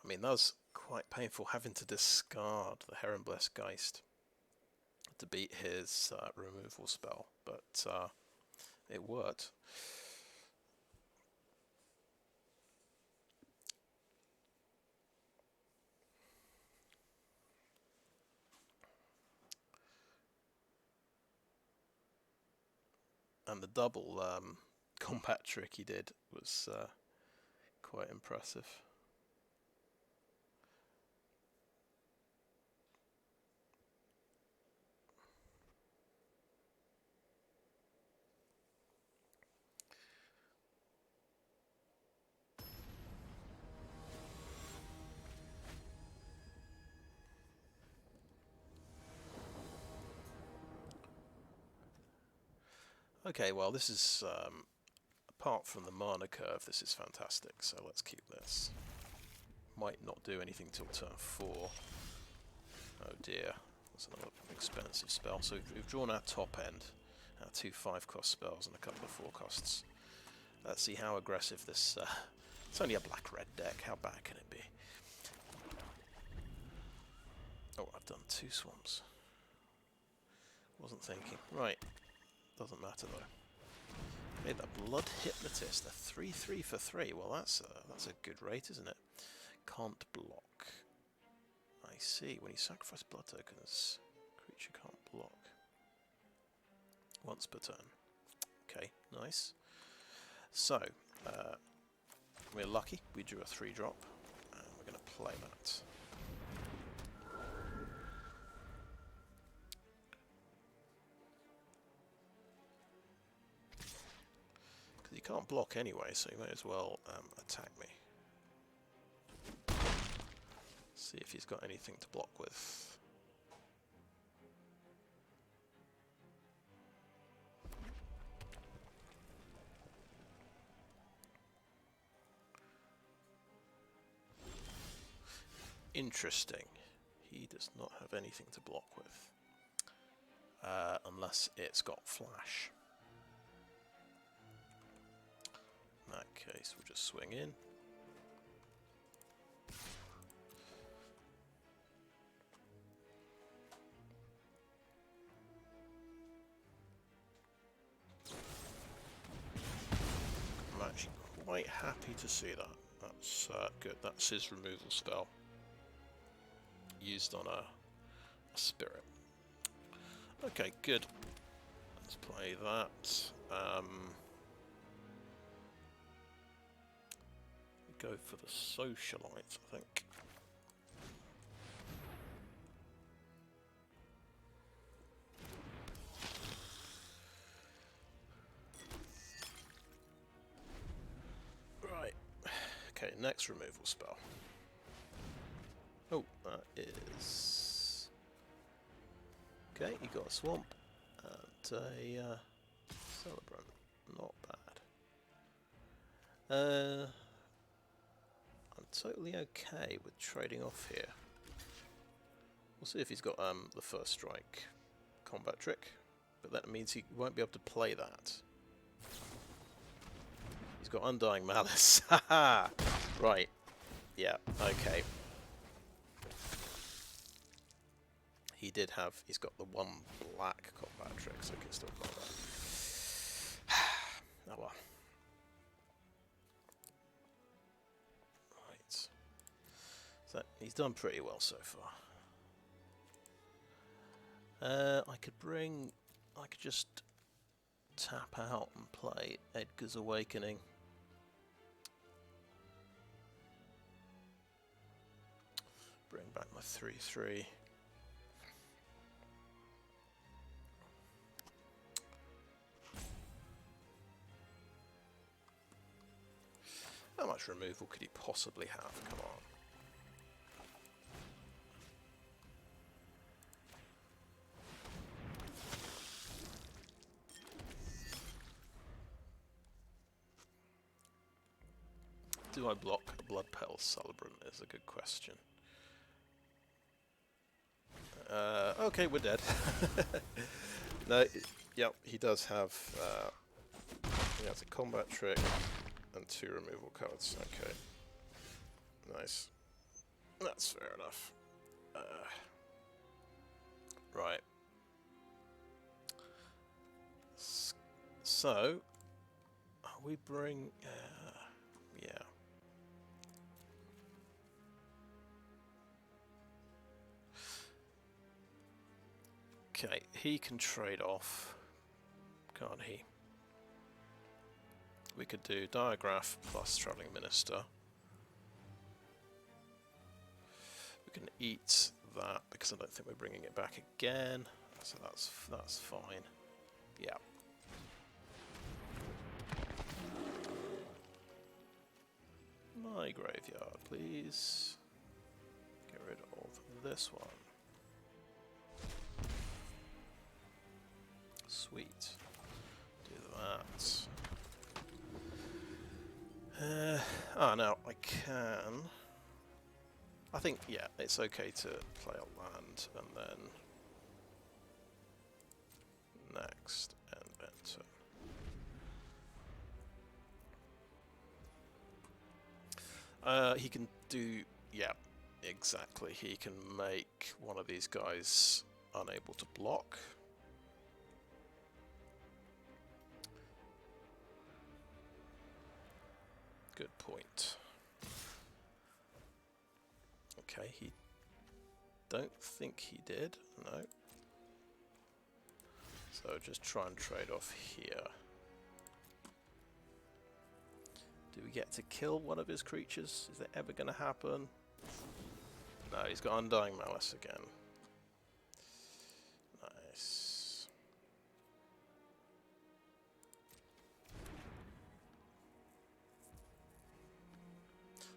I mean, that was quite painful having to discard the Herrenblessed Geist to beat his removal spell, but it worked. And the double combat trick he did was quite impressive. Okay, well, this is, apart from the mana curve, this is fantastic, so let's keep this. Might not do anything till turn 4. Oh dear, that's another expensive spell. So we've drawn our top end, our 2 5-cost spells and a couple of 4 costs. Let's see how aggressive this... it's only a black-red deck, how bad can it be? Oh, I've done 2 swamps. Wasn't thinking. Right. Doesn't matter though. Made that Blood Hypnotist, a 3/3 for 3. Well, that's a good rate, isn't it? Can't block. I see. When you sacrifice blood tokens, creature can't block. Once per turn. Okay, nice. So, we're lucky. We drew a 3-drop, and we're going to play that. You can't block anyway, so you may as well attack me. See if he's got anything to block with. Interesting. He does not have anything to block with. Unless it's got flash. In that case, we'll just swing in. I'm actually quite happy to see that. That's good. That's his removal spell. Used on a spirit. Okay, good. Let's play that. Go for the socialite, I think. Right. Okay, next removal spell. Oh, that is... Okay, you got a swamp and a celebrant. Not bad. I'm totally okay with trading off here. We'll see if he's got the first strike combat trick, but that means he won't be able to play that. He's got Undying Malice. Haha! Right. Yeah, okay. He did have... He's got the 1 black combat trick, so he can still play that. Oh well. Right. So he's done pretty well so far. I could just tap out and play Edgar's Awakening. Bring back my 3/3. How much much removal could he possibly have? Come on. Do I block a Blood Petal Celebrant is a good question. Okay, we're dead. No, yep, he does have he has a combat trick and 2 removal cards. Okay. Nice. That's fair enough. Right. So, we bring... yeah. Okay, he can trade off, can't he? We could do Diagraph plus Travelling Minister. We can eat that because I don't think we're bringing it back again, so that's fine. Yeah. My graveyard, please. Get rid of this one. Sweet. Do that. Now I can... I think, yeah, it's okay to play a land and then next and enter. He can do, yeah, exactly. He can make one of these guys unable to block. Good point. Okay, he don't think he did, no. So just try and trade off here. Do we get to kill one of his creatures? Is that ever going to happen? No, he's got Undying Malice again. Nice.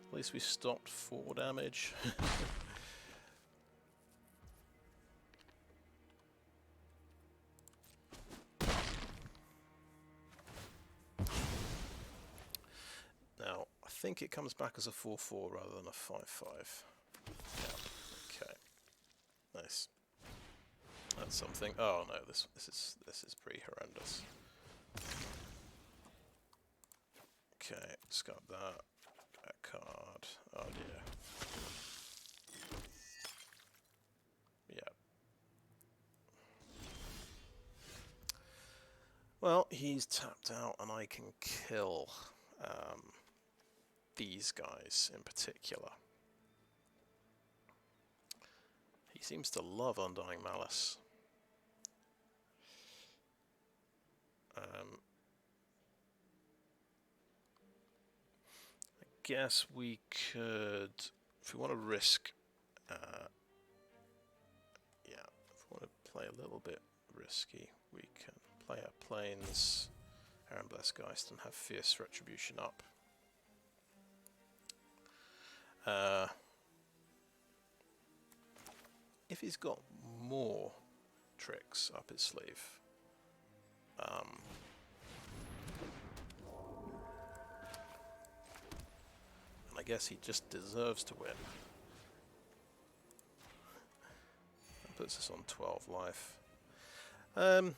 At least we stopped 4 damage. Now, I think it comes back as a 4/4 rather than a 5/5. Yeah, okay. Nice. That's something. Oh no, this is pretty horrendous. Okay, discard that. That card. Oh dear. Yeah. Well, he's tapped out, and I can kill these guys in particular. He seems to love Undying Malice. I guess we could, if we want to risk, yeah, if we want to play a little bit risky, we can play our Plains, Aaron Blessgeist, and have Fierce Retribution up. If he's got more tricks up his sleeve, and I guess he just deserves to win. That puts us on 12 life. We're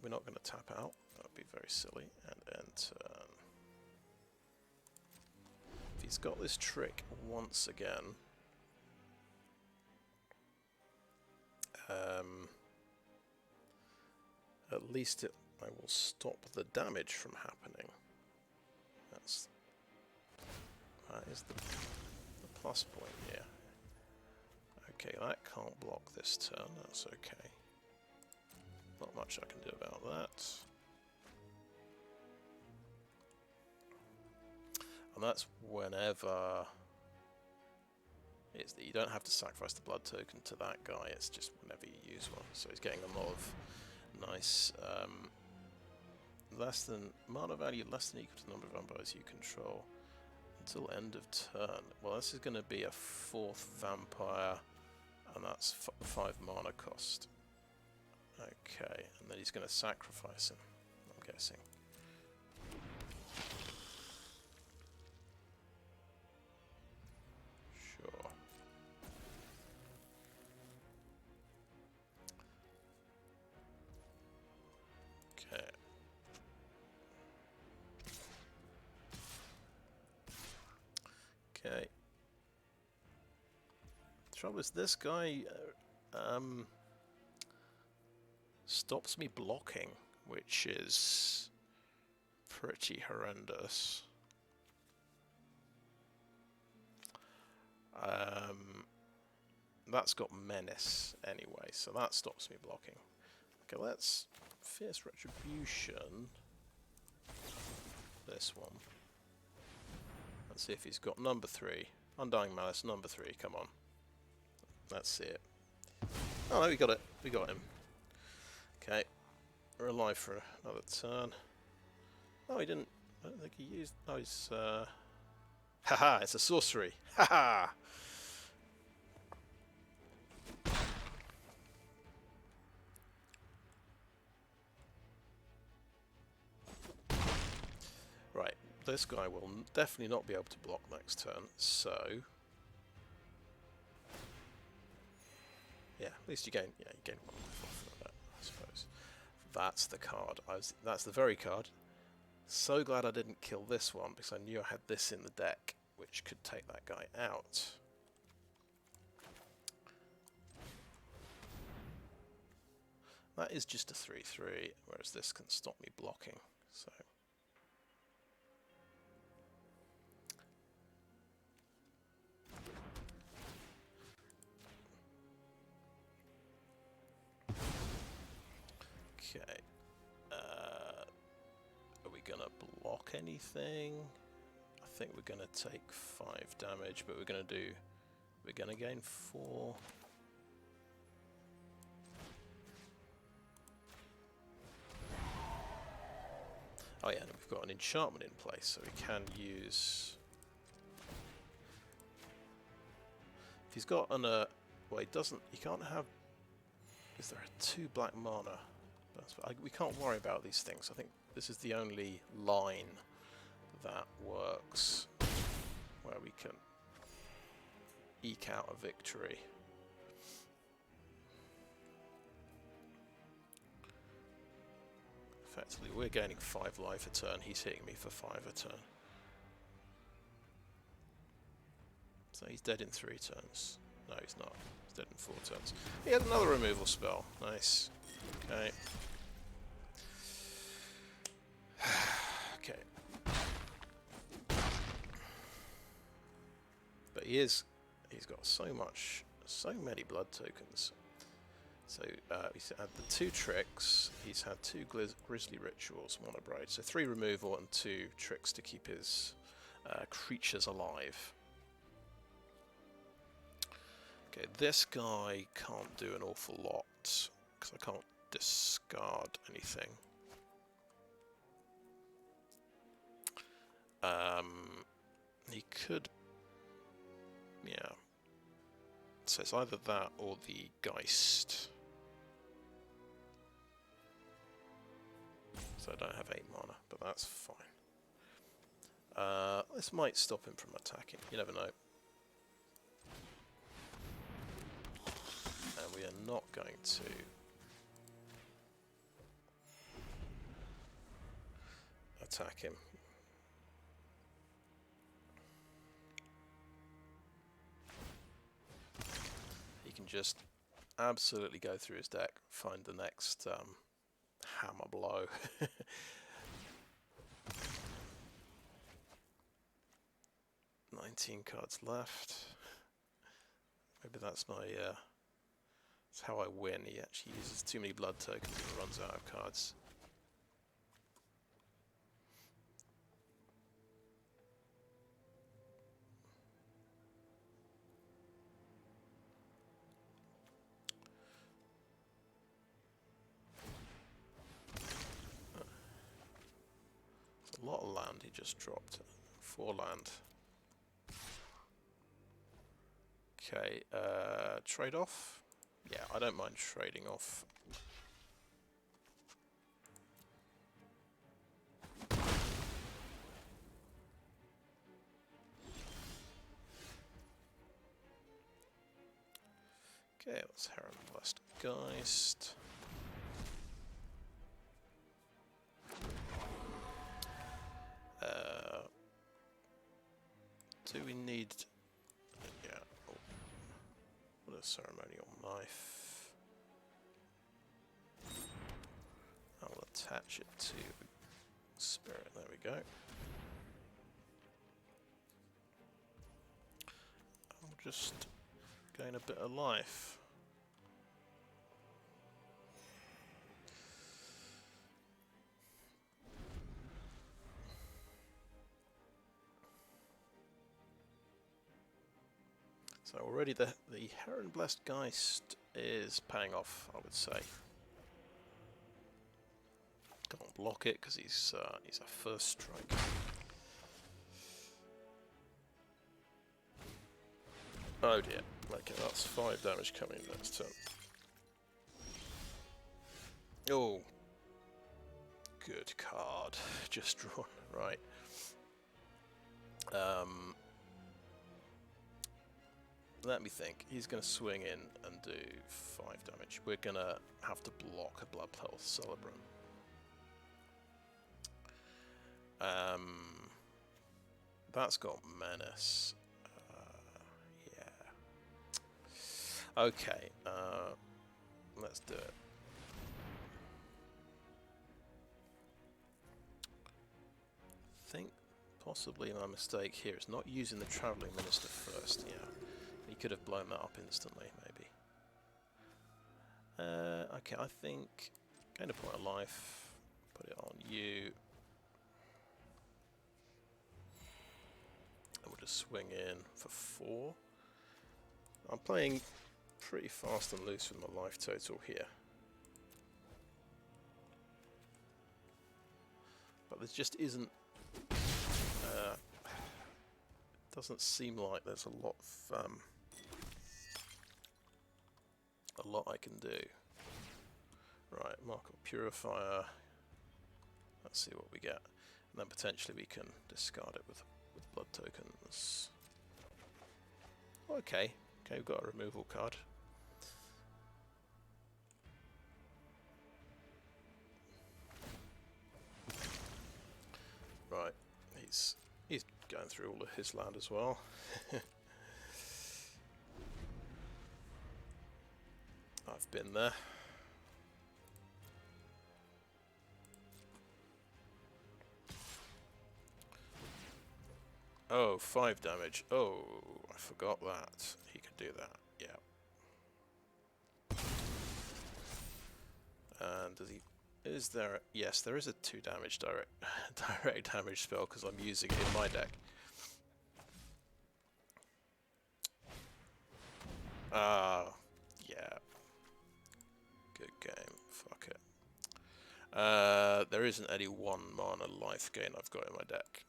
not going to tap out. That would be very silly. And enter. If he's got this trick once again, at least I will stop the damage from happening. That is the plus point here. Okay, that can't block this turn, that's okay. Not much I can do about that. And that's whenever... you don't have to sacrifice the blood token to that guy, it's just whenever you use one. So he's getting a lot of nice... less than... mana value less than equal to the number of vampires you control. Till end of turn. Well, this is going to be a 4th vampire, and that's 5 mana cost. Okay, and then he's going to sacrifice him, I'm guessing. Sure. Okay. Okay. Trouble is, this guy stops me blocking, which is pretty horrendous. That's got menace anyway, so that stops me blocking. Okay, let's Fierce Retribution this one. Let's see if he's got number 3. Undying Malice, number 3, come on. Let's see it. Oh no, we got it. We got him. Okay. We're alive for another turn. Oh, he didn't. I don't think he used. Oh, he's. Haha, it's a sorcery. Haha! Right, this guy will definitely not be able to block next turn, so. Yeah, at least you gain. Yeah, you gain 1 life off of that, I suppose. That's the card. That's the very card. So glad I didn't kill this one, because I knew I had this in the deck, which could take that guy out. That is just a 3/3, whereas this can stop me blocking. So. Okay. Are we gonna block anything? I think we're gonna take 5 damage, but we're gonna gain 4. Oh yeah, and we've got an enchantment in place, so we can use. If he's got an well, he doesn't. He can't have. Is there 2 black mana? We can't worry about these things. I think this is the only line that works where we can eke out a victory. Effectively, we're gaining 5 life a turn. He's hitting me for 5 a turn. So he's dead in 3 turns. No, he's not. He's dead in 4 turns. He had another removal spell. Nice. Okay. Okay. But he's got so many blood tokens. So he's had the 2 tricks, he's had 2 grisly rituals, 1 abrade. So 3 removal and 2 tricks to keep his creatures alive. Okay, this guy can't do an awful lot, because I can't discard anything. He could, yeah. So it's either that or the Geist. So I don't have 8 mana, but that's fine. This might stop him from attacking, you never know. And we are not going to attack him. He can just absolutely go through his deck, find the next hammer blow. 19 cards left. Maybe that's my that's how I win. He actually uses too many blood tokens and runs out of cards. It's a lot of land he just dropped. 4 land. Okay, trade off. Yeah, I don't mind trading off. Okay, let's Heron Blast Geist. Do we need... Yeah. Oh, what a ceremonial knife. I'll attach it to the spirit. There we go. I'll just gain a bit of life. So already the Heron Blast Geist is paying off, I would say. Can't block it because he's a first strike. Oh dear. Okay, that's 5 damage coming next turn. Oh, good card. Just drawn. Right. Let me think. He's going to swing in and do 5 damage. We're going to have to block a Blood Health Celebrant. That's got Menace. Yeah. Okay. Let's do it. I think possibly my mistake here is not using the Travelling Minister first. Yeah. He could have blown that up instantly, maybe. Okay, I think gain a point of life. Put it on you. And we'll just swing in for 4. I'm playing pretty fast and loose with my life total here. But there just isn't... doesn't seem like there's a lot of... a lot I can do. Right, Markle Purifier. Let's see what we get. And then potentially we can discard it with blood tokens. Okay, we've got a removal card. Right, he's going through all of his land as well. I've been there. Oh, 5 damage. Oh, I forgot that. He could do that. Yeah. And does he... Is there... Yes, there is a 2 damage direct damage spell because I'm using it in my deck. Yeah. Good game. Fuck it. There isn't any 1 mana life gain I've got in my deck.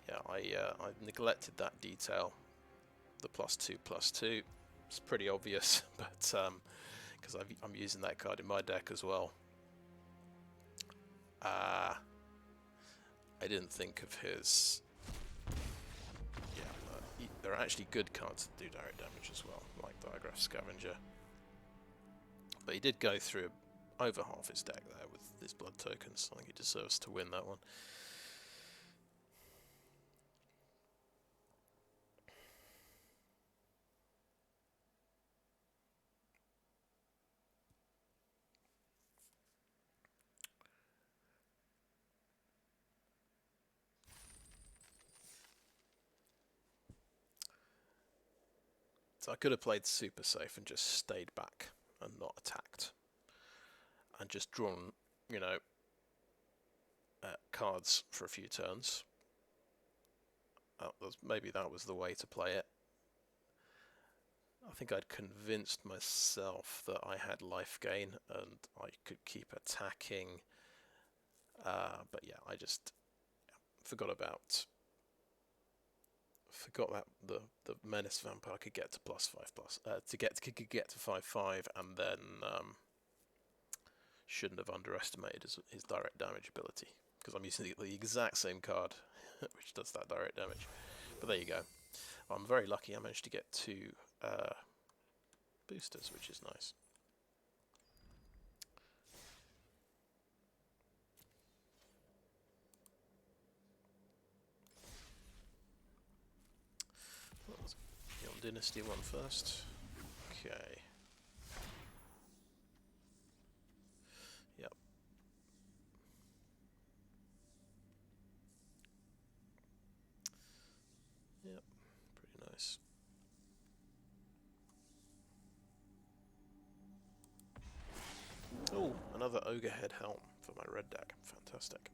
Yeah, I neglected that detail. The +2/+2. It's pretty obvious, but because I'm using that card in my deck as well. I didn't think of his... Yeah, there are actually good cards that do direct damage as well, like Diagraph Scavenger. But he did go through over half his deck there with his blood tokens. I think he deserves to win that one. So I could have played super safe and just stayed back and not attacked. And just drawn, you know, cards for a few turns. Maybe that was the way to play it. I think I'd convinced myself that I had life gain and I could keep attacking. But yeah, I just forgot about forgot that the Menace Vampire could get to +5+, could get to 5/5, and then shouldn't have underestimated his direct damage ability, because I'm using the exact same card which does that direct damage. But there you go. I'm very lucky I managed to get 2 boosters, which is nice. Let's get on Dynasty 1 first. Okay. Yep. Yep. Pretty nice. Oh, another Ogre Head Helm for my red deck. Fantastic.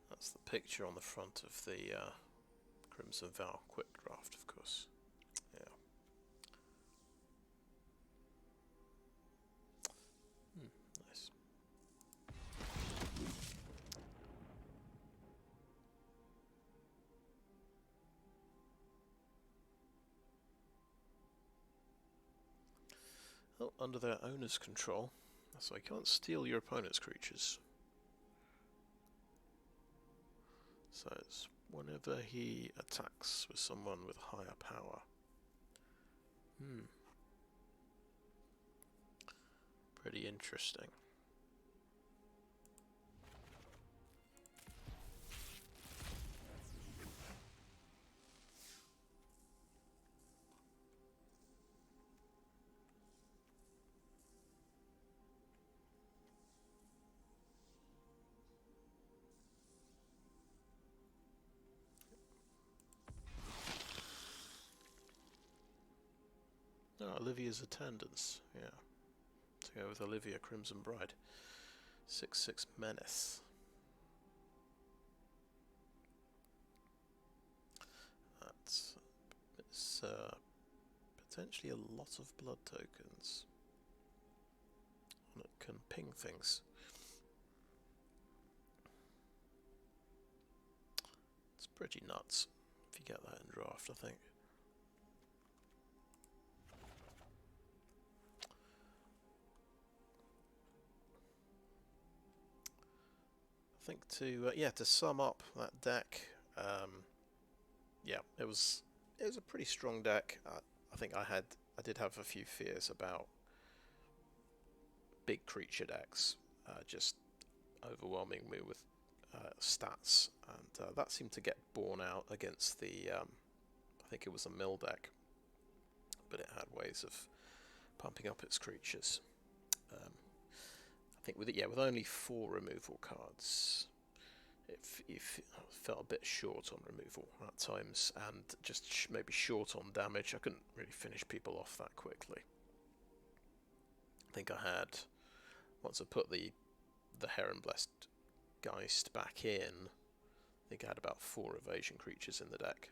That's the picture on the front of the Crimson Vow quick draft, of course. Yeah. Nice. Oh, under their owner's control, so I can't steal your opponent's creatures. So it's whenever he attacks with someone with higher power. Pretty interesting. Oh, Olivia's Attendance, yeah. To go with Olivia Crimson Bride. 6/6 Menace. It's potentially a lot of blood tokens. And it can ping things. It's pretty nuts if you get that in draft, I think. I think to sum up that deck, yeah, it was a pretty strong deck. I think I did have a few fears about big creature decks just overwhelming me with stats, and that seemed to get borne out against the I think it was a mill deck, but it had ways of pumping up its creatures. I think with only 4 removal cards, it felt a bit short on removal at times, and just maybe short on damage. I couldn't really finish people off that quickly. I think I had, once I put the Heron Blessed Geist back in, I think I had about 4 evasion creatures in the deck.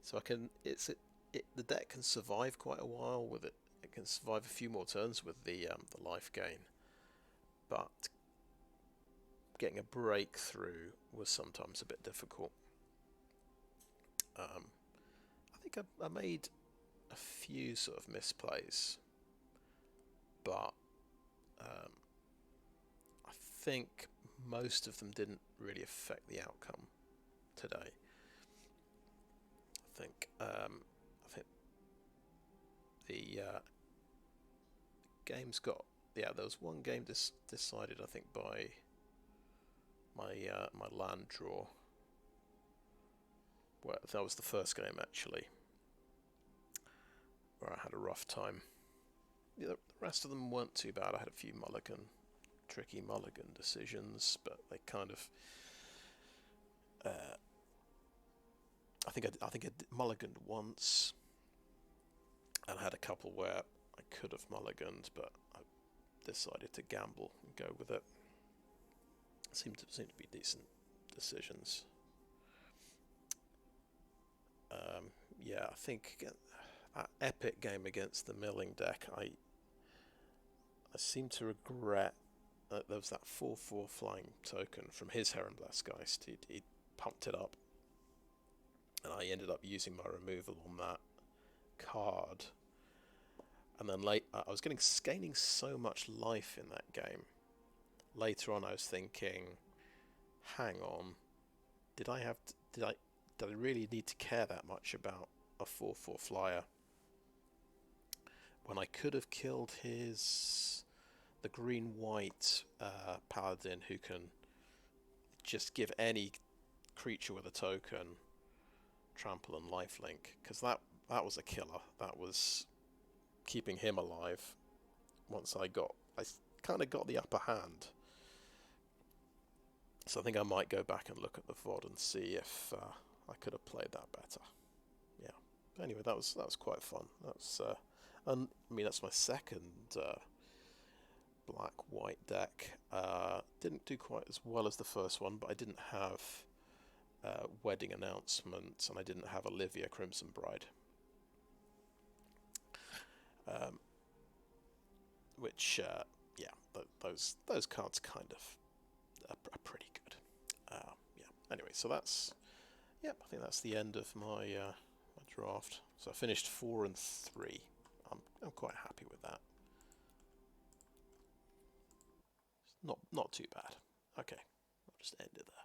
So the deck can survive quite a while with it. It can survive a few more turns with the life gain, but getting a breakthrough was sometimes a bit difficult. I think I made a few sort of misplays, but I think most of them didn't really affect the outcome today. I think the game's got, there was one game decided, I think, by my land draw. Well, that was the first game actually, where I had a rough time. The rest of them weren't too bad. I had a few tricky mulligan decisions, but they kind of I think I mulliganed once, and I had a couple where I could have mulliganed, but I decided to gamble and go with it. Seem to be decent decisions. Yeah, I think that epic game against the milling deck, I seem to regret that there was that 4/4 flying token from his Heronblast Geist. He pumped it up, and I ended up using my removal on that card. And then I was gaining so much life in that game. Later on, I was thinking, hang on, did I really need to care that much about a 4/4 flyer when I could have killed the green-white paladin who can just give any creature with a token trample and lifelink? Because that was a killer. That was keeping him alive. Once I kind of got the upper hand. So I think I might go back and look at the VOD and see if I could have played that better. Yeah. But anyway, that was quite fun. That's and I mean that's my second black-white deck. Didn't do quite as well as the first one, but I didn't have Wedding Announcement, and I didn't have Olivia Crimson Bride. Which, yeah, those cards kind of are pretty good. Yeah. Anyway, so that's, I think that's the end of my my draft. So I finished 4 and 3. I'm quite happy with that. Not too bad. Okay, I'll just end it there.